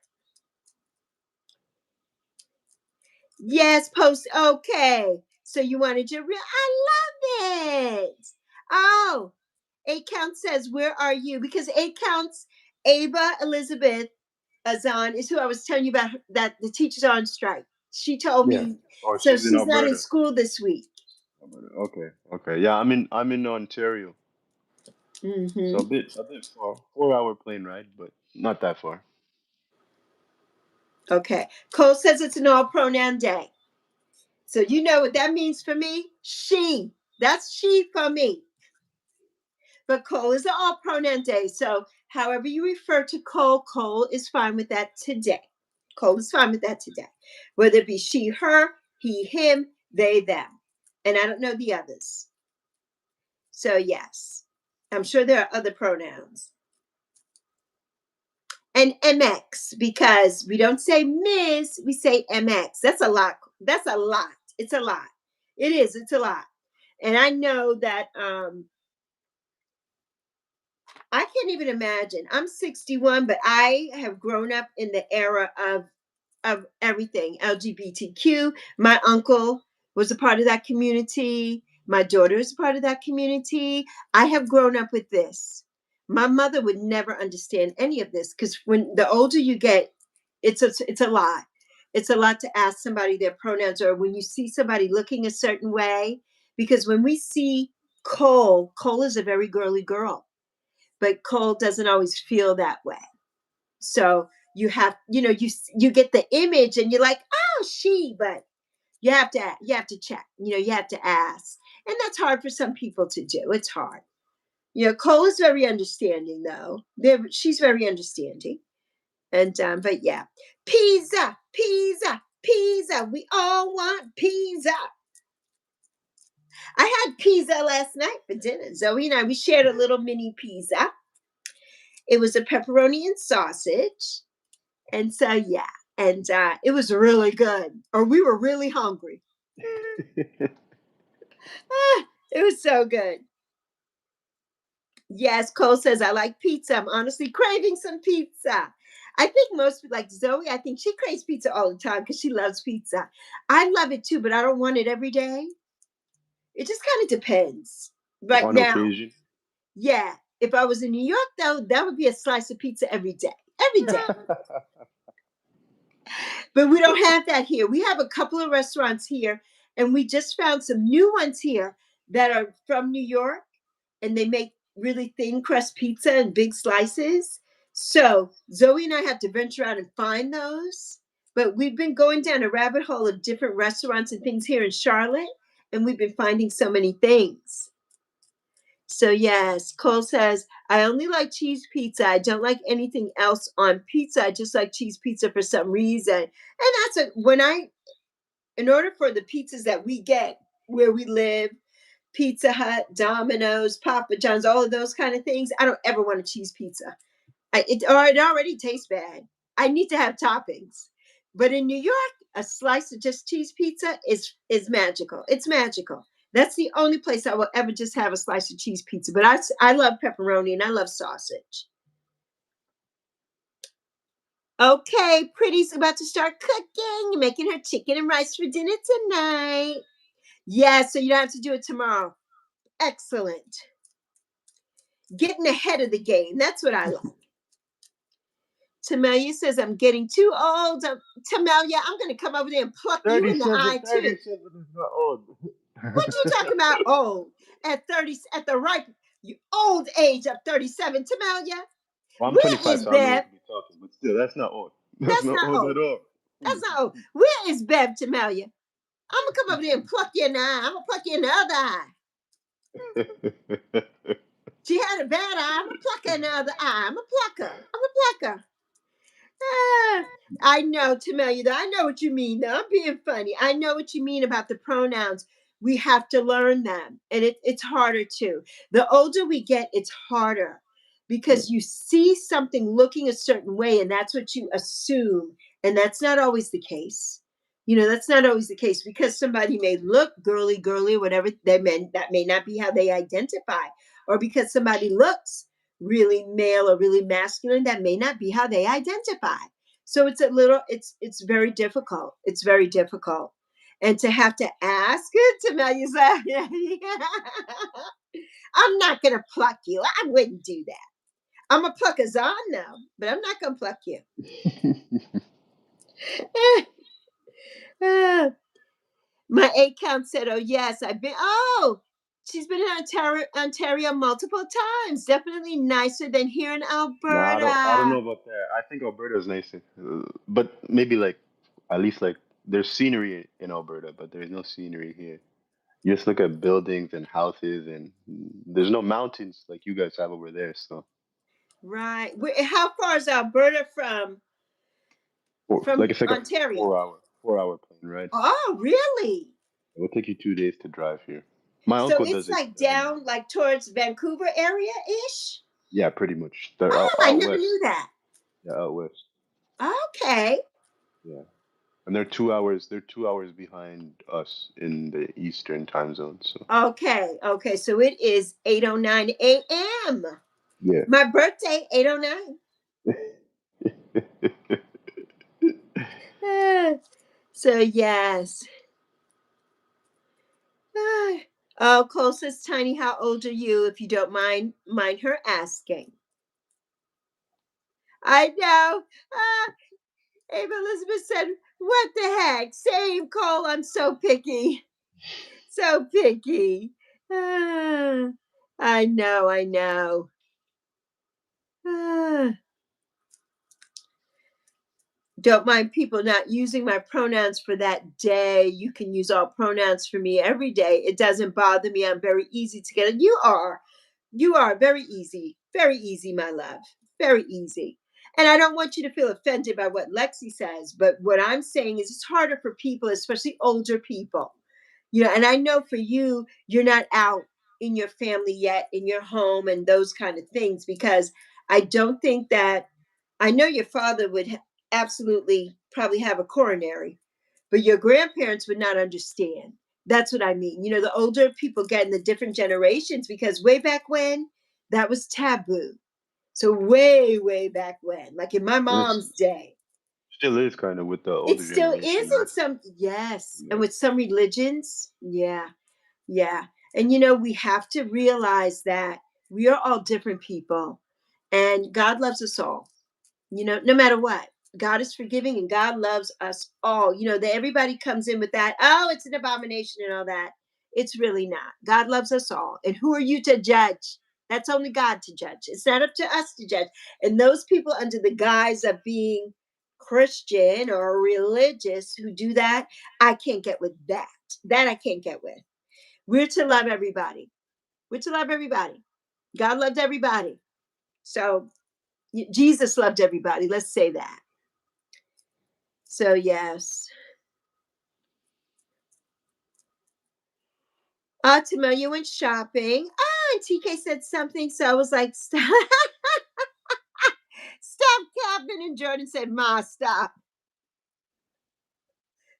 Yes, post. Okay. So you wanted your real. I love it. Oh, 8 count says, where are you? Because 8 counts, Ava Elizabeth Azan is who I was telling you about, that the teachers are on strike. She told Yeah. me, Oh, so she's in she's not in Alberta. school this week. Okay. Okay. Yeah, I'm in Ontario. So Mm-hmm. a bit far. 4 hour plane ride, but not that far. Okay. Cole says it's an all pronoun day. So you know what that means for me? She. That's she for me. But Cole is an all pronoun day. So however you refer to Cole, Cole is fine with that today. Cole is fine with that today. Whether it be she, her, he, him, they, them. And I don't know the others. So yes, I'm sure there are other pronouns. And MX, because we don't say Ms., we say MX. That's a lot. That's a lot. It's a lot. It is. It's a lot. And I know that I can't even imagine. I'm 61, but I have grown up in the era of everything LGBTQ. My uncle was a part of that community. My daughter is a part of that community. I have grown up with this. My mother would never understand any of this because when the older you get, it's a lot. It's a lot to ask somebody their pronouns, or when you see somebody looking a certain way. Because when we see Cole is a very girly girl, but Cole doesn't always feel that way. So you have, you get the image and you're like, oh, she, but you have to check, you have to ask. And that's hard for some people to do. It's hard. Cole is very understanding though. She's very understanding. And but yeah. Pizza, pizza, pizza. We all want pizza. I had pizza last night for dinner. Zoe and I, we shared a little mini pizza. It was a pepperoni and sausage. And so yeah. And it was really good. Or we were really hungry. It was so good. Yes, Cole says, I like pizza. I'm honestly craving some pizza. I think most, like Zoe, I think she craves pizza all the time because she loves pizza. I love it too, but I don't want it every day. It just kind of depends. Right On now, occasion. yeah. If I was in New York, though, that would be a slice of pizza every day. Every day. But we don't have that here. We have a couple of restaurants here, and we just found some new ones here that are from New York, and they make really thin crust pizza and big slices. So Zoe and I have to venture out and find those. But we've been going down a rabbit hole of different restaurants and things here in Charlotte, and we've been finding so many things. So yes, Cole says, I only like cheese pizza. I don't like anything else on pizza. I just like cheese pizza for some reason. And in order for the pizzas that we get where we live, Pizza Hut, Domino's, Papa John's, all of those kind of things, I don't ever want a cheese pizza. It already tastes bad. I need to have toppings. But in New York, a slice of just cheese pizza is magical. It's magical. That's the only place I will ever just have a slice of cheese pizza. But I love pepperoni and I love sausage. Okay, Pretty's about to start cooking, making her chicken and rice for dinner tonight. Yeah, so you don't have to do it tomorrow. Excellent. Getting ahead of the game. That's what I like. Tamelia says, I'm getting too old. Tamelia, I'm going to come over there and pluck you in the 37, eye, too. 37 is not old. What you talking about, old? At 30, at the ripe, old age of 37. Tamelia, Well, I'm where 25, is so I know what Bev? to be talking, but still, that's not old. That's That's not not old at old. all. That's not old. Where is Bev, Tamelia? I'm going to come over there and pluck you in the eye. I'm going to pluck you in the other eye. She had a bad eye. I'm going to pluck her in the other eye. I'm going to pluck her. I'm going to pluck her. I know, Tamelia, I know what you mean. Though. I'm being funny. I know what you mean about the pronouns. We have to learn them, and it's harder too. The older we get, it's harder because you see something looking a certain way, and that's what you assume, and that's not always the case. That's not always the case because somebody may look girly, or whatever. That may not be how they identify, or because somebody looks really male or really masculine, that may not be how they identify. So it's very difficult. It's very difficult. And to have to ask to Mel, I'm not going to pluck you. I wouldn't do that. I'm going to pluck Azan now, but I'm not going to pluck you. My 8 count said, oh, yes, she's been in Ontario multiple times. Definitely nicer than here in Nah, I don't know Alberta. about that. I think Alberta's nice, but maybe like at least like there's scenery in Alberta, but there's no scenery here. You just look at buildings and houses, and there's no mountains like you guys have over there. So, Right. How far is Alberta like from it's like a Ontario? 4 hour plane ride. Oh, really? It will take you 2 days to drive here. My So uncle it's does it like now. down like towards Vancouver area ish? Yeah, pretty much. They're Oh, I out never west. knew that. Yeah, out west. Okay. Yeah, and they're 2 hours. They're 2 hours behind us in the Eastern time zone. So Okay. Okay. So it is 8:09 a.m. yeah. My birthday, 8:09. So yes. Oh, Cole says, Tiny, how old are you? If you don't mind her asking. I know. Ava Elizabeth said, "What the heck? Same, Cole. I'm so picky. So picky." Ah, I know. I know. Ah. Don't mind people not using my pronouns for that day. You can use all pronouns for me every day. It doesn't bother me. I'm very easy to get it. You are very easy, my love. Very easy. And I don't want you to feel offended by what Lexi says, but what I'm saying is it's harder for people, especially older people. And I know for you, you're not out in your family yet, in your home, and those kind of things, because I don't think that I know your father would absolutely probably have a coronary, but your grandparents would not understand. That's what I mean. The older people get in the different generations, because way back when, that was taboo. So way, way back when, like in my And mom's day, still is kind of with the it older still generation, is right? in some, yes. And Yeah. with some religions, yeah, yeah. And we have to realize that we are all different people, and God loves us all. No matter what. God is forgiving and God loves us all. That everybody comes in with that, oh, it's an abomination and all that. It's really not. God loves us all. And who are you to judge? That's only God to judge. It's not up to us to judge. And those people under the guise of being Christian or religious who do that, I can't get with that. That I can't get with. We're to love everybody. We're to love everybody. God loved everybody. So Jesus loved everybody. Let's say that. So yes. Timo, you went shopping. And TK said something. So I was like, stop, stop capping. And Jordan said, Ma, stop.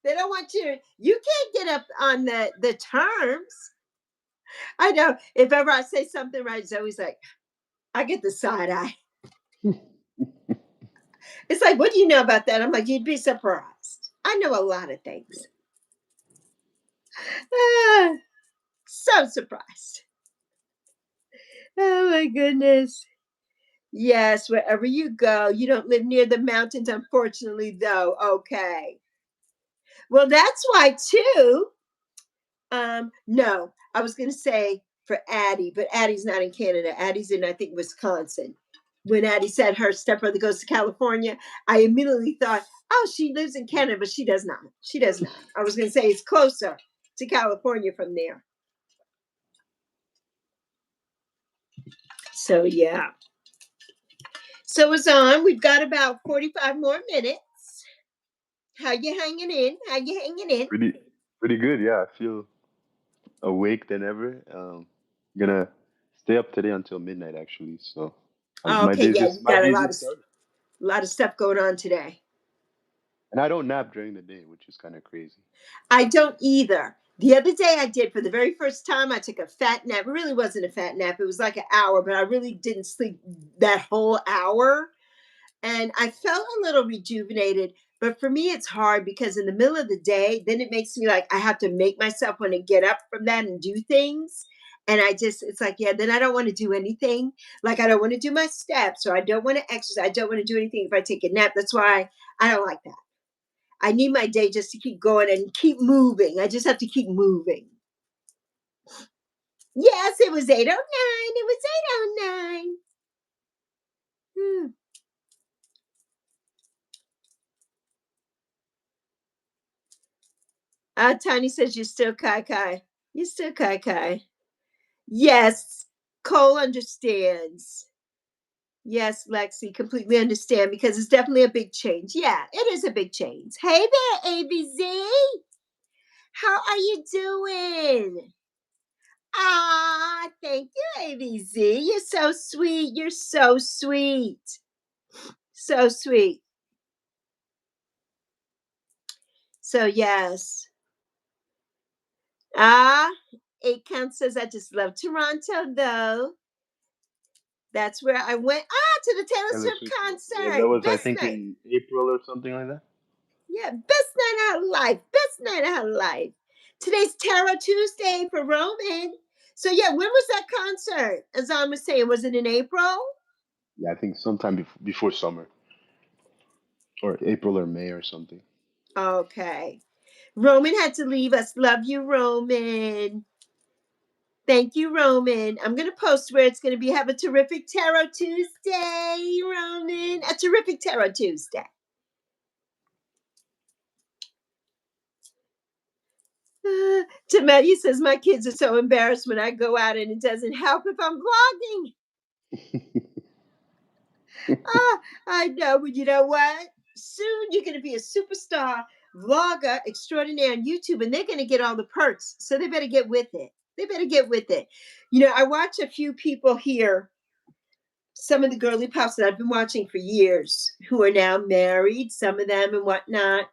They don't want you. You can't get up on the terms. I know. If ever I say something right, it's always like, I get the side eye. It's like, what do you know about that? I'm like, you'd be surprised. I know a lot of things. Ah, so surprised. Oh my goodness. Yes, wherever you go, you don't live near the mountains, unfortunately, though. Okay. Well, that's why too. No, I was gonna say for Addie, but Addie's not in Canada. Addie's in, I think, Wisconsin. When Addie said her stepbrother goes to California, I immediately thought, oh, she lives in Canada, but she does not. She does not. I was gonna say it's closer to California from there. So yeah. So it's on. We've got about 45 more minutes. How you hanging in? How you hanging in? Pretty, pretty good. Yeah, I feel awake than ever. Gonna stay up today until midnight actually. So Oh, my okay, day's yeah, just you got started. a lot of stuff going on today. And I don't nap during the day, which is kind of crazy. I don't either. The other day I did for the very first time. I took a fat nap. It really wasn't a fat nap. It was like an hour, but I really didn't sleep that whole hour. And I felt a little rejuvenated. But for me, it's hard because in the middle of the day, then it makes me like I have to make myself want to get up from that and do things. And it's like, yeah, then I don't want to do anything. Like, I don't want to do my steps, or I don't want to exercise. I don't want to do anything if I take a nap. That's why I don't like that. I need my day just to keep going and keep moving. I just have to keep moving. Yes, it was 8:09. It was 8:09. Hmm. Tiny says you're still Kai Kai. You're still Kai Kai. Yes, Cole understands. Yes, Lexi, completely understand because it's definitely a big change. Yeah, it is a big change. Hey there, ABZ. How are you doing? Ah, thank you, ABZ. You're so sweet. You're so sweet. So sweet. So, yes. Ah, 8 count says, I just love Toronto, though. That's where I went. To the Taylor Taylor Swift Swift. Yeah, that concert. was I Best think night. in April or something like that. Yeah, best night of her life. Best night of her life. Today's Tarot Tuesday for Roman. So, yeah, when was that concert? As I was saying, was it in April? Yeah, I think sometime before summer or April or May or something. Okay. Roman had to leave us. Love you, Roman. Thank you, Roman. I'm going to post where it's going to be. Have a terrific Tarot Tuesday, Roman. A terrific Tarot Tuesday. Tamelia says, my kids are so embarrassed when I go out and it doesn't help if I'm vlogging. I know, but you know what? Soon you're going to be a superstar vlogger extraordinaire on YouTube and they're going to get all the perks. So they better get with it. They better get with it. You know, I watch a few people here, some of the girly pops that I've been watching for years who are now married, some of them and whatnot,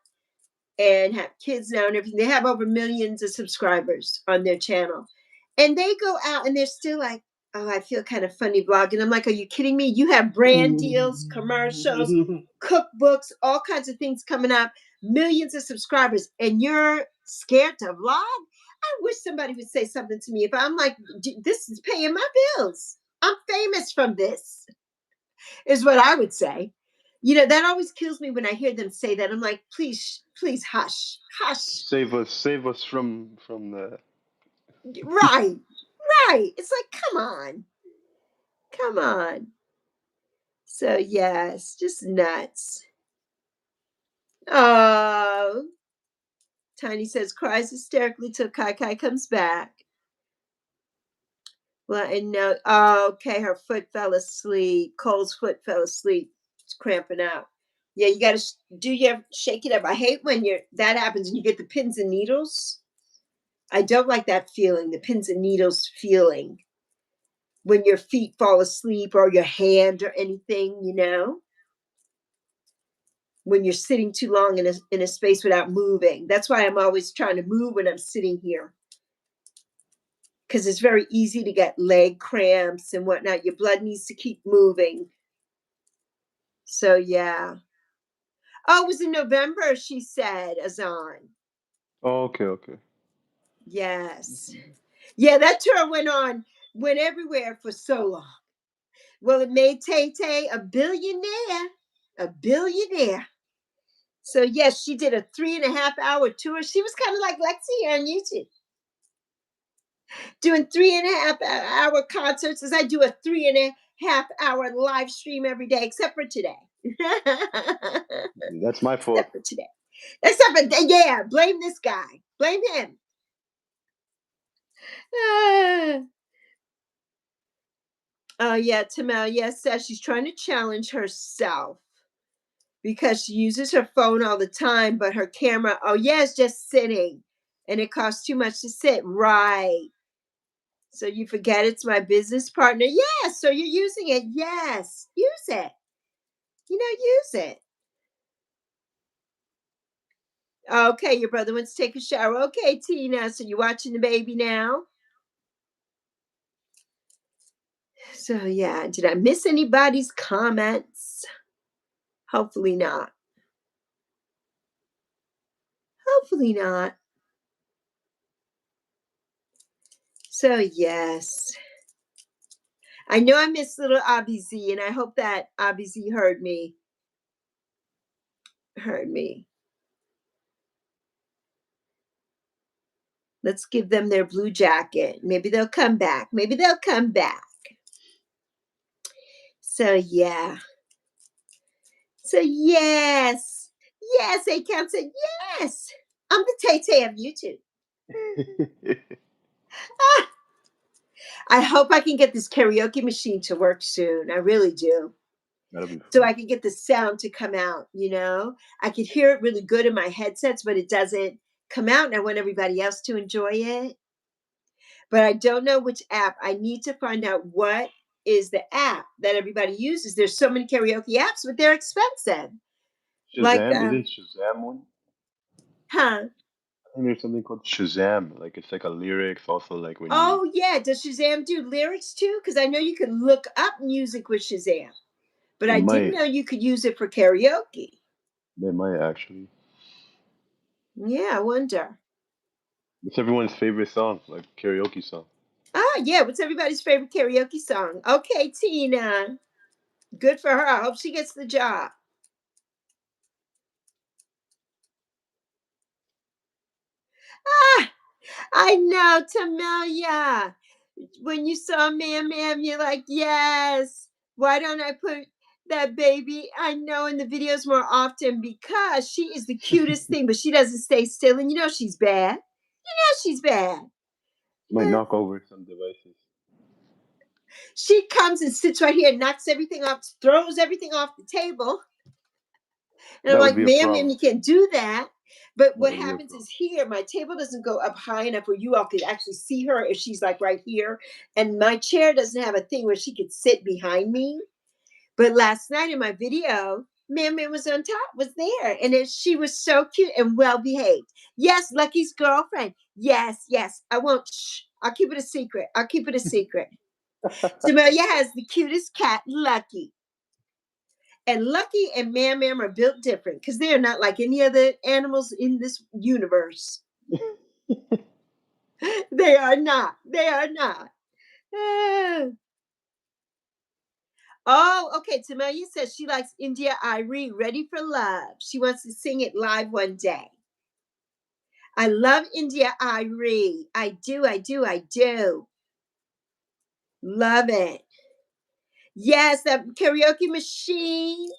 and have kids now and everything. They have over millions of subscribers on their channel. And they go out and they're still like, oh, I feel kind of funny vlogging. I'm like, are you kidding me? You have brand deals, commercials, cookbooks, all kinds of things coming up, millions of subscribers, and you're scared to vlog? I wish somebody would say something to me. If I'm like, this is paying my bills. I'm famous from this, is what I would say. You know, that always kills me when I hear them say that. I'm like, please, please hush, hush. Save us from the. Right, right. It's like, come on, come on. So, yes, just nuts. Oh, Tiny says, cries hysterically till Kai Kai comes back. Well, and no, oh, okay, her foot fell asleep. Cole's foot fell asleep. It's cramping out. Yeah, you got to do your shake it up. I hate when that happens and you get the pins and needles. I don't like that feeling, the pins and needles feeling when your feet fall asleep or your hand or anything, you know, when you're sitting too long in a space without moving. That's why I'm always trying to move when I'm sitting here, because it's very easy to get leg cramps and whatnot. Your blood needs to keep moving. So, yeah. Oh, it was in November, she said, Azan. Oh, okay, okay. Yes. Yeah, that tour went everywhere for so long. Well, it made Tay Tay a billionaire. A billionaire. So, yes, she did a 3.5 hour tour. She was kind of like Lexi here on YouTube, doing 3.5 hour concerts as I do a 3.5 hour live stream every day, except for today. That's my fault. Except for today. Except for, yeah, blame this guy. Blame him. Oh, yeah, Tamel, yes, says she's trying to challenge herself because she uses her phone all the time, but her camera, oh, yeah, it's just sitting and it costs too much to sit. Right. So you forget it's my business partner. Yes. So you're using it. Yes. Use it. You know, use it. Okay. Your brother wants to take a shower. Okay, Tina. So you're watching the baby now? So, yeah. Did I miss anybody's comments? Hopefully not. Hopefully not. So, yes. I know I missed little Abby Z, and I hope that Abby Z heard me. Heard me. Let's give them their blue jacket. Maybe they'll come back. Maybe they'll come back. So, yeah. So, yes. Yes, they can say, yes. I'm the Tay Tay of YouTube. Ah, I hope I can get this karaoke machine to work soon. I really do. That'll be So fun. I can get the sound to come out, you know? I could hear it really good in my headsets, but it doesn't come out. And I want everybody else to enjoy it. But I don't know which app. I need to find out what is the app that everybody uses. There's so many karaoke apps, but they're expensive. Like, Shazam, isn't Shazam one? huh? I think there's something called Shazam. Like it's like a lyrics, also like when you. Oh, yeah. Does Shazam do lyrics too? Because I know you can look up music with Shazam, but It I didn't might. know you could use it for karaoke. They might actually. Yeah, I wonder. It's everyone's favorite song, like karaoke song. Ah, yeah. What's everybody's favorite karaoke song? Okay, Tina. Good for her. I hope she gets the job. Ah, I know, Tamelia. When you saw Ma'am, you're like, yes. Why don't I put that baby I know in the videos more often? Because she is the cutest thing, but she doesn't stay still. And you know she's bad. You know she's bad. Might knock over some devices. She comes and sits right here, knocks everything off, throws everything off the table. And I'm That would like, be a ma'am, problem. you can't do that. But That what would be a happens problem. is here, my table doesn't go up high enough where you all could actually see her if she's like right here. And my chair doesn't have a thing where she could sit behind me. But last night in my video, Ma'am was on top, was there. And she was so cute and well behaved. Yes, Lucky's girlfriend. Yes, yes. I won't, shh. I'll keep it a secret. I'll keep it a secret. Jamelia has the cutest cat, Lucky. And Lucky and Ma'am are built different because they are not like any other animals in this universe. They are not. They are not. Ah. Oh, okay. Tamelia says she likes India Irie, Ready for Love. She wants to sing it live one day. I love India Irie. I do, I do, I do. Love it. Yes, that karaoke machine.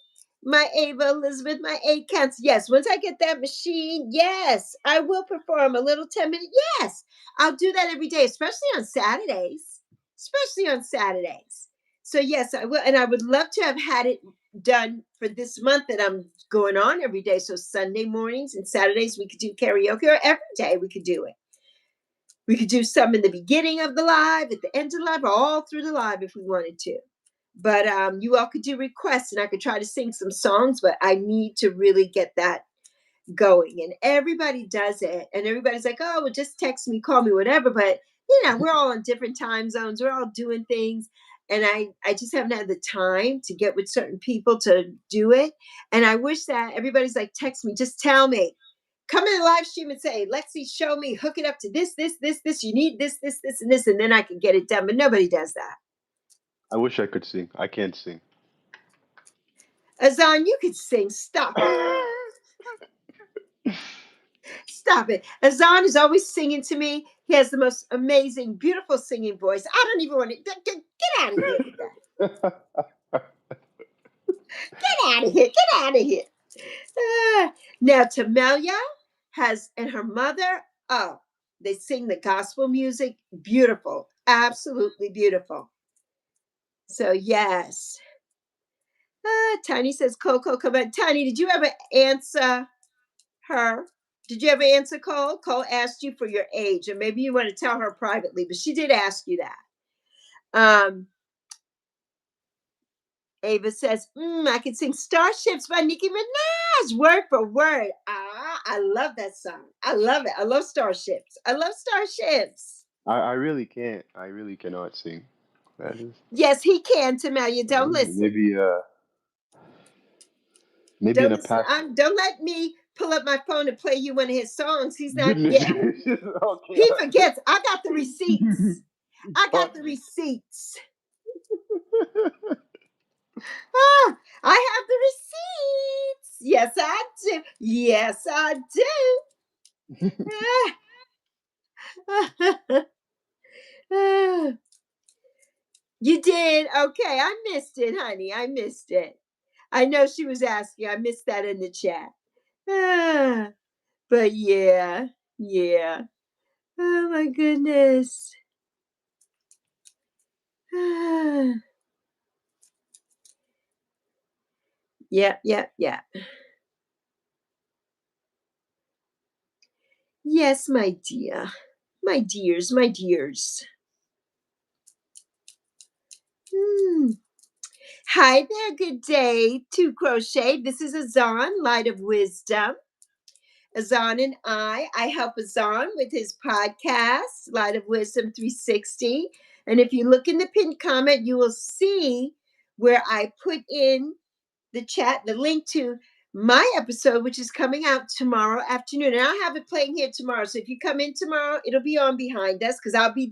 My Ava Elizabeth, my 8 counts. Yes, once I get that machine, yes, I will perform a little 10-minute. Yes, I'll do that every day, especially on Saturdays. Especially on Saturdays. So, yes, I will. And I would love to have had it done for this month that I'm going on every day. So, Sunday mornings and Saturdays, we could do karaoke, or every day we could do it. We could do some in the beginning of the live, at the end of the live, or all through the live if we wanted to. But you all could do requests and I could try to sing some songs, but I need to really get that going. And everybody does it. And everybody's like, oh, well, just text me, call me, whatever. But, you know, we're all in different time zones. We're all doing things. And I just haven't had the time to get with certain people to do it. And I wish that everybody's like, text me, just tell me. Come in the live stream and say, Lexi, show me, hook it up to this. You need this, and this, and then I can get it done. But nobody does that. I wish I could sing. I can't sing. Azan, you could sing. Stop it. Stop it. Azan is always singing to me. He has the most amazing, beautiful singing voice. I don't even want to get out of here with that. Get out of here. Get out of here. Now, Tamelia has, and her mother, oh, they sing the gospel music. Beautiful. Absolutely beautiful. So, yes. Tiny says, Coco, come on. Tiny, did you ever answer her? Did you ever answer Cole? Cole asked you for your age, and maybe you want to tell her privately, but she did ask you that. Ava says, I can sing Starships by Nicki Minaj, word for word. I love that song. I love it. I love Starships. I love Starships. I really can't. I really cannot sing. That is Yes, he can, Tamelia. Don't listen. Maybe in Don't a listen. past. Don't let me pull up my phone and play you one of his songs. He's not, Goodness yeah. gracious. Okay. He forgets. I got the receipts. I got the receipts. Ah, I have the receipts. Yes, I do. Yes, I do. You did? Okay, I missed it, honey. I missed it. I know she was asking. I missed that in the chat. But yeah, yeah. Oh my goodness. Yeah, yeah, yeah. Yes, my dear. My dears, my dears. Hi there, good day to Crochet. This is Azan, Light of Wisdom. Azan and I help Azan with his podcast, Light of Wisdom 360. And if you look in the pinned comment, you will see where I put in the chat the link to my episode, which is coming out tomorrow afternoon. And I'll have it playing here tomorrow. So if you come in tomorrow, it'll be on behind us because I'll be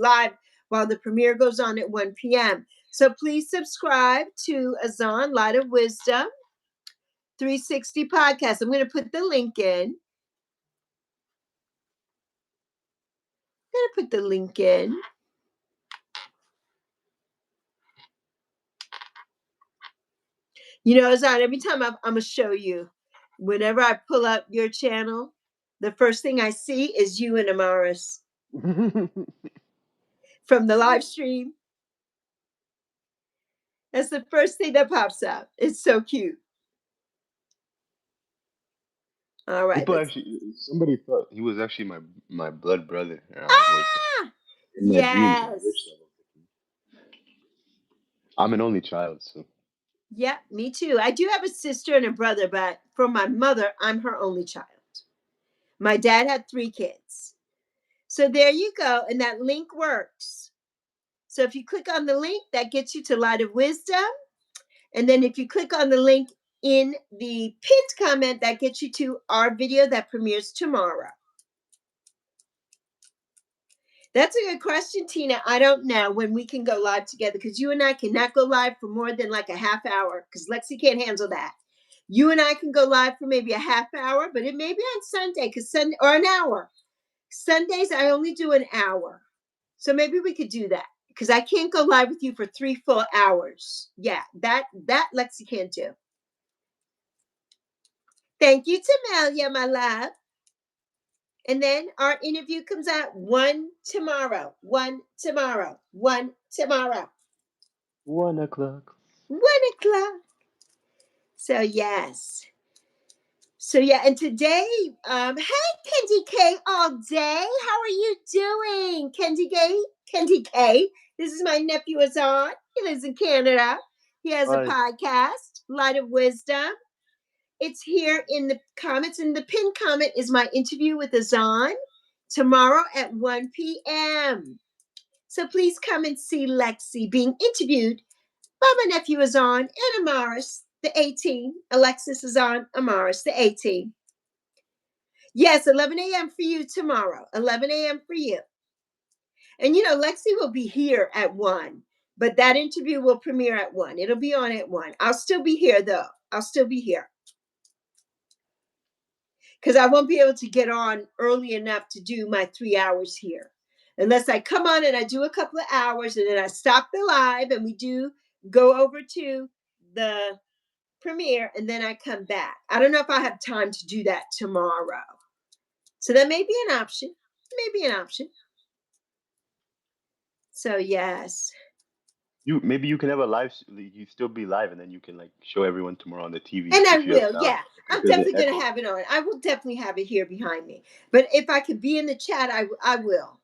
live while the premiere goes on at 1 p.m. So please subscribe to Azan Light of Wisdom 360 podcast. I'm going to put the link in. You know, Azan, every time I'm going to show you, whenever I pull up your channel, the first thing I see is you and Amaris from the live stream. That's the first thing that pops up. It's so cute. All right. Somebody thought he was actually my blood brother. And I was in my dreams. I Yes. wish that was the case. I'm an only child, so. Yeah, me too. I do have a sister and a brother, but for my mother, I'm her only child. My dad had 3 kids. So there you go. And that link works. So if you click on the link, that gets you to Light of Wisdom. And then if you click on the link in the pinned comment, that gets you to our video that premieres tomorrow. That's a good question, Tina. I don't know when we can go live together because you and I cannot go live for more than like a half hour because Lexi can't handle that. You and I can go live for maybe a half hour, but it may be on Sunday or an hour. Sundays, I only do an hour. So maybe we could do that because I can't go live with you for 3 full hours. Yeah, that Lexi can't do. Thank you, Tamelia, my love. And then our interview comes out 1 tomorrow. 1 tomorrow. 1 tomorrow. 1 o'clock. 1 o'clock. So yes. So yeah, and today, hey Kendi K all day. How are you doing? Kendi K. This is my nephew Azan. He lives in Canada. He has a podcast, Light of Wisdom. It's here in the comments. And the pinned comment is my interview with Azan tomorrow at 1 p.m. So please come and see Lexi being interviewed by my nephew Azan and Amaris, the 18. Alexis Azan, Amaris, the 18. Yes, 11 a.m. for you tomorrow. 11 a.m. for you. And you know, Lexi will be here at 1, but that interview will premiere at 1. It'll be on at 1. I'll still be here though. I'll still be here. Because I won't be able to get on early enough to do my 3 hours here. Unless I come on and I do a couple of hours and then I stop the live and we do go over to the premiere and then I come back. I don't know if I have time to do that tomorrow. So that may be an option. Maybe an option. So yes. Maybe you can have a live. You still be live, and then you can like show everyone tomorrow on the TV. And I will, yeah. I'm definitely going to have it on. I will definitely have it here behind me. But if I could be in the chat, I will.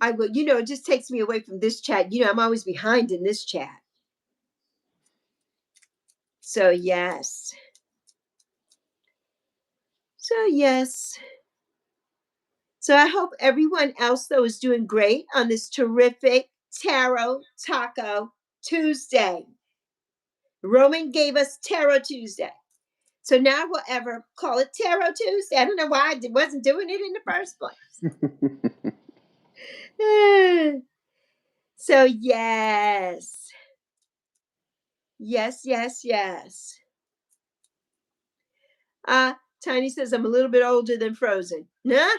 I will. You know, it just takes me away from this chat. You know, I'm always behind in this chat. So yes. So yes. So I hope everyone else though is doing great on this terrific Tarot Taco Tuesday. Roman gave us Tarot Tuesday. So now we'll ever call it Tarot Tuesday. I don't know why I wasn't doing it in the first place. So yes. Yes, yes, yes. Tiny says I'm a little bit older than Frozen. Nah?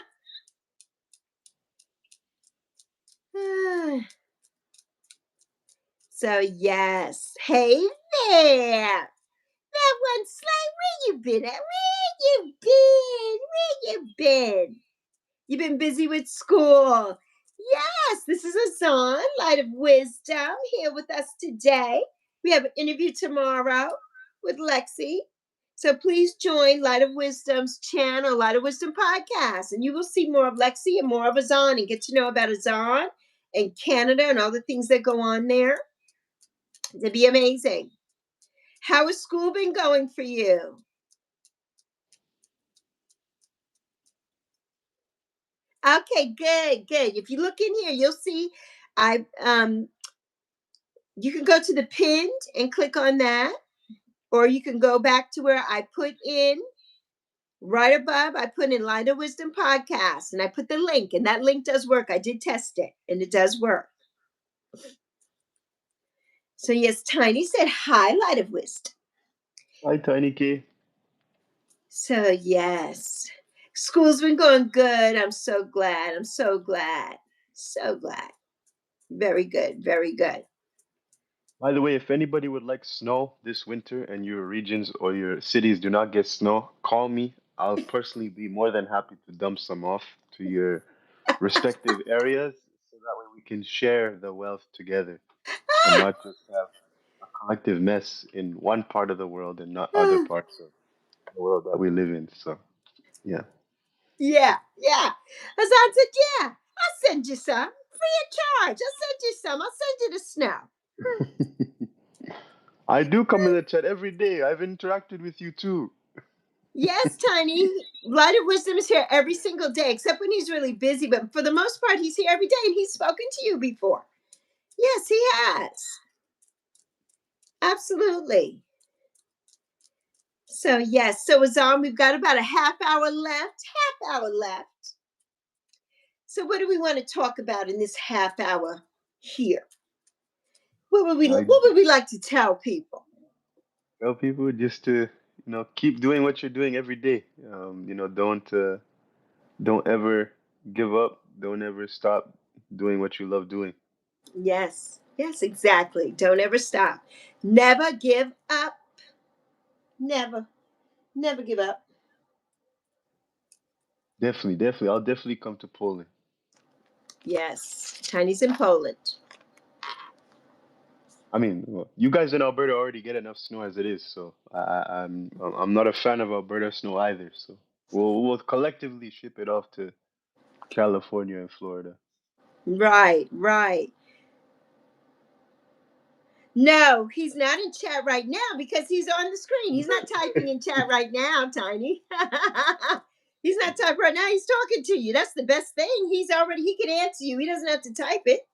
So yes. Hey there. That one Slay, where you been at? Where you been? You've been busy with school. Yes, this is Azan, Light of Wisdom, here with us today. We have an interview tomorrow with Lexi. So please join Light of Wisdom's channel, Light of Wisdom podcast, and you will see more of Lexi and more of Azan and get to know about Azan and Canada and all the things that go on there. It'll be amazing. How has school been going for you? Okay, good. If you look in here, you'll see you can go to the pinned and click on that, or you can go back to where I put in right above, I put in Light of Wisdom podcast and I put the link, and that link does work. I did test it and it does work. So yes, Tiny said hi, Light of Wisdom. Hi, Tiny K. So yes, school's been going good. I'm so glad. I'm so glad. So glad. Very good. Very good. By the way, if anybody would like snow this winter and your regions or your cities do not get snow, call me. I'll personally be more than happy to dump some off to your respective areas so that way we can share the wealth together and not just have a collective mess in one part of the world and not other parts of the world that we live in. So, yeah. Yeah, yeah. Hassan said, yeah, I'll send you some free of charge. I'll send you some. I'll send you the snow. I do come in the chat every day. I've interacted with you too. Yes, Tiny. Light of Wisdom is here every single day, except when he's really busy. But for the most part, he's here every day, and he's spoken to you before. Yes, he has. Absolutely. So yes, so Azam, we've got about a half hour left. Half hour left. So what do we want to talk about in this half hour here? I What would we like to tell people? tell people just to, keep doing what you're doing every day. Don't ever give up. Don't ever stop doing what you love doing. Yes, yes, exactly. Don't ever stop. Never give up. Never, never give up. Definitely, definitely. I'll definitely come to Poland. Yes, Chinese in Poland. I mean, well, you guys in Alberta already get enough snow as it is, so I'm not a fan of Alberta snow either. So we'll collectively ship it off to California and Florida. Right, right. No, he's not in chat right now because he's on the screen. He's not typing in chat right now, Tiny. He's not typing right now. He's talking to you. That's the best thing. He can answer you. He doesn't have to type it.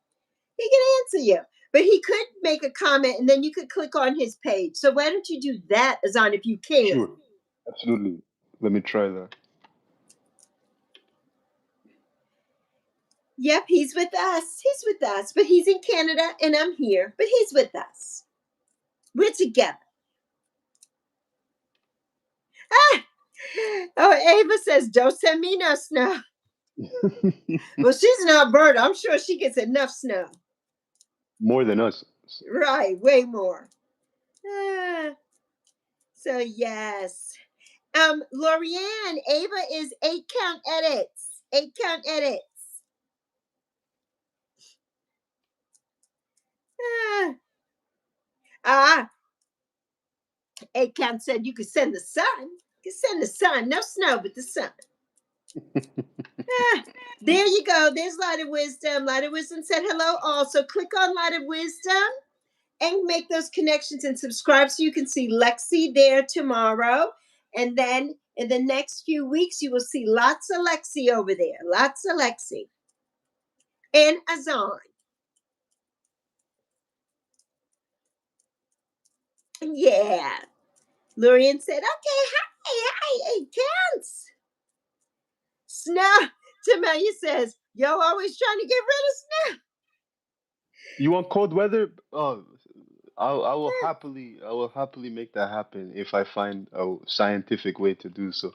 He can answer you. But he could make a comment and then you could click on his page. So why don't you do that, Azan, if you can? Sure, absolutely. Let me try that. Yep, he's with us. He's with us. But he's in Canada and I'm here. But he's with us. We're together. Ah! Oh, Ava says, don't send me no snow. Well, she's in Alberta. I'm sure she gets enough snow. More than us. Right, way more. So yes. Lorianne, Ava is 8 count edits. 8 count edits. Ah, 8 count said you could send the sun. You could send the sun. No snow, but the sun. There you go. There's Light of Wisdom. Light of Wisdom said hello also. Click on Light of Wisdom and make those connections and subscribe so you can see Lexi there tomorrow. And then in the next few weeks, you will see lots of Lexi over there. Lots of Lexi. And Azan. Yeah. Lurian said, okay, hi, 8 counts. Snow. Tamelia says, yo, always trying to get rid of snow. You want cold weather? Oh, I will happily make that happen if I find a scientific way to do so.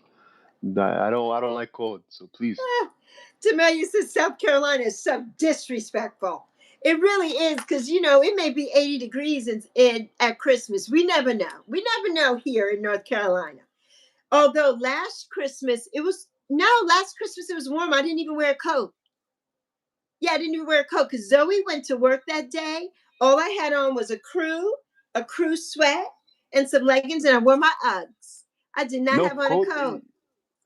I don't like cold, so please. Tamelia says South Carolina is so disrespectful. It really is because it may be 80 degrees at Christmas. We never know. We never know here in North Carolina. Although last Christmas it was warm. I didn't even wear a coat. Yeah, I didn't even wear a coat because Zoe went to work that day. All I had on was a crew sweat, and some leggings, and I wore my Uggs. I did not No have on a coat coat.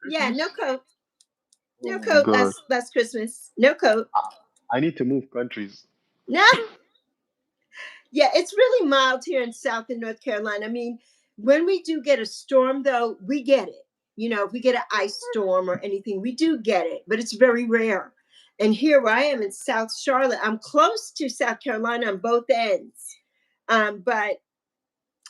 in Yeah, no Christmas? coat. Oh No my coat God. last Christmas. No coat. I need to move countries. No. Yeah, it's really mild here in South and North Carolina. I mean, when we do get a storm, though, we get it. If we get an ice storm or anything, we do get it, but it's very rare. And here where I am in South Charlotte, I'm close to South Carolina on both ends, but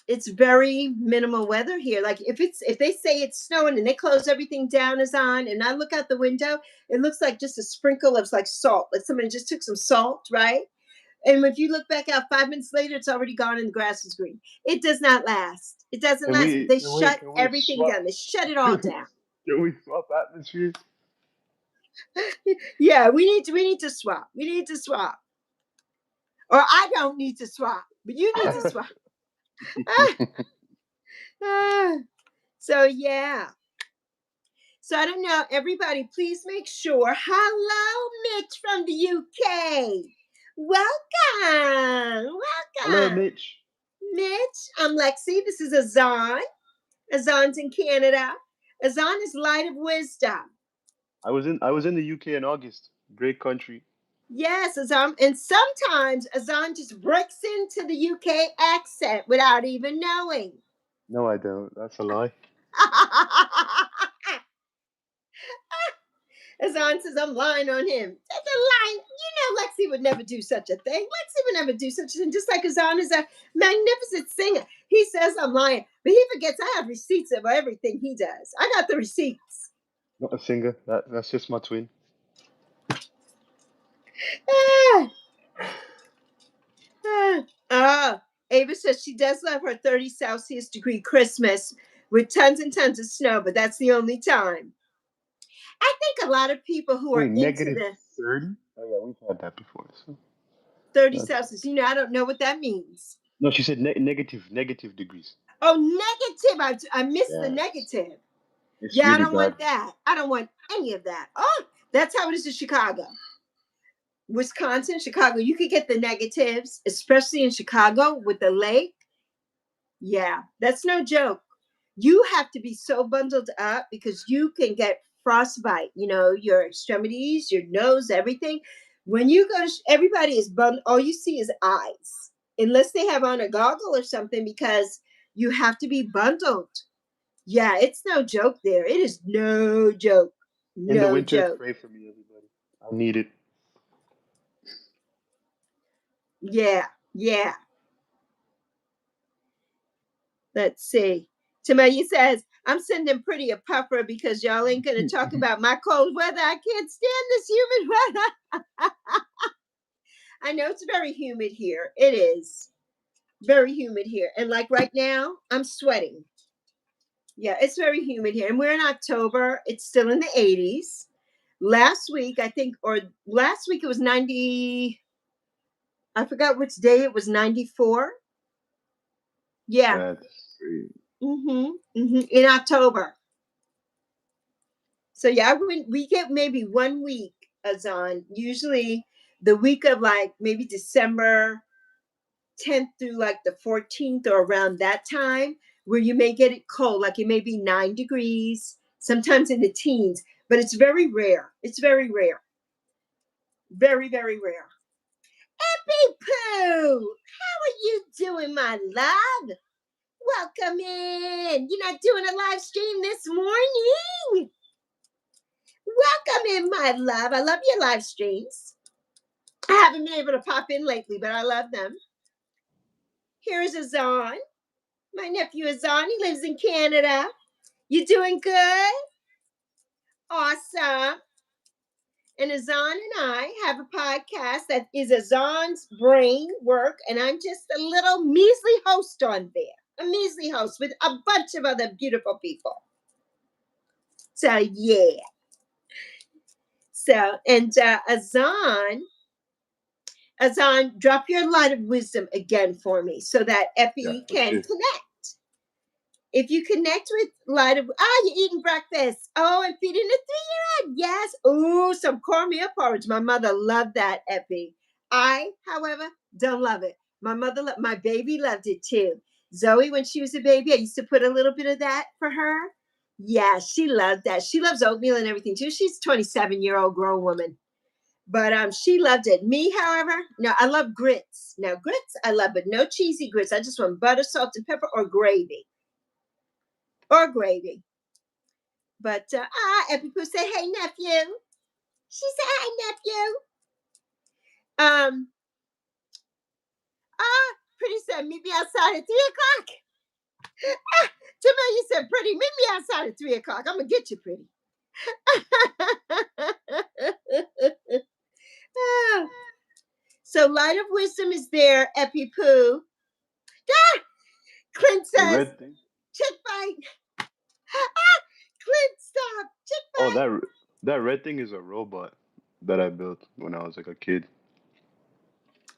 it's very minimal weather here. Like if they say it's snowing and they close everything down is on, and I look out the window, it looks like just a sprinkle of like salt, like somebody just took some salt, right? And if you look back out 5 minutes later, it's already gone and the grass is green. It does not last. It doesn't last. They shut can we everything swap? down. They shut it all down. Can we swap atmospheres? Yeah, we need to swap. We need to swap. Or I don't need to swap, but you need to swap. So yeah. So I don't know. Everybody, please make sure. Hello, Mitch from the UK. Welcome. Hello, Welcome. Mitch. Mitch, I'm Lexi. This is Azan. Azan's in Canada. Azan is Light of Wisdom. I was in the UK in August. Great country. Yes, Azan. And sometimes Azan just breaks into the UK accent without even knowing. No, I don't. That's a lie. Azan says I'm lying on him. That's a lie. You know Lexi would never do such a thing. Lexi would never do such a thing. Just like Azan is a magnificent singer. He says I'm lying, but he forgets I have receipts of everything he does. I got the receipts. Not a singer. That's just my twin. Ava says she does love her 30 Celsius degree Christmas with tons and tons of snow, but that's the only time. I think a lot of people who are into the 30? Oh yeah, we've had that before. So 30 Celsius, I don't know what that means. no, she said negative degrees. Oh, negative. I missed the negative. Yeah, really I don't want that. I don't want any of that. Oh, that's how it is in Chicago. Wisconsin, Chicago, you could get the negatives, especially in Chicago with the lake. Yeah, that's no joke. You have to be so bundled up because you can get frostbite, your extremities, your nose, everything. When you go to, everybody is bundled, all you see is eyes, unless they have on a goggle or something, because you have to be bundled. Yeah, it's no joke there. It is no joke. No in the winter, joke. pray for me, everybody. I need it. Yeah, yeah. Let's see. Tamaya says, I'm sending Pretty a puffer because y'all ain't going to talk about my cold weather. I can't stand this humid weather. I know it's very humid here. It is very humid here. And like right now, I'm sweating. Yeah, it's very humid here. And we're in October. It's still in the 80s. Last week it was 90. I forgot which day it was, 94. Yeah. That's great. In October. So yeah, we get maybe 1 week, Azan. Usually the week of like maybe December 10th through like the 14th or around that time, where you may get it cold, like it may be 9 degrees, sometimes in the teens, but it's very rare. It's very rare. Very, very rare. Epi Poo, how are you doing, my love? Welcome in. You're not doing a live stream this morning. Welcome in, my love. I love your live streams. I haven't been able to pop in lately, but I love them. Here's Azan. My nephew Azan. He lives in Canada. You doing good? Awesome. And Azan and I have a podcast that is Azan's brain work, and I'm just a little measly host on there. A measly host with a bunch of other beautiful people. So, yeah. So, and Azan, drop your light of wisdom again for me so that Effie can connect. If you connect with light of, you're eating breakfast. Oh, and feeding a 3-year-old. Yes. Oh, some cornmeal porridge. My mother loved that, Effie. I, however, don't love it. My baby loved it too. Zoe, when she was a baby, I used to put a little bit of that for her. Yeah, she loved that. She loves oatmeal and everything too. She's a 27-year-old grown woman. But she loved it. Me, however, no, I love grits. Now, grits, I love, but no cheesy grits. I just want butter, salt, and pepper or gravy. Or gravy. But, Epipoo say, hey, nephew. She said, hey, nephew. Pretty said, meet me outside at 3 o'clock. Jamil, you said, Pretty, meet me outside at 3 o'clock. I'm going to get you, Pretty. So Light of Wisdom is there, Epi Poo. Ah! Clint The says, red thing. chick fight. Ah! Clint, stop. Chick Oh, fight. that red thing is a robot that I built when I was like a kid.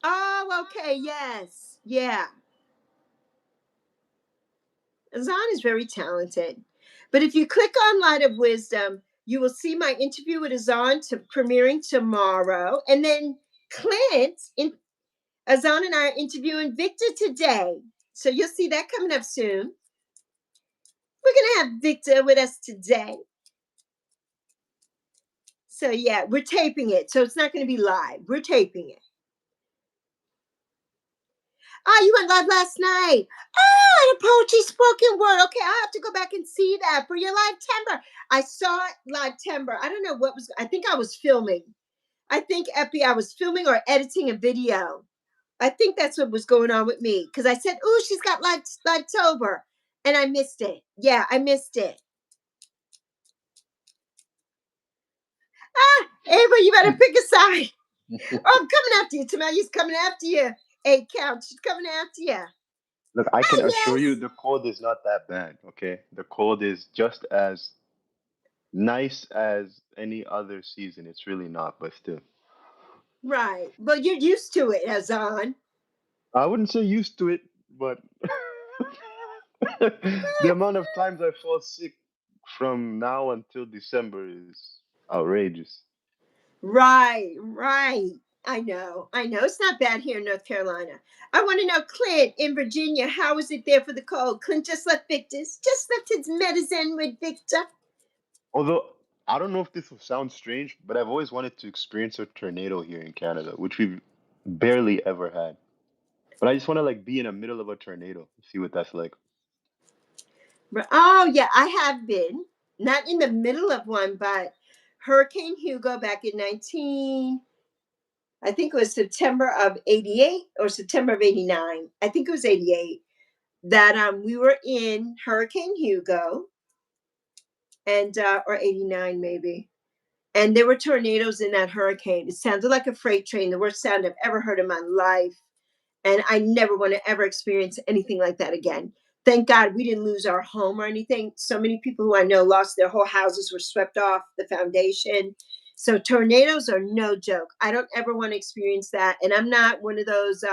Oh, okay. Yes. Yeah. Azan is very talented. But if you click on Light of Wisdom, you will see my interview with Azan premiering tomorrow. And then Azan and I are interviewing Victor today. So you'll see that coming up soon. We're going to have Victor with us today. So yeah, we're taping it. So it's not going to be live. We're taping it. Oh, you went live last night. Oh, and a poetry spoken word. Okay, I have to go back and see that for your live timber. I saw it live timber. I don't know what was. I think I was filming. I think Epi, I was filming or editing a video. I think that's what was going on with me because I said, "Ooh, she's got live tober," and I missed it. Yeah, I missed it. Ah, Ava, you better pick a side. Oh, I'm coming after you. Tamalia's coming after you. Hey, Couch, she's coming after you. Look, I can Ah, assure you yes. the cold is not that bad, okay? The cold is just as nice as any other season. It's really not, but still. Right. Well, you're used to it, Hazan. I wouldn't say used to it, but the amount of times I fall sick from now until December is outrageous. Right, right. I know. I know. It's not bad here in North Carolina. I want to know, Clint, in Virginia, how is it there for the cold? Clint just left his medicine with Victor. Although I don't know if this will sound strange, but I've always wanted to experience a tornado here in Canada, which we've barely ever had. But I just want to like be in the middle of a tornado, see what that's like. Oh, yeah, I have been. Not in the middle of one, but Hurricane Hugo back in I think it was September of 88 or September of 89. I think it was 88 that we were in Hurricane Hugo and or 89 maybe. And there were tornadoes in that hurricane. It sounded like a freight train, the worst sound I've ever heard in my life. And I never want to ever experience anything like that again. Thank God we didn't lose our home or anything. So many people who I know lost their whole houses, were swept off the foundation. So tornadoes are no joke. I don't ever want to experience that. And I'm not one of those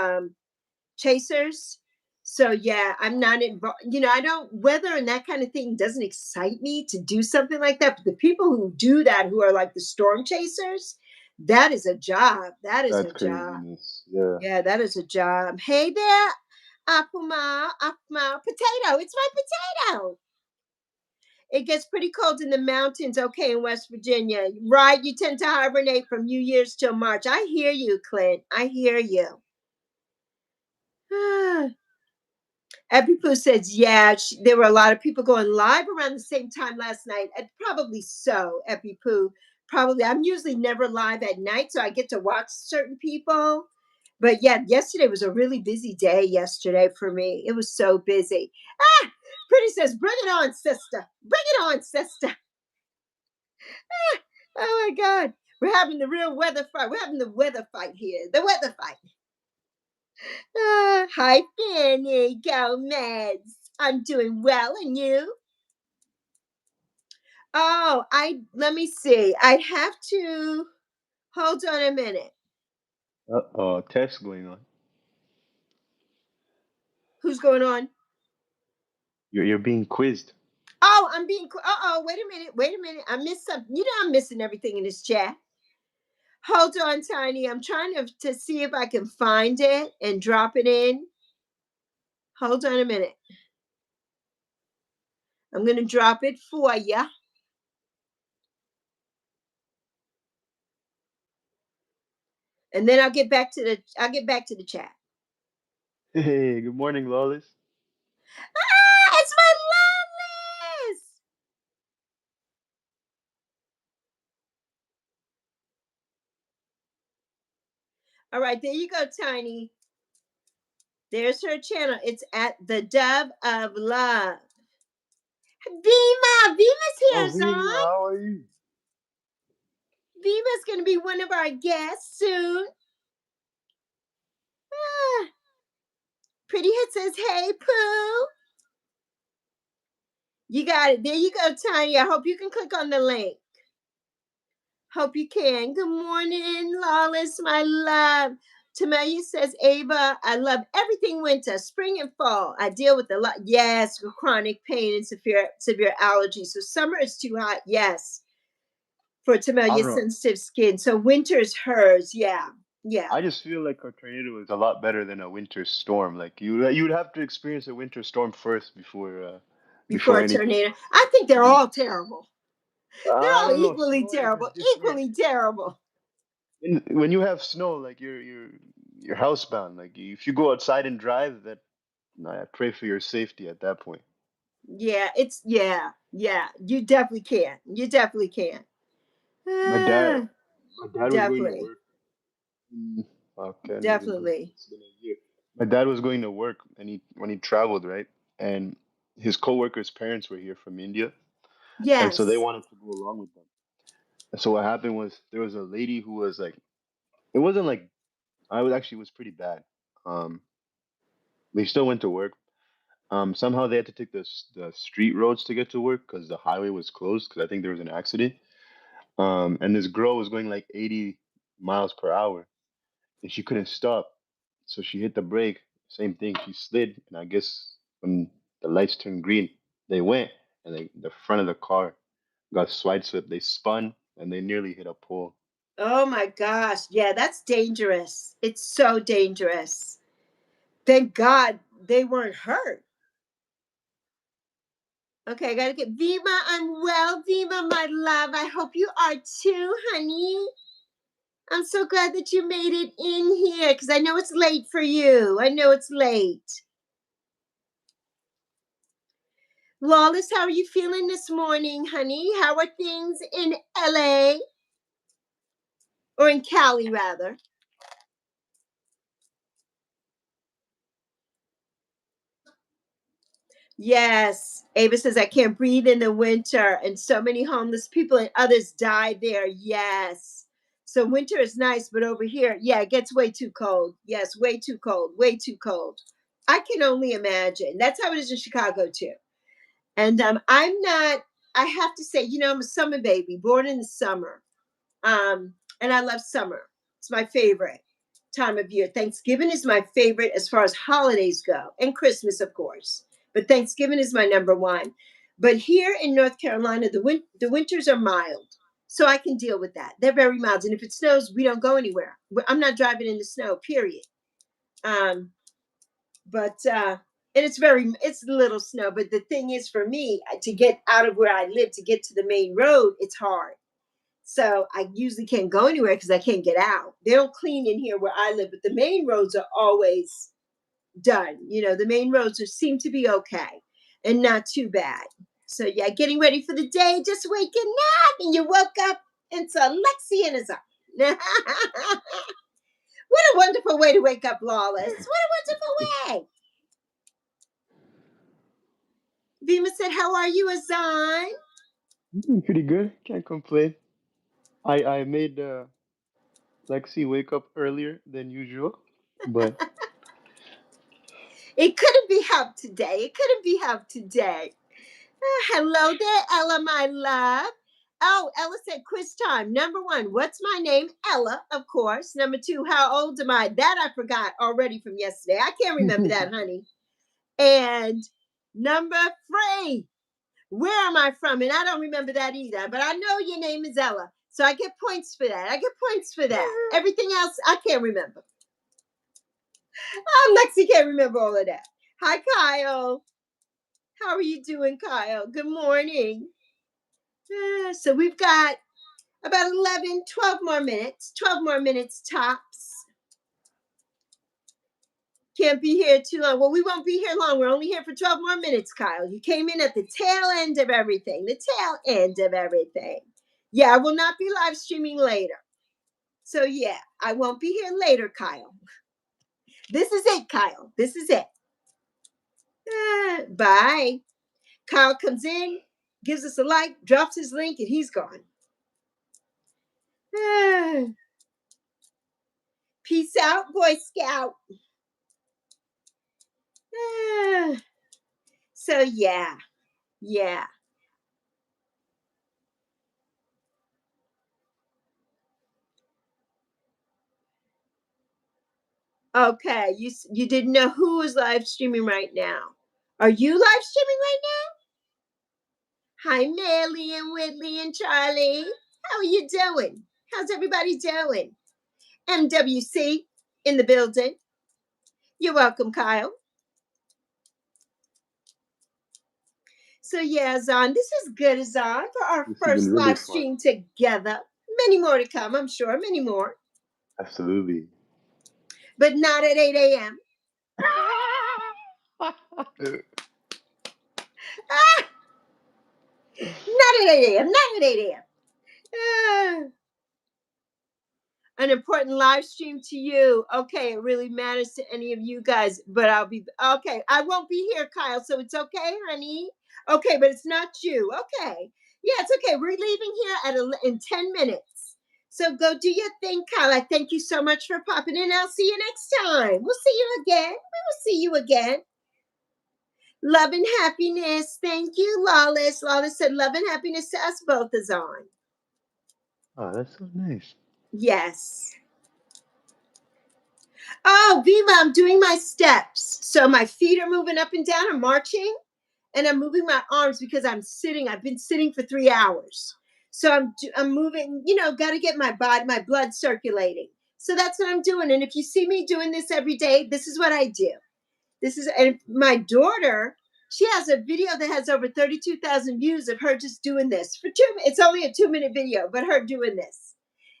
chasers. So yeah, I'm not involved. I don't, weather and that kind of thing doesn't excite me to do something like that. But the people who do that, who are like the storm chasers, that is a job. That is a That's job. craziness. Yeah. Yeah, that is a job. Hey there, Apuma, potato. It's my potato. It gets pretty cold in the mountains, okay, in West Virginia. Right, you tend to hibernate from New Year's till March. I hear you, Clint. I hear you. Epipoo says, yeah, there were a lot of people going live around the same time last night. And probably so, Epipoo. Probably. I'm usually never live at night, so I get to watch certain people. But yeah, yesterday was a really busy day yesterday for me. It was so busy. Ah, Pretty says, bring it on, sister. Bring it on, sister. Oh my God. We're having the real weather fight. We're having the weather fight here. The weather fight. Hi, Fanny Gomez. I'm doing well, and you? Oh, let me see. I'd have to hold on a minute. Uh-oh, test going on. Who's going on? You're being quizzed. Oh, I'm being. Wait a minute. Wait a minute. I missed something. I'm missing everything in this chat. Hold on, Tiny. I'm trying to see if I can find it and drop it in. Hold on a minute. I'm gonna drop it for you. And then I'll get back to the chat. Hey, good morning, Lawless. It's my list. All right, there you go, Tiny. There's her channel. It's at the Dove of Love. Vima's Oh, here, Vima, Zon. how are you? Vima's going to be one of our guests soon. Ah, Pretty Hit says, hey, Pooh. You got it. There you go, Tanya. I hope you can click on the link. Hope you can. Good morning, Lawless, my love. Tamelia says, Ava, I love everything winter, spring and fall. I deal with a lot. Yes, chronic pain and severe allergies. So summer is too hot. Yes, for Tamelia's sensitive skin. So winter is hers. Yeah. Yeah. I just feel like a tornado is a lot better than a winter storm. Like you would have to experience a winter storm first before a anything. tornado. I think they're all terrible. They're I all don't know. equally Snow is a terrible. different. Equally terrible. When you have snow, like you're housebound. Like if you go outside and drive, that I pray for your safety at that point. Yeah, yeah. You definitely can. You definitely can. My dad, Ah, my dad was going to definitely. work. I can't even believe Definitely. it's been a year. My dad was going to work, and when he traveled, right, and his coworkers' parents were here from India, and so they Yes. wanted to go along with them. And so what happened was there was a lady who was like, it wasn't like I was actually it was pretty bad. Um, they still went to work. Somehow they had to take the street roads to get to work because the highway was closed because I think there was an accident. And this girl was going like 80 miles per hour, and she couldn't stop. So she hit the brake. Same thing. She slid, and I guess when the lights turned green, they went, and the front of the car got side swept. They spun, and they nearly hit a pole. Oh my gosh. Yeah, that's dangerous. It's so dangerous. Thank God they weren't hurt. Okay, I gotta get Vima. I'm well, Vima, my love. I hope you are too, honey. I'm so glad that you made it in here because I know it's late for you. I know it's late. Lawless, how are you feeling this morning, honey? How are things in LA? Or in Cali, rather? Yes. Ava says, I can't breathe in the winter, and so many homeless people and others die there. Yes. So winter is nice, but over here, yeah, it gets way too cold. Yes, way too cold, way too cold. I can only imagine. That's how it is in Chicago, too. And I'm not, I have to say, I'm a summer baby, born in the summer. And I love summer. It's my favorite time of year. Thanksgiving is my favorite as far as holidays go, and Christmas, of course. But Thanksgiving is my number one. But here in North Carolina, the winters are mild, so I can deal with that. They're very mild, and if it snows, we don't go anywhere. I'm not driving in the snow. Period. Um, but and it's little snow. But the thing is, for me, to get out of where I live to get to the main road, it's hard. So I usually can't go anywhere because I can't get out. They don't clean in here where I live, but the main roads are always done. The main roads seem to be okay and not too bad. So yeah, getting ready for the day, just waking up, and you woke up and saw Lexi and Azan. What a wonderful way to wake up, Lawless. What a wonderful way. Vima said, how are you, Azan? Pretty good. Can't complain. I made Lexi wake up earlier than usual, but It couldn't be helped today. It couldn't be helped today. Hello there, Ella, my love. Oh, Ella said quiz time. Number one, what's my name? Ella, of course. Number two, how old am I? That I forgot already from yesterday. I can't remember that, honey. And number three, where am I from? And I don't remember that either. But I know your name is Ella. So I get points for that. I get points for that. Everything else, I can't remember. Lexi can't remember all of that. Hi, Kyle. How are you doing, Kyle? Good morning. So we've got about 11, 12 more minutes, 12 more minutes tops. Can't be here too long. Well, we won't be here long. We're only here for 12 more minutes, Kyle. You came in at the tail end of everything. The tail end of everything. Yeah, I will not be live streaming later. So yeah, I won't be here later, Kyle. This is it, Kyle. This is it. Bye. Kyle comes in, gives us a like, drops his link, and he's gone. Peace out, Boy Scout. Ah, so yeah. Okay, you didn't know who was live streaming right now. Are you live streaming right now? Hi, Melly and Whitley and Charlie. How are you doing? How's everybody doing? MWC in the building. You're welcome, Kyle. So yeah, Azan, this is good, Azan, for our This has been first really live fun. stream together. Many more to come, I'm sure, many more. Absolutely. But not at 8 a.m. Ah, not at 8 a.m. Not at 8 a.m. Ah, an important live stream to you. Okay, it really matters to any of you guys, but I'll be okay. I won't be here, Kyle, so it's okay, honey. Okay, but it's not you. Okay. Yeah, it's okay. We're leaving here in 10 minutes. So go do your thing, Kyle. I thank you so much for popping in. I'll see you next time. We'll see you again. We will see you again. Love and happiness. Thank you, Lawless. Lawless said love and happiness to us both is on. Oh, that's so nice. Yes. Oh, Viva, I'm doing my steps. So my feet are moving up and down. I'm marching and I'm moving my arms because I'm sitting. I've been sitting for 3 hours. So I'm moving, got to get my blood circulating. So that's what I'm doing. And if you see me doing this every day, this is what I do. And my daughter, she has a video that has over 32,000 views of her just doing this for 2 minutes. It's only a 2-minute video, but her doing this.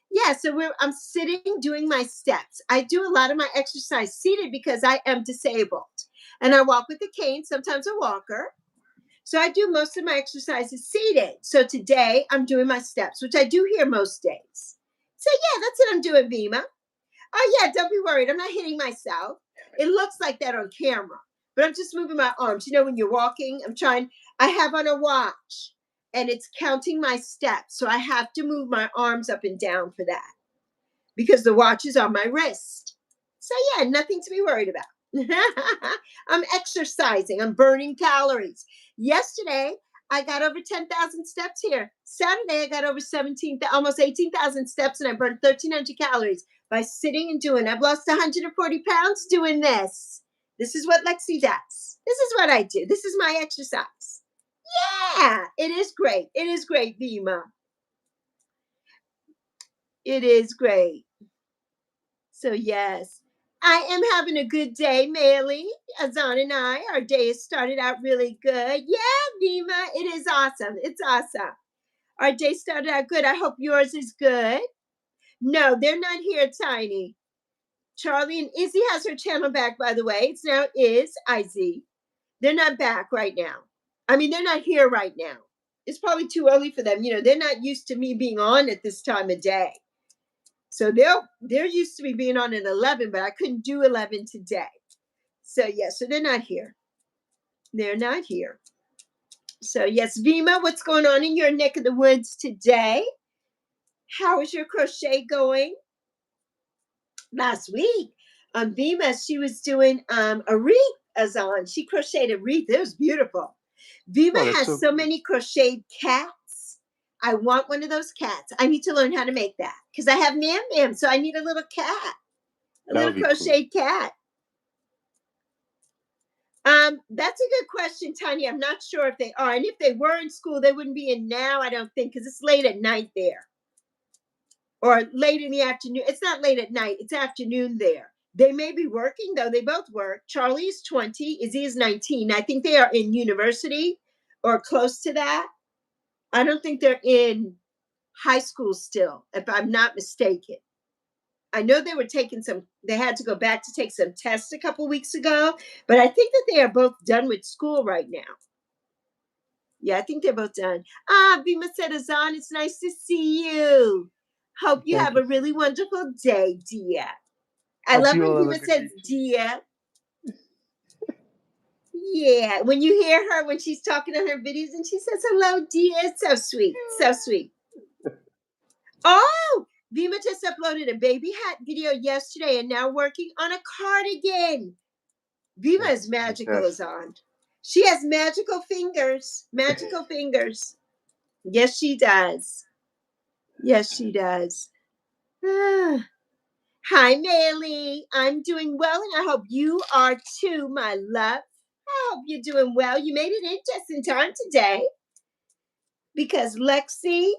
Yeah, so I'm sitting doing my steps. I do a lot of my exercise seated because I am disabled. And I walk with a cane, sometimes a walker. So I do most of my exercises seated. So today I'm doing my steps, which I do here most days. So yeah, that's what I'm doing, Bima. Oh yeah, don't be worried. I'm not hitting myself. It looks like that on camera, but I'm just moving my arms. When you're walking, I have on a watch and it's counting my steps. So I have to move my arms up and down for that because the watch is on my wrist. So yeah, nothing to be worried about. I'm exercising. I'm burning calories. Yesterday, I got over 10,000 steps here. Saturday, I got over almost 18,000 steps, and I burned 1,300 calories by sitting and doing. I've lost 140 pounds doing this. This is what Lexi does. This is what I do. This is my exercise. Yeah, it is great. It is great, Bima. It is great. So, yes, I am having a good day, Maylee. Azan and our day has started out really good. Yeah, Vima, it is awesome. It's awesome. Our day started out good. I hope yours is good. No, they're not here, Tiny. Charlie and Izzy has her channel back, by the way. It's now Izzy. They're not back right now. I mean, they're not here right now. It's probably too early for them. They're not used to me being on at this time of day. So they're used to me being on at 11, but I couldn't do 11 today. So yes, so they're not here. They're not here. So yes, Vima, what's going on in your neck of the woods today? How is your crochet going? Last week, Vima, she was doing a wreath, Azan. She crocheted a wreath. It was beautiful. Vima Oh, that's has so so cool. many crocheted cats. I want one of those cats. I need to learn how to make that because I have Mam, so I need a little cat, a That little would be cool. crocheted cat. That's a good question, Tanya. I'm not sure if they are. And if they were in school, they wouldn't be in now, I don't think, because it's late at night there. Or late in the afternoon. It's not late at night, it's afternoon there. They may be working, though. They both work. Charlie is 20, Izzy is 19. I think they are in university or close to that. I don't think they're in high school still, if I'm not mistaken. I know they had to go back to take some tests a couple weeks ago, but I think that they are both done with school right now. Yeah, I think they're both done. Bima said, Azan, it's nice to see you. Hope you Thank have you a so really much. wonderful day, dear. I Hope love you when all have a Bima good says day too. dear. Yeah, when you hear her when she's talking on her videos and she says hello, dear, it's so sweet, so sweet. Oh, Vima just uploaded a baby hat video yesterday and now working on a cardigan. Viva is That's magical, fantastic. Azan. She has magical fingers. Magical fingers. Yes, she does. Yes, she does. Ah. Hi, Maylee. I'm doing well, and I hope you are too, my love. I hope you're doing well. You made it in just in time today because Lexi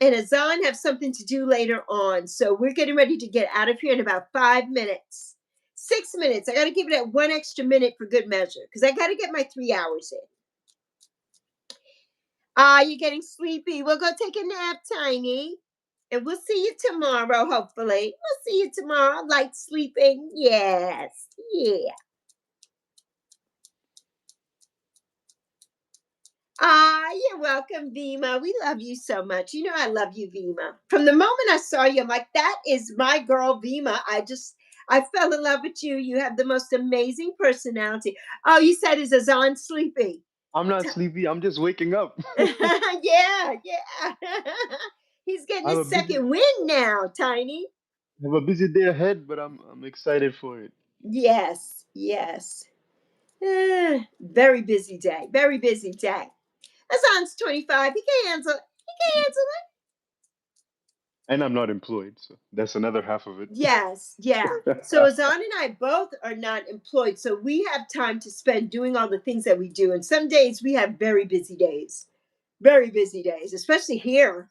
and Azan have something to do later on. So we're getting ready to get out of here in about 5 minutes. 6 minutes. I got to give it that one extra minute for good measure because I got to get my 3 hours in. Ah, you're getting sleepy. We'll go take a nap, Tiny. And we'll see you tomorrow, hopefully. We'll see you tomorrow. Light sleeping. Yes. Yeah. Ah, you're welcome, Vima. We love you so much. You know I love you, Vima. From the moment I saw you, I'm like, that is my girl, Vima. I fell in love with you. You have the most amazing personality. Oh, you said is Azan sleepy? I'm not sleepy. I'm just waking up. Yeah, yeah. He's getting I have his a busy second win now, Tiny. I have a busy day ahead, but I'm excited for it. Yes, yes. Very busy day. Very busy day. Azan's 25. He can't answer. He can't answer. And I'm not employed, so that's another half of it. Yes, yeah. So Azan and I both are not employed, so we have time to spend doing all the things that we do. And some days we have very busy days, especially here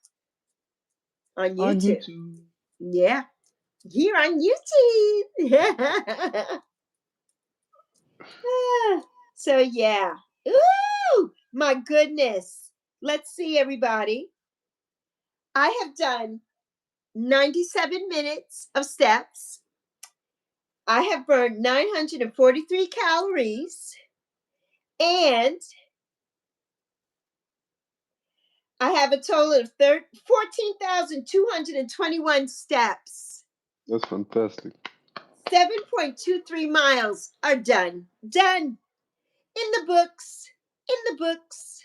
on On YouTube. YouTube. Yeah, here on YouTube. So yeah. Ooh, my goodness. Let's see, everybody. I have done 97 minutes of steps. I have burned 943 calories. And I have a total of 14,221 steps. That's fantastic. 7.23 miles are done. Done. In the books. In the books.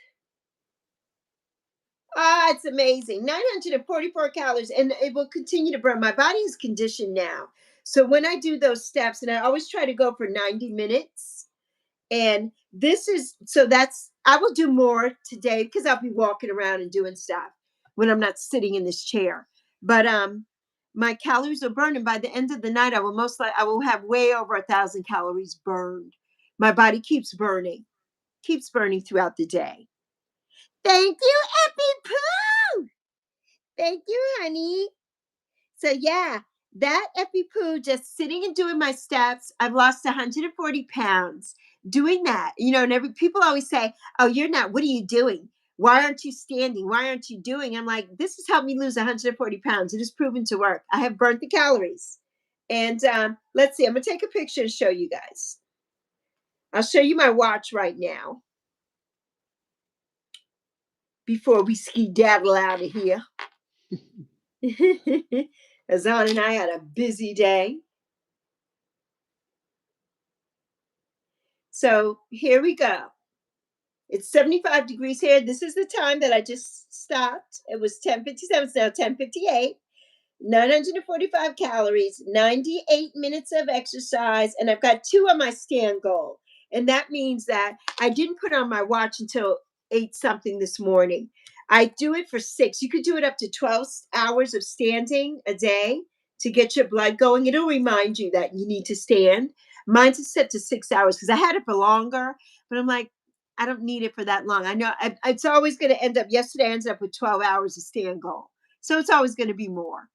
Ah, it's amazing. 944 calories, and it will continue to burn. My body is conditioned now. So when I do those steps, and I always try to go for 90 minutes, and this is so that's I will do more today because I'll be walking around and doing stuff when I'm not sitting in this chair. But my calories are burned, and by the end of the night, I will have way over 1,000 calories burned. My body keeps burning throughout the day. Thank you, Epi Poo. Thank you, honey. So yeah, that EpiPoo, just sitting and doing my steps, I've lost 140 pounds doing that. And people always say, "Oh, you're not. What are you doing? Why aren't you standing? Why aren't you doing?" I'm like, this has helped me lose 140 pounds. It has proven to work. I have burnt the calories. And let's see. I'm gonna take a picture and show you guys. I'll show you my watch right now before we skedaddle out of here. Azan and I had a busy day. So here we go. It's 75 degrees here. This is the time that I just stopped. It was 10:57. It's now 10:58. 945 calories, 98 minutes of exercise, and I've got 2 on my stand goal. And that means that I didn't put on my watch until 8 something this morning. I do it for 6. You could do it up to 12 hours of standing a day to get your blood going. It'll remind you that you need to stand. Mine's set to 6 hours because I had it for longer, but I'm like, I don't need it for that long. I know it's always going to end up, yesterday I ended up with 12 hours of stand goal. So it's always going to be more.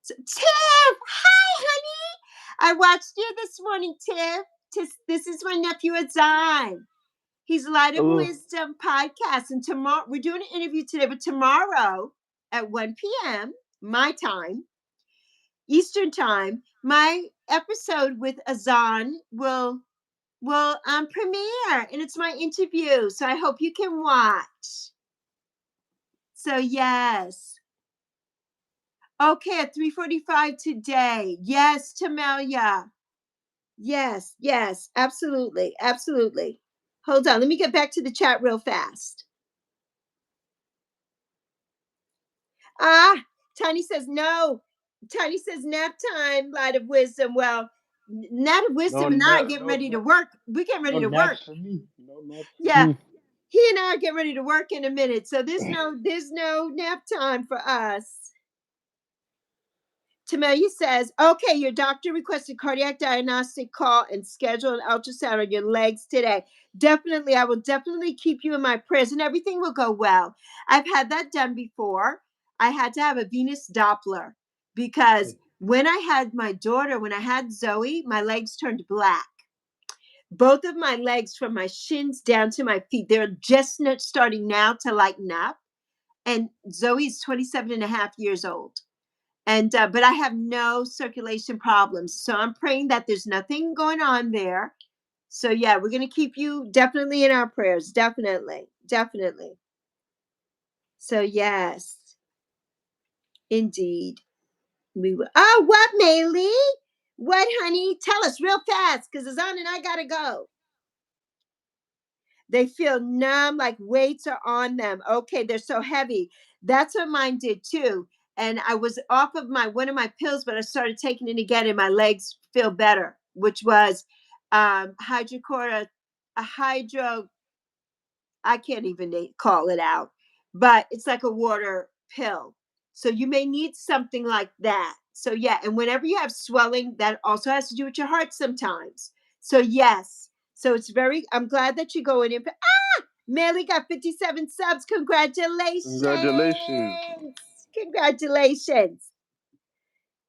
So, Tiff, hi, honey. I watched you this morning, Tiff. This is my nephew Azan. He's Light of Hello. Wisdom podcast. And tomorrow, we're doing an interview today, but tomorrow at 1 p.m., my time, Eastern time, my episode with Azan will premiere, and it's my interview. So I hope you can watch. So yes. Okay, at 3:45 today. Yes, Tamelia. Yes, yes, absolutely, absolutely. Hold on, let me get back to the chat real fast. Ah, Tiny says no. Tiny says nap time, Light of Wisdom. Well, Night of Wisdom and I are getting ready to work. We're getting ready no to work. naps for me. No naps for Yeah. me. He and I are getting ready to work in a minute. So there's no nap time for us. Tamelia says, okay, your doctor requested cardiac diagnostic call and schedule an ultrasound on your legs today. Definitely, I will definitely keep you in my prayers and everything will go well. I've had that done before. I had to have a venous Doppler because when I had my daughter, when I had Zoe, my legs turned black. Both of my legs from my shins down to my feet, they're just not starting now to lighten up. And Zoe's 27 and a half years old. And but I have no circulation problems, so I'm praying that there's nothing going on there. So yeah, we're going to keep you definitely in our prayers. Definitely. So yes, indeed, we will. Oh, what, Maylee? What, honey? Tell us real fast, because Azan and I gotta go. They feel numb, like weights are on them. Okay, they're so heavy. That's what mine did too. And I was off of my one of my pills, but I started taking it again, and my legs feel better, which was hydrochlor, a hydro. I can't even call it out, but it's like a water pill. So you may need something like that. So yeah, and whenever you have swelling, that also has to do with your heart sometimes. So yes, so it's very. I'm glad that you're going in. Melly got 57 subs. Congratulations. Congratulations. Congratulations.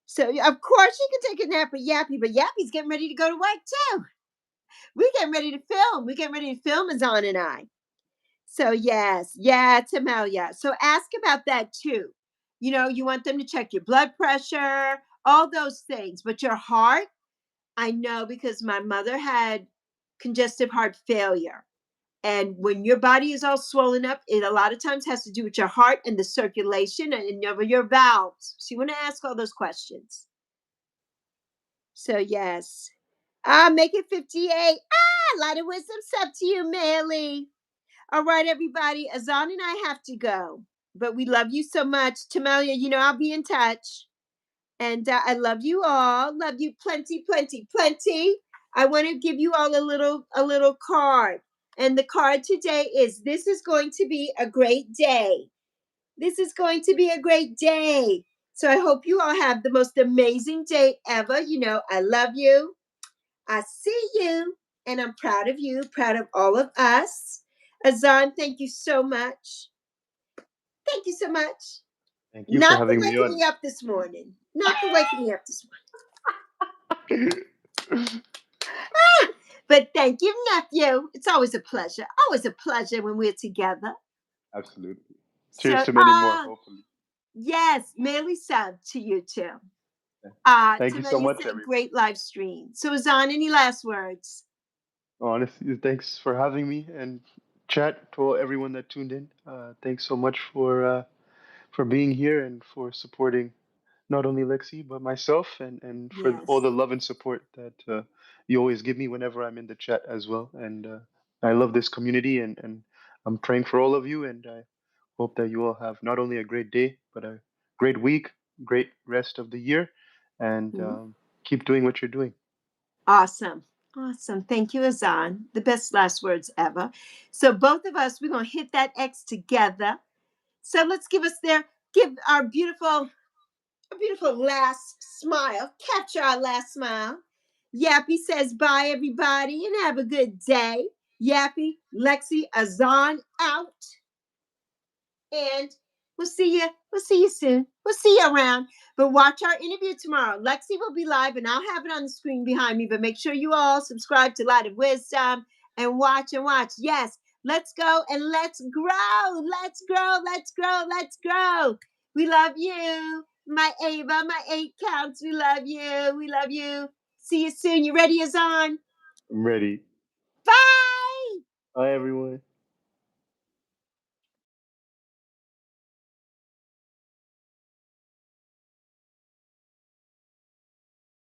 So, of course, you can take a nap with Yappy, but Yappy's getting ready to go to work too. We're getting ready to film. We're getting ready to film, Azan and I. So, yes. Yeah, Tamelia. So, ask about that too. You know, you want them to check your blood pressure, all those things. But your heart, I know because my mother had congestive heart failure. And when your body is all swollen up, it a lot of times has to do with your heart and the circulation and your valves. So you want to ask all those questions. So yes. Make it 58. Light of wisdom up to you, Melly. All right, everybody. Azan and I have to go. But we love you so much. Tamelia, I'll be in touch. And I love you all. Love you plenty, plenty, plenty. I want to give you all a little card. And the card today is this is going to be a great day. This is going to be a great day. So I hope you all have the most amazing day ever. I love you. I see you. And I'm proud of you, proud of all of us. Azan, thank you so much. Thank you so much. Thank you for Not for having me waking on. me up this morning. Not for waking me up this morning. But thank you, nephew. It's always a pleasure. Always a pleasure when we're together. Absolutely. Cheers So, to many more, hopefully. yes, Melly sub to you too. Thank you so Tamelia much, said everyone. great live stream. So, Azan, any last words? Honestly, thanks for having me and chat to everyone that tuned in. Thanks so much for being here and for supporting not only Lexi but myself and for all Yes. the love and support that you always give me whenever I'm in the chat as well. And I love this community and I'm praying for all of you and I hope that you all have not only a great day but a great week, great rest of the year, and keep doing what you're doing. Awesome. Awesome. Thank you, Azan. The best last words ever. So, both of us, we're going to hit that X together. So, let's give our beautiful last smile. Capture our last smile. Yappy says bye, everybody, and have a good day. Yappy, Lexi, Azan out. And we'll see you. We'll see you soon. We'll see you around. But watch our interview tomorrow. Lexi will be live, and I'll have it on the screen behind me. But make sure you all subscribe to Light of Wisdom and watch and watch. Yes, let's go and let's grow. Let's grow. Let's grow. Let's grow. We love you, my Ava, my 8 counts. We love you. We love you. See you soon. You ready, Azan? I'm ready. Bye. Bye, everyone.